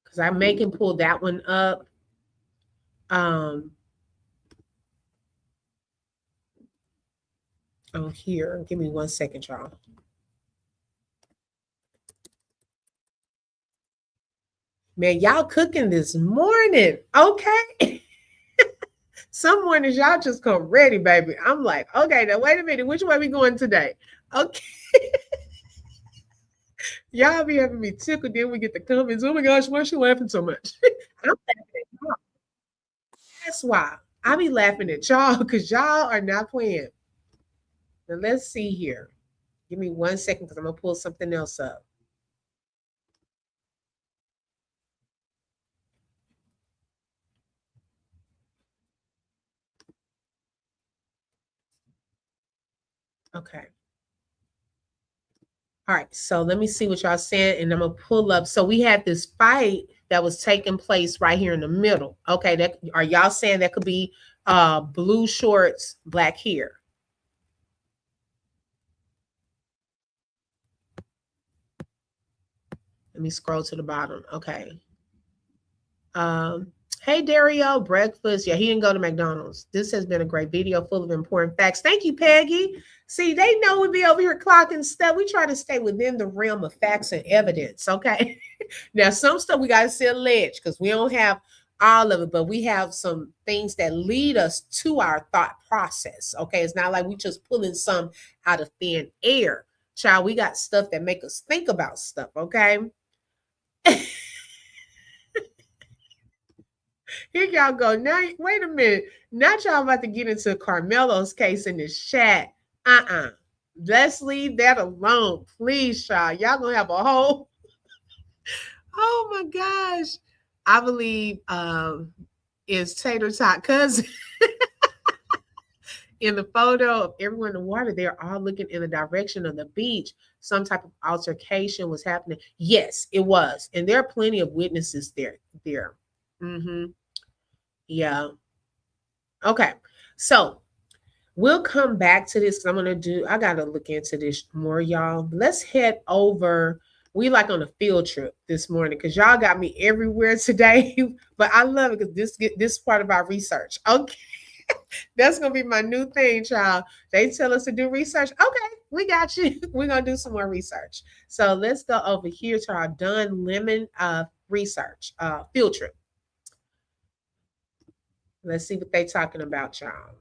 Because I can pull that one up. Oh, here. Give me 1 second, y'all. Man, y'all cooking this morning. Okay. Some mornings y'all just come ready, baby. I'm like, okay, now wait a minute. Which way we going today? Okay. Y'all be having me tickled. Then we get the comments. Oh my gosh, why is she laughing so much? I'm laughing at y'all. That's why. I be laughing at y'all because y'all are not playing. Now let's see here. Give me 1 second because I'm going to pull something else up. Okay. All right, so let me see what y'all said, and I'm gonna pull up. So we had this fight that was taking place right here in the middle. Okay, that are y'all saying that could be blue shorts, black hair? Let me scroll to the bottom. Okay. Hey, Dario, breakfast. Yeah, he didn't go to McDonald's. This has been a great video full of important facts. Thank you, Peggy. See, they know we be over here clocking stuff. We try to stay within the realm of facts and evidence, okay? Now, some stuff we got to say alleged because we don't have all of it, but we have some things that lead us to our thought process, okay? It's not like we just pulling some out of thin air. Child, we got stuff that make us think about stuff, okay? Here y'all go. Now, wait a minute. Not y'all about to get into Carmelo's case in the chat. Let's leave that alone, please, y'all. Y'all gonna have a whole. Oh my gosh. I believe is Tater Tot cousin. In the photo of everyone in the water, they're all looking in the direction of the beach. Some type of altercation was happening. Yes, it was. And there are plenty of witnesses there. Mm-hmm. Yeah. Okay. So we'll come back to this. I got to look into this more, y'all. Let's head over. We like on a field trip this morning because y'all got me everywhere today. But I love it because this part of our research. Okay. That's going to be my new thing, child. They tell us to do research. Okay, we got you. We're going to do some more research. So let's go over here to our Dunn Lemon research field trip. Let's see what they're talking about, y'all.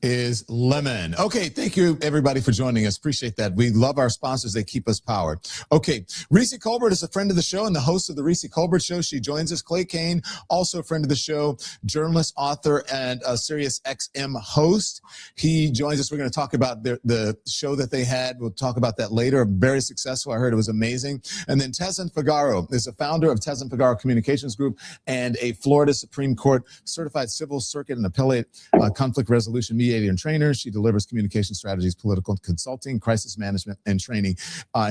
Is lemon. Okay, thank you everybody for joining us. Appreciate that. We love our sponsors. They keep us powered. Okay, Reese Colbert is a friend of the show and the host of the Reese Colbert Show. She joins us. Clay Kane, also a friend of the show, journalist, author, and a Sirius XM host. He joins us. We're going to talk about the show that they had. We'll talk about that later. Very successful. I heard it was amazing. And then Tezin Figaro is a founder of Tezin Figaro Communications Group and a Florida Supreme Court certified civil circuit and appellate conflict resolution mediator and trainer. She delivers communication strategies, political consulting, crisis management, and training.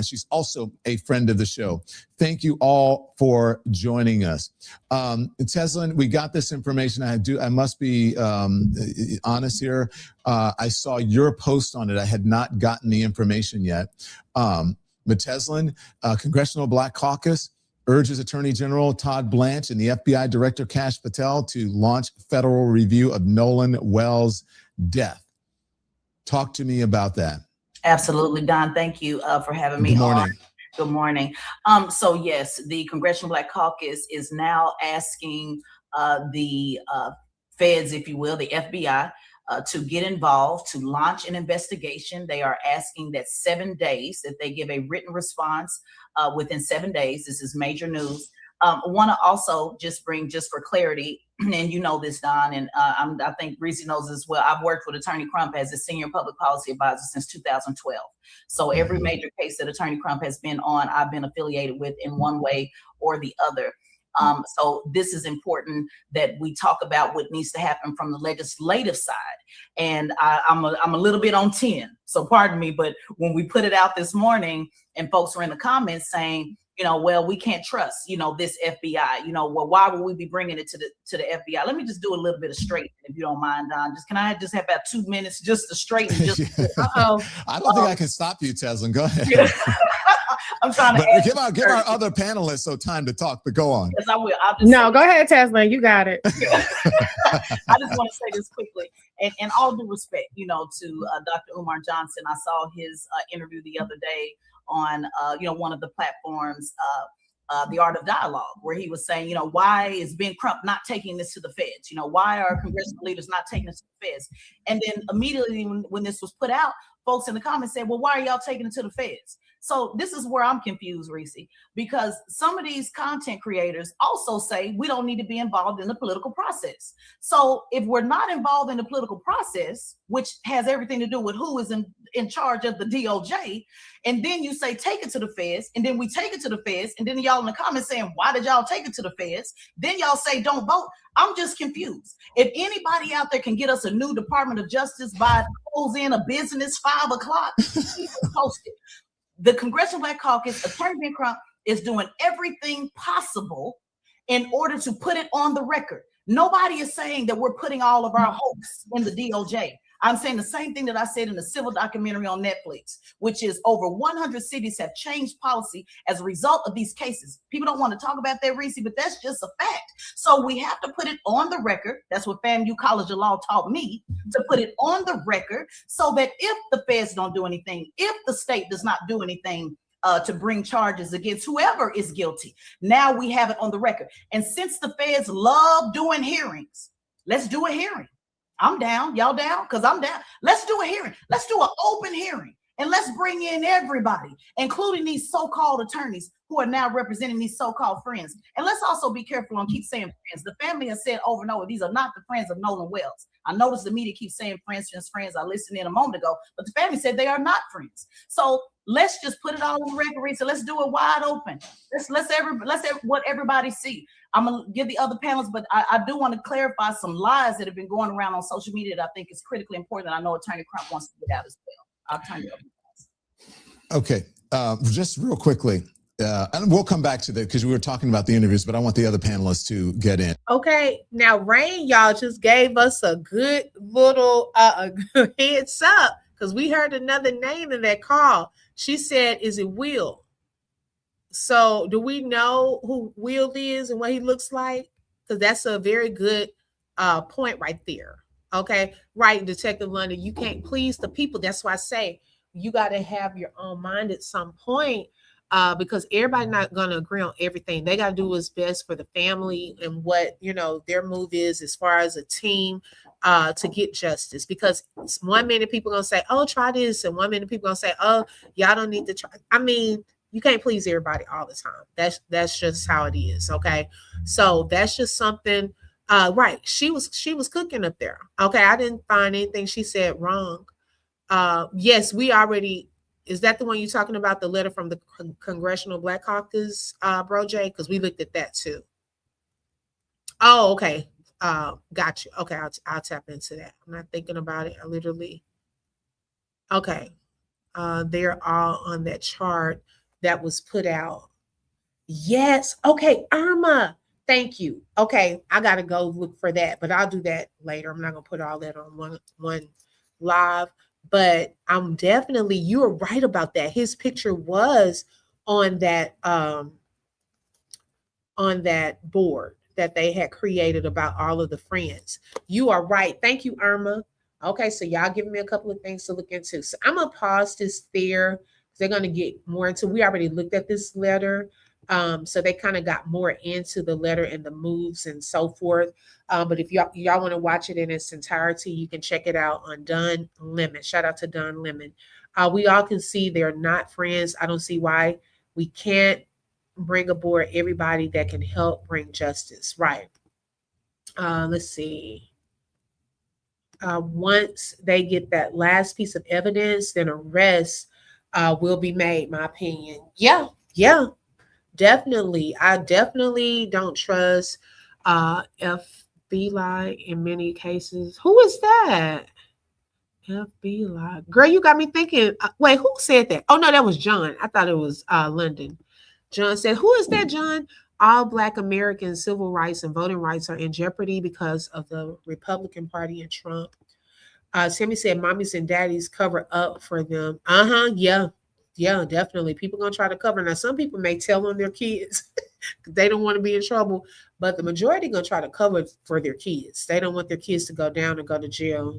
She's also a friend of the show. Thank you all for joining us. Teslin, we got this information. I must be honest here. I saw your post on it. I had not gotten the information yet. But Teslin, Congressional Black Caucus, urges Attorney General Todd Blanche and the FBI Director Kash Patel to launch federal review of Nolan Wells' death. Talk to me about that. Absolutely, Don. Thank you for having me Good morning. on. Good morning. So yes, the Congressional Black Caucus is now asking the feds, if you will, the FBI, to get involved, to launch an investigation. They are asking that 7 days, that they give a written response within 7 days. This is major news. I want to also just bring, just for clarity, and you know this, Don, and I think Reese knows as well. I've worked with Attorney Crump as a senior public policy advisor since 2012. So every major case that Attorney Crump has been on, I've been affiliated with in one way or the other. So this is important that we talk about what needs to happen from the legislative side. And I'm a little bit on 10, so pardon me, but when we put it out this morning and folks were in the comments saying, you know, well, we can't trust, you know, this FBI, you know, well, why would we be bringing it to the FBI? Let me just do a little bit of straightening, if you don't mind, Don. Can I just have about 2 minutes just to straighten? Just I don't think I can stop you, Teslin. Go ahead. I'm trying to give our other panelists time to talk, but go on. Yes, I will. Go ahead, Teslin. You got it. I just want to say this quickly, and all due respect, you know, to Dr. Umar Johnson. I saw his interview the other day on, you know, one of the platforms, The Art of Dialogue, where he was saying, you know, why is Ben Crump not taking this to the feds? You know, why are congressional leaders not taking this to the feds? And then immediately when this was put out, folks in the comments said, well, why are y'all taking it to the feds? So this is where I'm confused, Reese, because some of these content creators also say we don't need to be involved in the political process. So if we're not involved in the political process, which has everything to do with who is in charge of the DOJ, and then you say take it to the feds, and then we take it to the feds, and then y'all in the comments saying, why did y'all take it to the feds? Then y'all say don't vote. I'm just confused. If anybody out there can get us a new Department of Justice by close in a business 5 o'clock, post it. The Congressional Black Caucus, Attorney Ben Crump, is doing everything possible in order to put it on the record. Nobody is saying that we're putting all of our hopes in the DOJ. I'm saying the same thing that I said in the civil documentary on Netflix, which is over 100 cities have changed policy as a result of these cases. People don't want to talk about that, Reese, but that's just a fact. So we have to put it on the record. That's what FAMU College of Law taught me, to put it on the record so that if the feds don't do anything, if the state does not do anything to bring charges against whoever is guilty, now we have it on the record. And since the feds love doing hearings, let's do a hearing. I'm down. Y'all down? Because I'm down. Let's do a hearing. Let's do an open hearing. And let's bring in everybody, including these so-called attorneys who are now representing these so-called friends. And let's also be careful on keep saying friends. The family has said over and over, these are not the friends of Nolan Wells. I noticed the media keeps saying friends. I listened in a moment ago, but the family said they are not friends. So let's just put it all on record. So let's do it wide open. Let's what everybody see. I'm gonna give the other panelists, but I do want to clarify some lies that have been going around on social media that I think is critically important. That I know Attorney Crump wants to get out as well. I'll turn it over. Okay, just real quickly, and we'll come back to that because we were talking about the interviews, but I want the other panelists to get in. Okay, now Rain, y'all just gave us a good little heads up because we heard another name in that call. She said, "Is it Will?" So, do we know who Will is and what he looks like? Because that's a very good point right there. Okay, right, Detective London, you can't please the people. That's why I say you got to have your own mind at some point, because everybody's not going to agree on everything. They got to do what's best for the family and what, you know, their move is as far as a team to get justice. Because 1 minute people going to say, oh, try this. And 1 minute people going to say, oh, y'all don't need to try. I mean, you can't please everybody all the time. That's just how it is. Okay. So that's just something. Right. She was cooking up there. Okay. I didn't find anything she said wrong. Yes, we already, is that the one you're talking about, the letter from the Congressional Black Caucus, Bro Jay? Because we looked at that too. Oh, okay. Got you. Okay. I'll tap into that. I'm not thinking about it. I literally, okay. They're all on that chart that was put out. Yes. Okay. Irma. Thank you. Okay. I got to go look for that, but I'll do that later. I'm not going to put all that on one live, but I'm definitely, you were right about that. His picture was on that on that board that they had created about all of the friends. You are right. Thank you, Irma. Okay, so y'all giving me a couple of things to look into. So I'm gonna pause this there. They're gonna get more into. We already looked at this letter, so they kind of got more into the letter and the moves and so forth. But if y'all want to watch it in its entirety, you can check it out on Don Lemon. Shout out to Don Lemon. We all can see they're not friends. I don't see why we can't bring aboard everybody that can help bring justice. Right. Let's see. Once they get that last piece of evidence, then arrest will be made, my opinion. Yeah, definitely. I definitely don't trust FBI in many cases. Who is that? FBI. Girl, you got me thinking. Wait, who said that? Oh, no, that was John. I thought it was London. John said, who is that, John? All Black American civil rights and voting rights are in jeopardy because of the Republican Party and Trump. Sammy said, mommies and daddies cover up for them. Yeah, definitely. People gonna try to cover. Now, some people may tell on their kids they don't want to be in trouble, but the majority gonna try to cover for their kids. They don't want their kids to go down and go to jail.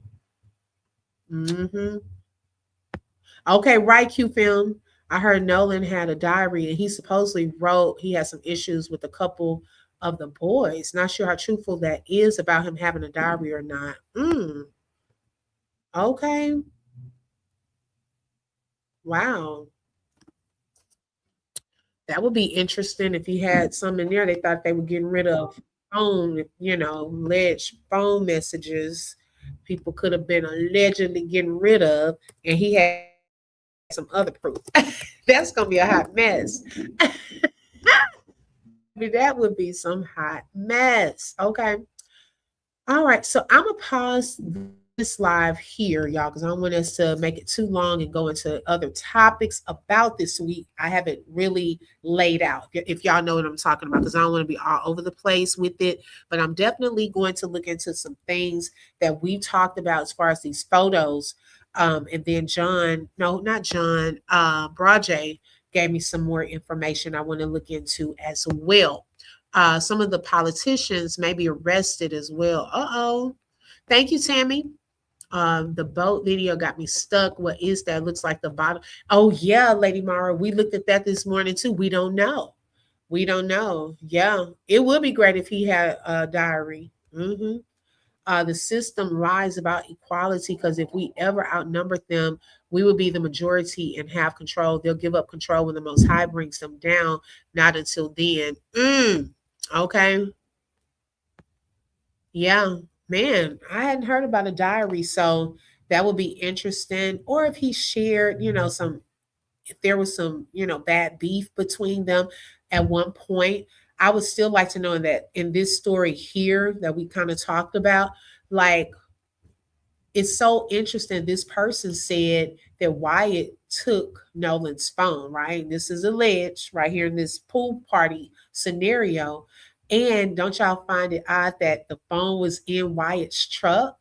Okay, right, Q Film. I heard Nolan had a diary and he supposedly wrote he had some issues with a couple of the boys. Not sure how truthful that is about him having a diary or not. Okay. Wow. That would be interesting if he had some in there. They thought they were getting rid of phone, alleged phone messages people could have been allegedly getting rid of, and he had some other proof. That's gonna be a hot mess. That would be some hot mess. Okay. All right. So I'm gonna pause this live here, y'all, because I don't want us to make it too long and go into other topics about this week. I haven't really laid out, if y'all know what I'm talking about, because I don't want to be all over the place with it. But I'm definitely going to look into some things that we talked about as far as these photos. And then Brajay gave me some more information I want to look into as well. Some of the politicians may be arrested as well. Uh-oh. Thank you, Tammy. The boat video got me stuck. What is that? Looks like the bottom. Oh, yeah, Lady Mara. We looked at that this morning, too. We don't know. Yeah. It would be great if he had a diary. The system lies about equality because if we ever outnumber them, we will be the majority and have control. They'll give up control when the Most High brings them down. Not until then. Okay. Yeah, man, I hadn't heard about a diary, so that would be interesting. Or if he shared, if there was some, bad beef between them at one point, I would still like to know that in this story here that we kind of talked about, like, it's so interesting. This person said that Wyatt took Nolan's phone, right? This is alleged right here in this pool party scenario. And don't y'all find it odd that the phone was in Wyatt's truck?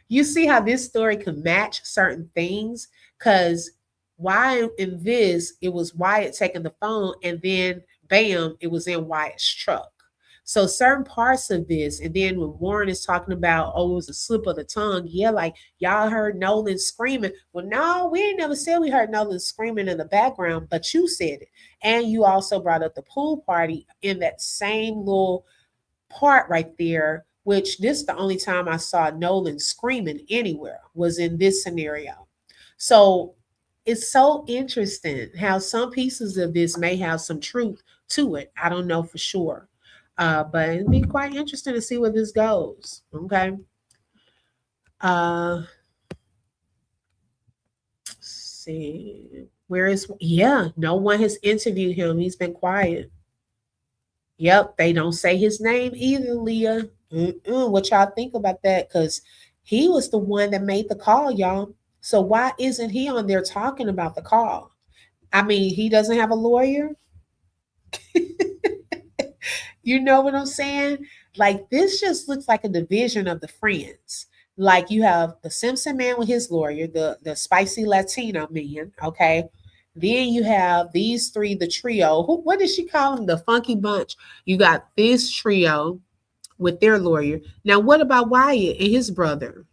You see how this story can match certain things? Because why in this, it was Wyatt taking the phone and then bam, it was in Wyatt's truck. So certain parts of this, and then when Warren is talking about, oh, it was a slip of the tongue, yeah, like y'all heard Nolan screaming. Well, no, we ain't never said we heard Nolan screaming in the background, but you said it. And you also brought up the pool party in that same little part right there, which this is the only time I saw Nolan screaming anywhere was in this scenario. So it's so interesting how some pieces of this may have some truth to it. I don't know for sure. But it'd be quite interesting to see where this goes. Okay. Let's see. No one has interviewed him. He's been quiet. Yep, they don't say his name either, Leah. What y'all think about that? Because he was the one that made the call, y'all. So why isn't he on there talking about the call? I mean, he doesn't have a lawyer. You know what I'm saying? Like, this just looks like a division of the friends. Like, you have the Simpson man with his lawyer, the spicy Latino man, okay? Then you have these three, the trio. What did she call them? The Funky Bunch. You got this trio with their lawyer. Now, what about Wyatt and his brother?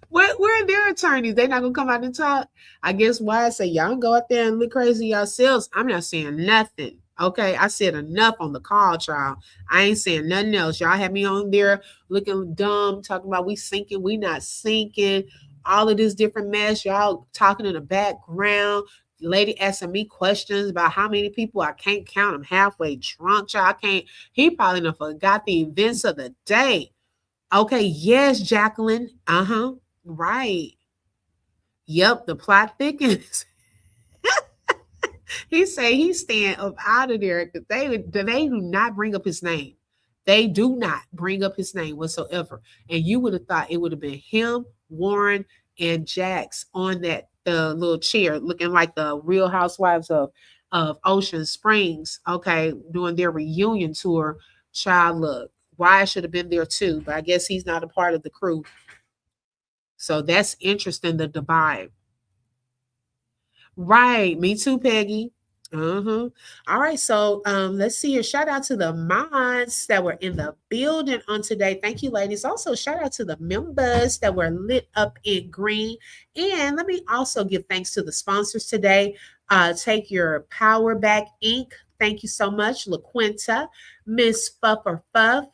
Where are their attorneys? They're not gonna come out and talk. I guess Wyatt say, y'all go out there and look crazy yourselves. I'm not saying nothing. Okay, I said enough on the call trial. I ain't saying nothing else. Y'all had me on there looking dumb, talking about we sinking, we not sinking, all of this different mess. Y'all talking in the background. Lady asking me questions about how many people. I can't count. I'm halfway drunk. Y'all can't. He probably done forgot the events of the day. Okay, yes, Jacqueline. Right. Yep, the plot thickens. He say he's staying up out of there. They do not bring up his name. They do not bring up his name whatsoever. And you would have thought it would have been him, Warren, and Jax on that little chair, looking like the Real Housewives of Ocean Springs. Okay, doing their reunion tour. Child, look, Wyatt should have been there too, but I guess he's not a part of the crew. So that's interesting. The divide. Right. Me too, Peggy. All right. So let's see here. Shout out to the mods that were in the building on today. Thank you, ladies. Also, shout out to the members that were lit up in green. And let me also give thanks to the sponsors today. Take Your Power Back Inc. Thank you so much. LaQuinta, Miss Fuffer Fuff.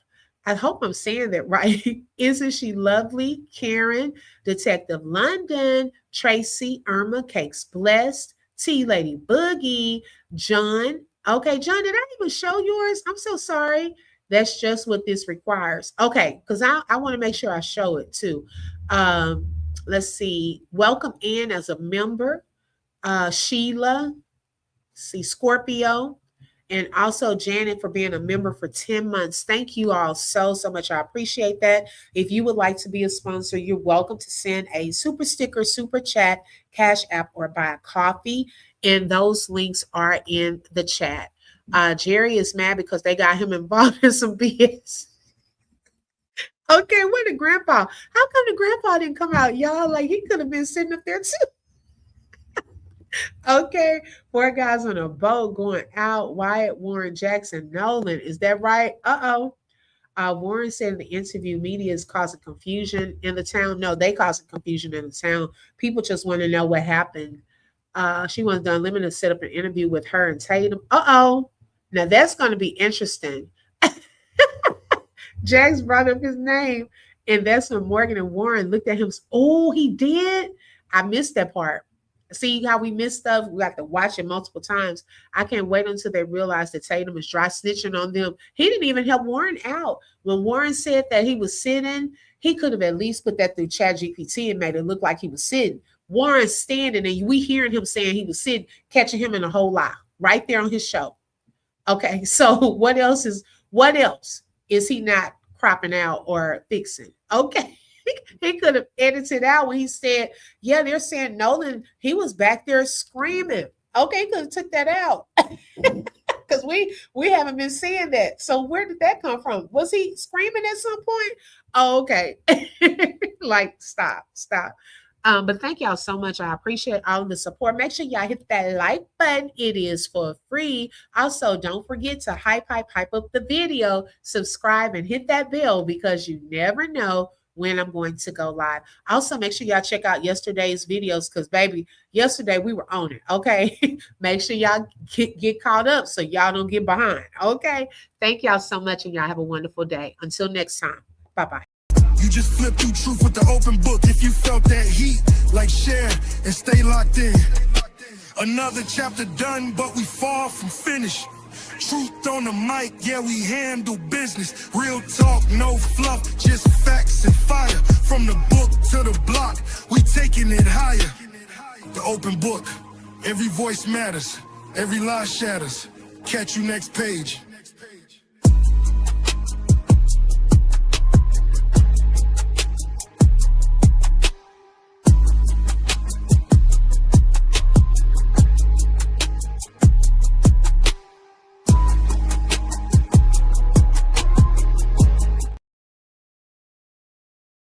I hope I'm saying that right. Isn't she lovely? Karen, Detective London, Tracy, Irma, Cakes Blessed, T Lady Boogie, John. Okay, John, did I even show yours? I'm so sorry. That's just what this requires. Okay, because I want to make sure I show it too. Let's see. Welcome in as a member. Sheila, see Scorpio. And also Janet for being a member for 10 months. Thank you all so much. I appreciate that. If you would like to be a sponsor, you're welcome to send a super sticker, super chat, Cash App, or buy a coffee. And those links are in the chat. Jerry is mad because they got him involved in some BS. Okay, where did Grandpa? How come the Grandpa didn't come out, y'all? Like, he could have been sitting up there too. Okay, 4 guys on a boat going out. Wyatt, Warren, Jackson, Nolan. Is that right? Warren said in the interview, media is causing confusion in the town. No, they causing confusion in the town. People just want to know what happened. She wants the Unlimited to set up an interview with her and Tatum. Now that's going to be interesting. Jax brought up his name, and that's when Morgan and Warren looked at him. Oh, he did? I missed that part. See how we miss stuff? We have to watch it multiple times. I can't wait until they realize that Tatum is dry snitching on them. He didn't even help Warren out. When Warren said that he was sitting, he could have at least put that through ChatGPT and made it look like he was sitting. Warren's standing, and we hearing him saying he was sitting, catching him in a whole lie right there on his show. Okay, so what else is he not cropping out or fixing? Okay. He could have edited out when he said, yeah, they're saying Nolan, he was back there screaming. Okay, he could have took that out. Because we haven't been seeing that. So where did that come from? Was he screaming at some point? Oh, okay. Like, stop. But thank y'all so much. I appreciate all of the support. Make sure y'all hit that like button. It is for free. Also, don't forget to hype up the video, subscribe, and hit that bell because you never know when I'm going to go live. Also, make sure y'all check out yesterday's videos because, baby, yesterday we were on it, okay? Make sure y'all get caught up so y'all don't get behind, okay? Thank y'all so much, and y'all have a wonderful day. Until next time, bye-bye. You just flip through truth with the open book. If you felt that heat, like share and stay locked in. Another chapter done, but we far from finished. Truth on the mic, yeah, we handle business. Real talk, no fluff, just facts and fire. From the book to the block, we taking it higher. The open book, every voice matters, every lie shatters. Catch you next page.